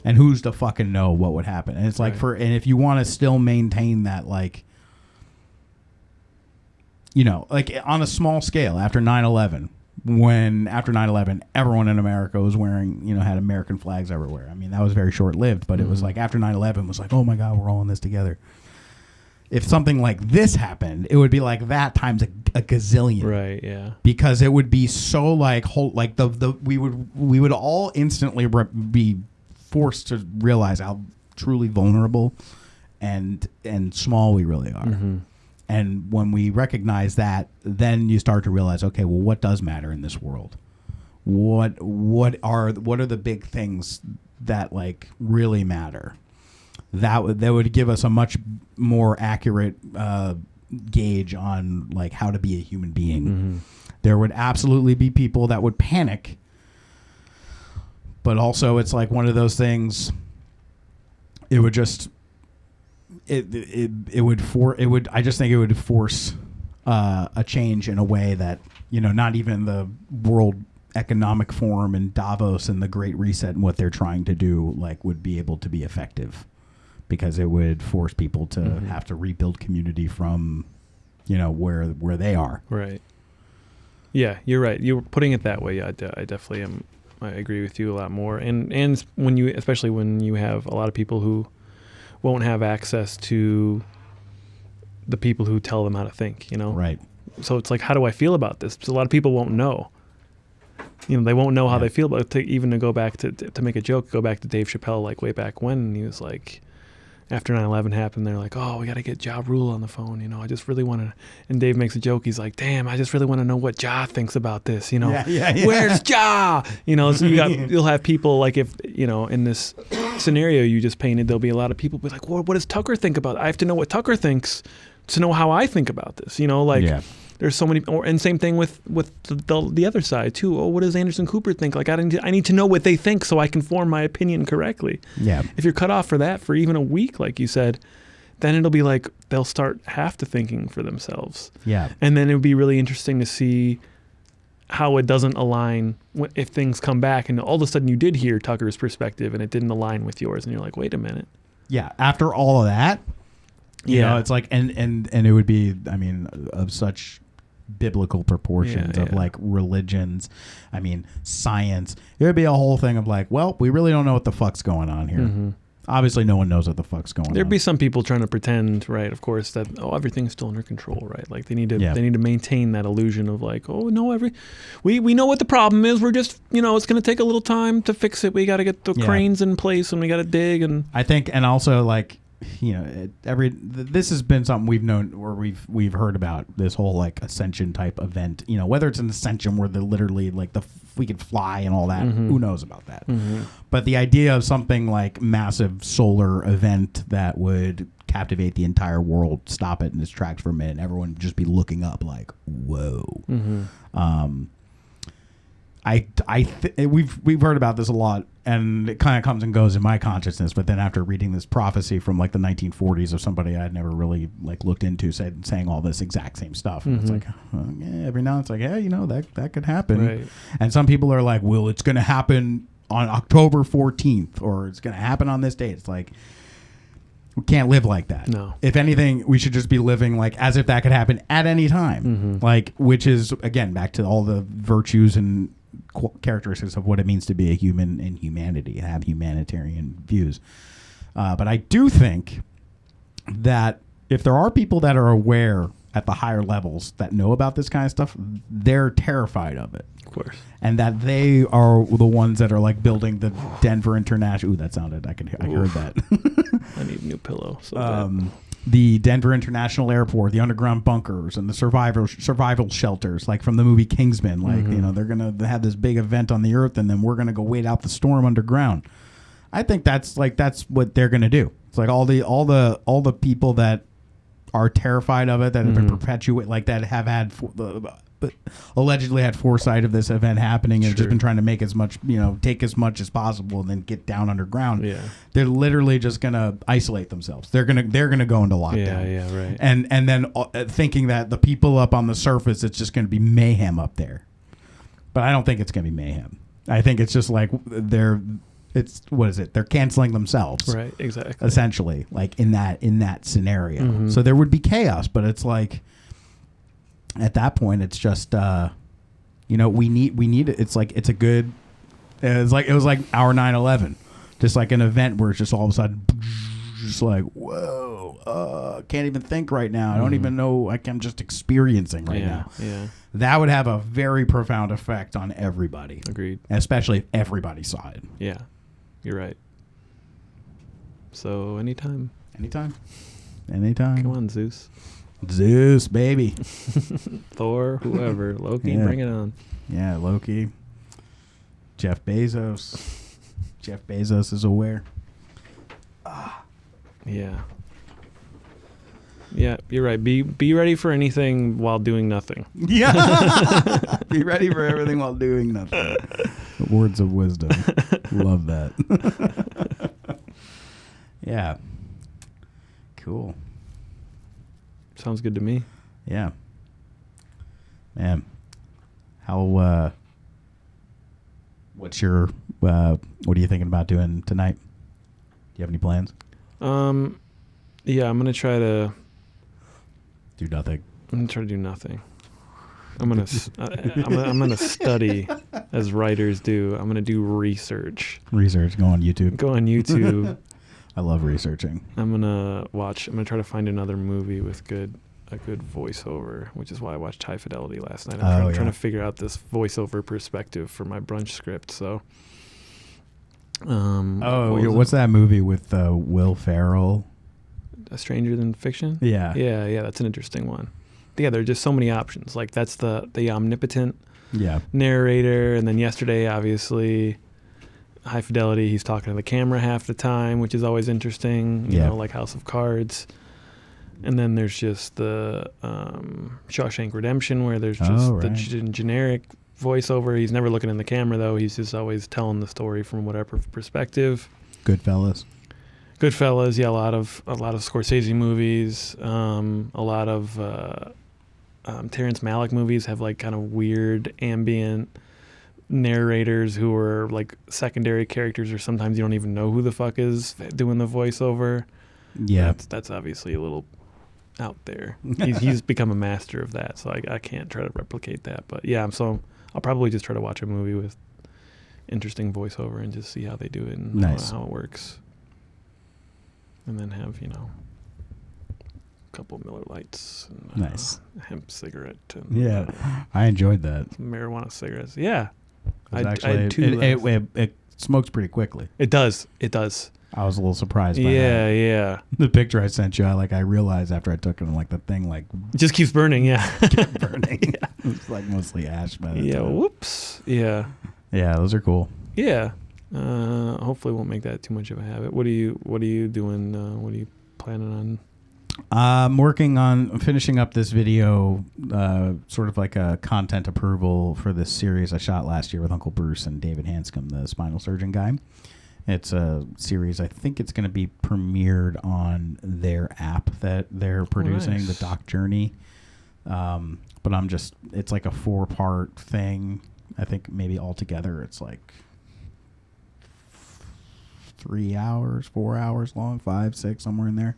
And who's to fucking know what would happen? And it's like and if you want to still maintain that, like, you know, like on a small scale after 9/11, after 9/11 everyone in America was wearing, you know, had American flags everywhere. I mean, that was very short lived, but it was like after 9/11 was like, oh my God, we're all in this together. If something like this happened, it would be like that times a gazillion. Right. Yeah. Because it would be so like we would all instantly be forced to realize how truly vulnerable and small we really are. Mm-hmm. And when we recognize that, then you start to realize, okay, well, what does matter in this world? What are the big things that like really matter? That would give us a much more accurate gauge on like how to be a human being. Mm-hmm. There would absolutely be people that would panic, but also it's like one of those things. It would just I just think it would force a change in a way that, you know, not even the World Economic Forum and Davos and the Great Reset and what they're trying to do like would be able to be effective. Because it would force people to have to rebuild community from, you know, where they are. Right. Yeah, you're right. You're putting it that way. Yeah, I definitely am. I agree with you a lot more. And especially when you have a lot of people who won't have access to the people who tell them how to think, you know? Right. So it's like, how do I feel about this? Because a lot of people won't know. You know, they won't know how they feel about it. Even to go back to make a joke, go back to Dave Chappelle, like way back when, and he was like, after 9/11 happened, they're like, oh, we got to get Ja Rule on the phone. You know, I just really want to. And Dave makes a joke. He's like, damn, I just really want to know what Ja thinks about this. You know, where's Ja? You know, so you'll have people like, if, you know, in this scenario you just painted, there'll be a lot of people be like, well, what does Tucker think about it? I have to know what Tucker thinks to know how I think about this. You know, like there's so many. And same thing with the other side too. Oh, what does Anderson Cooper think? Like I need to know what they think so I can form my opinion correctly. Yeah. If you're cut off for that for even a week, like you said, then it'll be like they'll start have to thinking for themselves. Yeah. And then it would be really interesting to see how it doesn't align if things come back and all of a sudden you did hear Tucker's perspective and it didn't align with yours and you're like, wait a minute. Yeah. After all of that, you know, it's like and it would be, I mean, of such biblical proportions of like religions, I mean, science. It would be a whole thing of like, well, we really don't know what the fuck's going on here. Mm-hmm. Obviously, no one knows what the fuck's going on. There'd be some people trying to pretend, right? Of course, that everything's still under control, right? Like they need to maintain that illusion of like, oh no, we know what the problem is. We're just, you know, it's going to take a little time to fix it. We got to get the cranes in place and we got to dig. And I think, and also like this has been something we've known, or we've heard about, this whole like ascension type event. Whether it's an ascension where they're literally like we could fly and all that. Who knows about that? But the idea of something like massive solar event that would captivate the entire world, stop it in its tracks for a minute, and everyone would just be looking up like, whoa. We've heard about this a lot, and it kind of comes and goes in my consciousness. But then after reading this prophecy from like the 1940s of somebody I'd never really like looked into, saying all this exact same stuff, and it's like, every now and it's like, that could happen. Right. And some people are like, well, it's going to happen on October 14th, or it's going to happen on this date. It's like, we can't live like that. No. If anything, we should just be living like as if that could happen at any time. Like, which is again back to all the virtues and characteristics of what it means to be a human in humanity, have humanitarian views. But I do think that if there are people that are aware at the higher levels that know about this kind of stuff, they're terrified of it. Of course. And that they are the ones that are like building the Denver International. Ooh, that sounded. I heard that. I need a new pillow. So bad. The Denver International Airport, the underground bunkers, and the survival shelters, like from the movie Kingsman. Like they're gonna have this big event on the Earth, and then we're gonna go wait out the storm underground. I think that's what they're gonna do. It's like all the people that are terrified of it, that have been perpetuate, like that have had but allegedly had foresight of this event happening, and have just been trying to make as much, take as much as possible and then get down underground. Yeah. They're literally just gonna isolate themselves. They're gonna go into lockdown. Yeah, right. And then thinking that the people up on the surface, it's just gonna be mayhem up there. But I don't think it's gonna be mayhem. I think it's just like they're canceling themselves. Right, exactly. Essentially, like in that scenario. So there would be chaos, but it's like, at that point, it's just we need it. It's like it was like our 9/11, just like an event where it's just all of a sudden just like, whoa, can't even think right now. I don't even know, like, I'm just experiencing right now. Yeah. That would have a very profound effect on everybody. Agreed. Especially if everybody saw it. Yeah, you're right. So anytime. Anytime. Come on, Zeus, baby. Thor, whoever. Loki, Yeah. bring it on. Yeah, Loki. Jeff Bezos. Jeff Bezos is aware. Yeah. Yeah, you're right. Be ready for anything while doing nothing. Yeah. Be ready for everything while doing nothing. Words of wisdom. Love that. Yeah. Cool. Sounds good to me. Yeah. Man. How what are you thinking about doing tonight? Do you have any plans? Yeah, I'm gonna try to do nothing. I'm gonna try to do nothing. I'm gonna study as writers do. I'm gonna do research. Go on YouTube. Go on YouTube. I love researching. I'm gonna try to find another movie with a good voiceover, which is why I watched High Fidelity last night. I'm trying to figure out this voiceover perspective for my brunch script. So, what's that movie with Will Ferrell? A Stranger Than Fiction? Yeah. Yeah, that's an interesting one. Yeah, there are just so many options. Like, that's the omnipotent narrator, and then yesterday, obviously, High Fidelity, he's talking to the camera half the time, which is always interesting, you know, like House of Cards. And then there's just the Shawshank Redemption, where there's just the generic voiceover. He's never looking in the camera, though. He's just always telling the story from whatever perspective. Goodfellas, yeah, a lot of Scorsese movies, a lot of Terrence Malick movies have like kind of weird ambient narrators who are like secondary characters, or sometimes you don't even know who the fuck is doing the voiceover. Yeah, that's obviously a little out there. He's become a master of that, so I can't try to replicate that. But yeah, so I'll probably just try to watch a movie with interesting voiceover and just see how they do it and how it works. And then have, a couple Miller Lights and a hemp cigarette. And, I enjoyed that. Marijuana cigarettes. Yeah. It smokes pretty quickly. It does. I was a little surprised by that. Yeah. The picture I sent you, I realized after I took it, like the thing It just keeps burning, yeah. kept burning. It's like mostly ash by the time. Whoops. Yeah. Yeah, those are cool. Yeah. Hopefully won't make that too much of a habit. What are you doing? What are you planning on? I'm working on finishing up this video, sort of like a content approval for this series I shot last year with Uncle Bruce and David Hanscom, the spinal surgeon guy. It's a series, I think it's going to be premiered on their app that they're producing, nice. the Doc Journey. But it's like a 4-part thing. I think maybe altogether it's like 3 hours, 4 hours long, 5, 6, somewhere in there.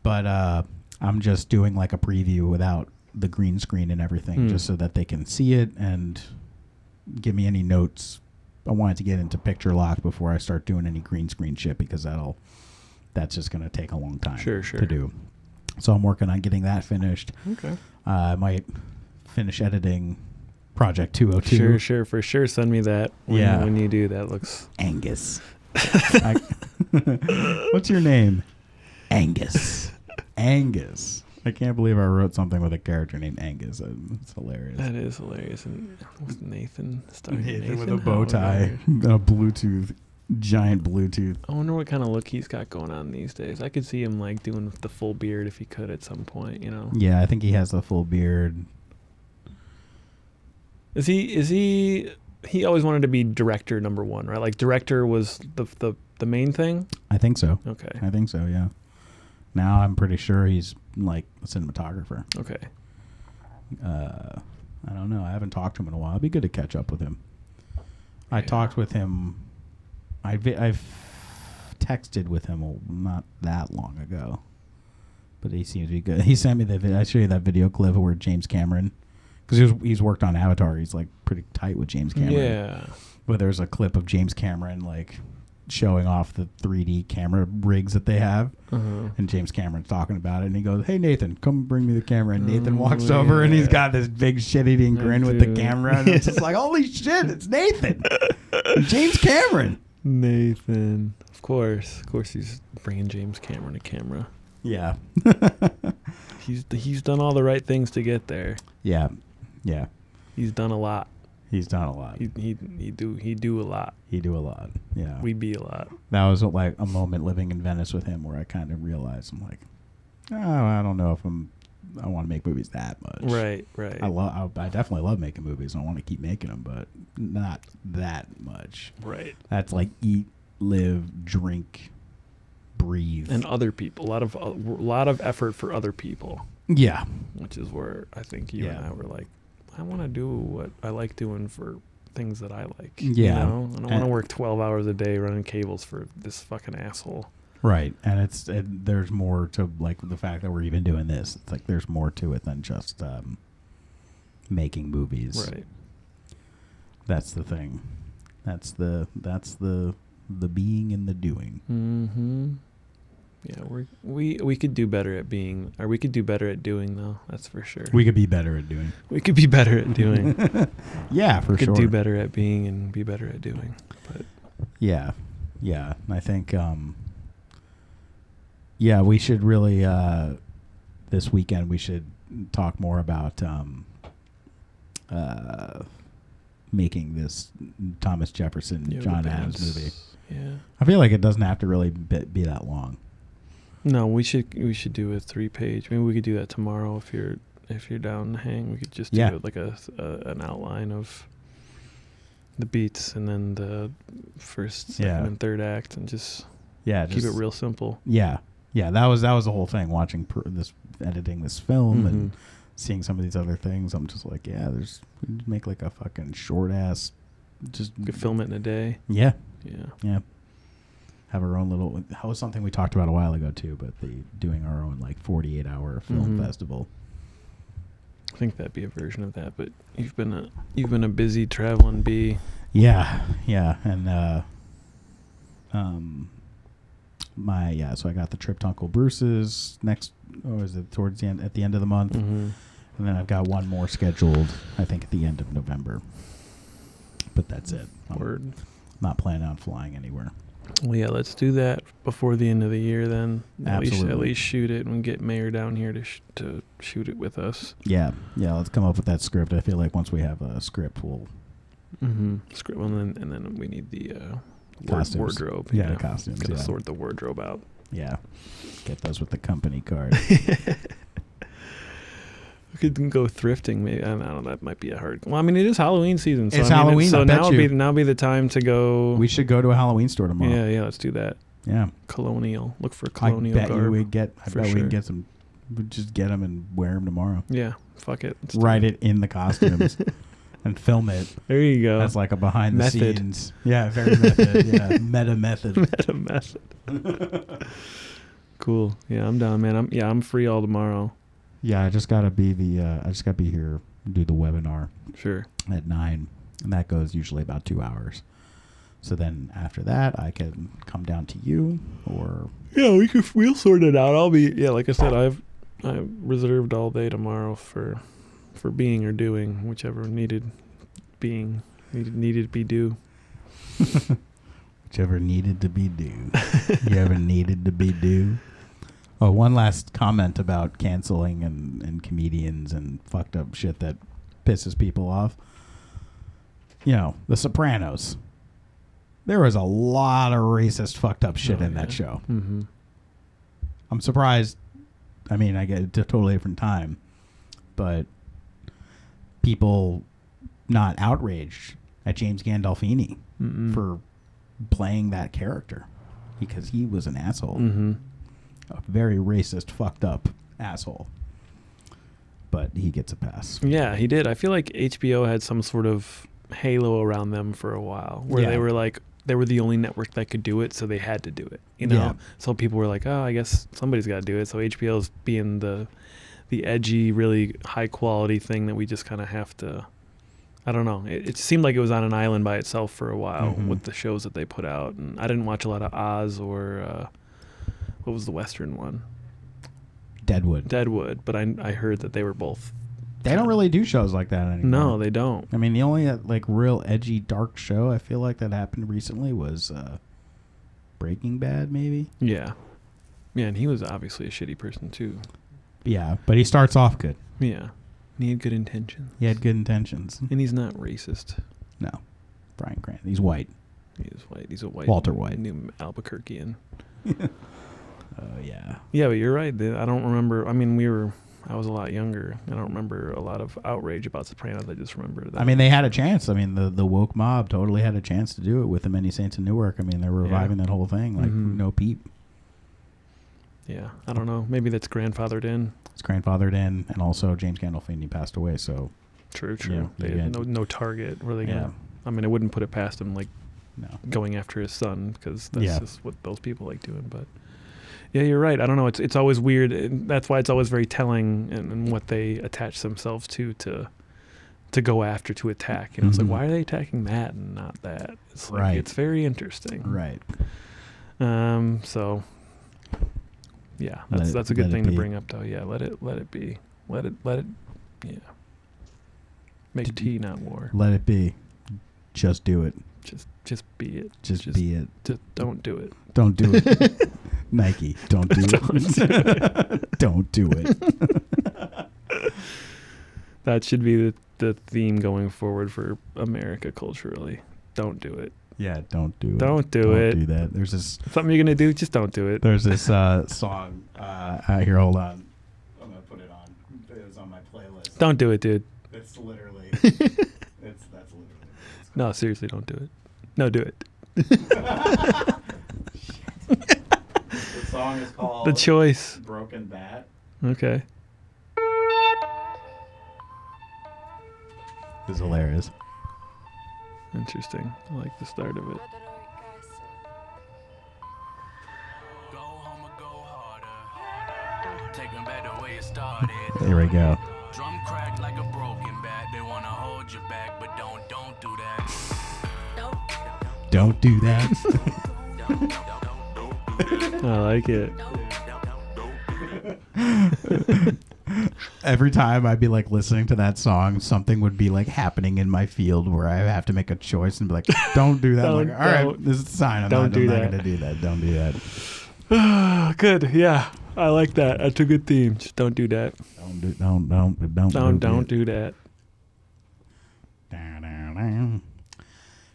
But I'm just doing like a preview without the green screen and everything, just so that they can see it and give me any notes. I wanted to get into picture lock before I start doing any green screen shit, because that's just going to take a long time to do. So I'm working on getting that finished. Okay. I might finish editing Project 202. Sure, for sure. Send me that when you do. That looks... Angus. What's your name? Angus. Angus. I can't believe I wrote something with a character named Angus. It's hilarious. That is hilarious. And with Nathan with a bow tie and a giant Bluetooth. I wonder what kind of look he's got going on these days. I could see him like doing the full beard if he could at some point, you know. Yeah, I think he has the full beard. Is he always wanted to be director number one, right? Like director was the main thing? I think so. Okay. I think so, yeah. Now I'm pretty sure he's like a cinematographer. Okay. I don't know. I haven't talked to him in a while. It'd be good to catch up with him. I talked with him. I've texted with him not that long ago, but he seems to be good. He sent me the video. I show you that video clip where James Cameron, because he's worked on Avatar. He's like pretty tight with James Cameron. Yeah. But there's a clip of James Cameron like showing off the 3D camera rigs that they have, and James Cameron's talking about it, and he goes, "Hey Nathan, come bring me the camera." And Nathan walks over, and he's got this big shit-eating grin with the camera, and it's just like, holy shit, it's Nathan, James Cameron. Nathan, of course, he's bringing James Cameron a camera. Yeah. He's done all the right things to get there. Yeah. He's done a lot. He do a lot. Yeah. We be a lot. That was like a moment living in Venice with him where I kind of realized, I'm like, I don't know if I want to make movies that much. Right. I definitely love making movies. I want to keep making them, but not that much. Right. That's like eat, live, drink, breathe, and other people. A lot of effort for other people. Yeah. Which is where I think you and I were like, I want to do what I like doing for things that I like. Yeah. You know? I don't want to work 12 hours a day running cables for this fucking asshole. Right. And there's more to like the fact that we're even doing this. It's like there's more to it than just making movies. Right. That's the thing. That's the being and the doing. Mm-hmm. Yeah, we could do better at being, or we could do better at doing, though. That's for sure. We could be better at doing. We could be better at doing. Yeah, for sure. We could do better at being and be better at doing. But yeah. I think we should really this weekend we should talk more about making this Thomas Jefferson John Adams movie. Yeah. I feel like it doesn't have to really be that long. No, we should do a 3-page. Maybe we could do that tomorrow if you're down to hang. We could just do it like an outline of the beats and then the first, second, and third act, and just keep it real simple. Yeah. That was the whole thing. Watching editing this film and seeing some of these other things, I'm just like, we make like a fucking short ass. Just we could film it in a day. Yeah. Yeah. Have our own little. That was something we talked about a while ago too. But doing our own like 48-hour film festival. I think that'd be a version of that. But you've been a busy traveling bee. Yeah, and so I got the trip to Uncle Bruce's next. Is it towards the end? At the end of the month, and then I've got one more scheduled. I think at the end of November. But that's it. Word. Not planning on flying anywhere. Well, yeah, let's do that before the end of the year then. Absolutely. At least shoot it and get Mayor down here to shoot it with us. Yeah. Let's come up with that script. I feel like once we have a script, we'll Script, and then we need the Costumes. wardrobe. Yeah, costumes. Gotta Yeah. sort the wardrobe out. Yeah. Get those with the company card. We could go thrifting. Maybe I don't know. That might be a hard. Well, I mean, it is Halloween season. So It's I mean, Halloween, So I bet now you. now be the time to go. We should go to a Halloween store tomorrow. Yeah, let's do that. Yeah. Colonial. Look for I colonial bet garb. you we get. I for bet we sure. can get some. We just get them and wear them tomorrow. Yeah, fuck it. Let's do Write it in the costumes and film it. There you go. That's like a behind the Method. scenes. Yeah, very method. Yeah, meta method. Meta method. Cool. Yeah, I'm down, man. I'm free all tomorrow. Yeah, I just gotta be here, do the webinar Sure. at 9, and that goes usually about 2 hours. So then after that, I can come down to you, or Yeah, we'll sort it out. I'll be like I said, I've reserved all day tomorrow for being or doing, whichever needed to be due. whichever needed to be due. You ever needed to be due? Oh, one last comment about canceling and comedians and fucked up shit that pisses people off. You know, The Sopranos. There was a lot of racist, fucked up shit in that show. Mm-hmm. I'm surprised. I mean, I get it's a totally different time, but people not outraged at James Gandolfini for playing that character because he was an asshole. Mm-hmm. A very racist, fucked up asshole. But he gets a pass. Yeah, he did. I feel like HBO had some sort of halo around them for a while, where Yeah. they were the only network that could do it, so they had to do it. You know, Yeah. so people were like, "Oh, I guess somebody's got to do it." So HBO's being the edgy, really high quality thing that we just kind of have to. I don't know. It seemed like it was on an island by itself for a while with the shows that they put out, and I didn't watch a lot of Oz or what was the Western one? Deadwood. But I heard that they were both. They don't really do shows like that anymore. No, they don't. I mean, the only like real edgy, dark show I feel like that happened recently was Breaking Bad, maybe. Yeah, and he was obviously a shitty person too. Yeah, but he starts off good. Yeah, and he had good intentions. He had good intentions. And he's not racist. No, Bryan Cranston. He's white. He's white. He's a white. Walter White. New Albuquerquean. Oh yeah. Yeah, but you're right. I don't remember. I mean, I was a lot younger. I don't remember a lot of outrage about Sopranos. I just remember that. I mean, they had a chance. I mean, the woke mob totally had a chance to do it with The Many Saints in Newark. I mean, they're reviving that whole thing like no peep. Yeah, I don't know. Maybe that's grandfathered in. It's grandfathered in, and also James Gandolfini passed away. So True. Yeah, They yeah. had no target. Were they Yeah. gonna? I mean, I wouldn't put it past him like no. going after his son because that's Yeah. just what those people like doing. But yeah, you're right. I don't know. It's always weird. And that's why it's always very telling in what they attach themselves to go after, to attack. And it's like, why are they attacking that and not that? It's like, Right. it's very interesting. Right. So yeah, Let that's it- a good let it thing to be. bring up though. Yeah, let it be. Let it. Yeah. Make tea, not war. Let it be. Just do it. Just be it. Just be it. Just don't do it. Don't do it. Nike, don't do it. Don't do it. That should be the theme going forward for America culturally. Don't do it. Yeah, don't do it. Don't do it. Don't do that. There's this. Something you're gonna do, just don't do it. There's this song. Here, hold on. I'm gonna put it on. It was on my playlist. Don't do it, dude. It's literally. That's literally. No, seriously, don't do it. No, do it. The song is called The choice. Broken Bat. Okay. This is hilarious. Interesting. I like the start of it. Go home or go harder. Take 'em back the way it started. Here we go. Drum crack like a broken bat. They wanna hold you back, but don't do that. Don't do that. I like it. every time I'd be like listening to that song, something would be like happening in my field where I have to make a choice and be like, don't do that. I'm like, all right, this is a sign. I'm not going to do that. Don't do that. Good. Yeah. I like that. That's a good theme. Just don't do that. Don't do that.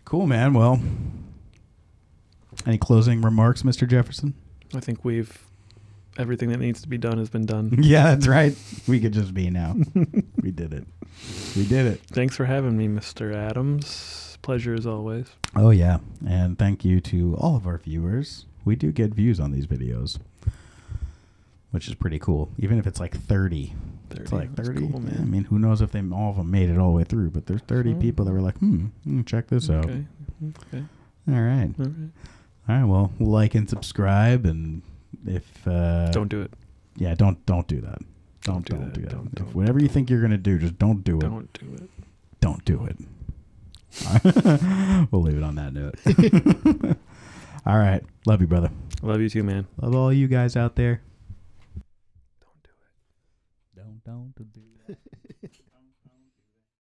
Cool, man. Well, any closing remarks, Mr. Jefferson? I think everything that needs to be done has been done. Yeah, that's right. We could just be now. We did it. We did it. Thanks for having me, Mr. Adams. Pleasure as always. Oh, yeah. And thank you to all of our viewers. We do get views on these videos, which is pretty cool. Even if it's like 30. It's like 30. Cool, man. I mean, who knows if all of them made it all the way through, but there's 30 people that were like, check this out. Okay. All right. All right. Well, like and subscribe, and if don't do it. Yeah, don't do that. Don't do that. Whatever you think you're gonna do, just don't do it. Don't do it. Don't do it. We'll leave it on that note. All right. Love you, brother. Love you too, man. Love all you guys out there. Don't do it. Don't do it.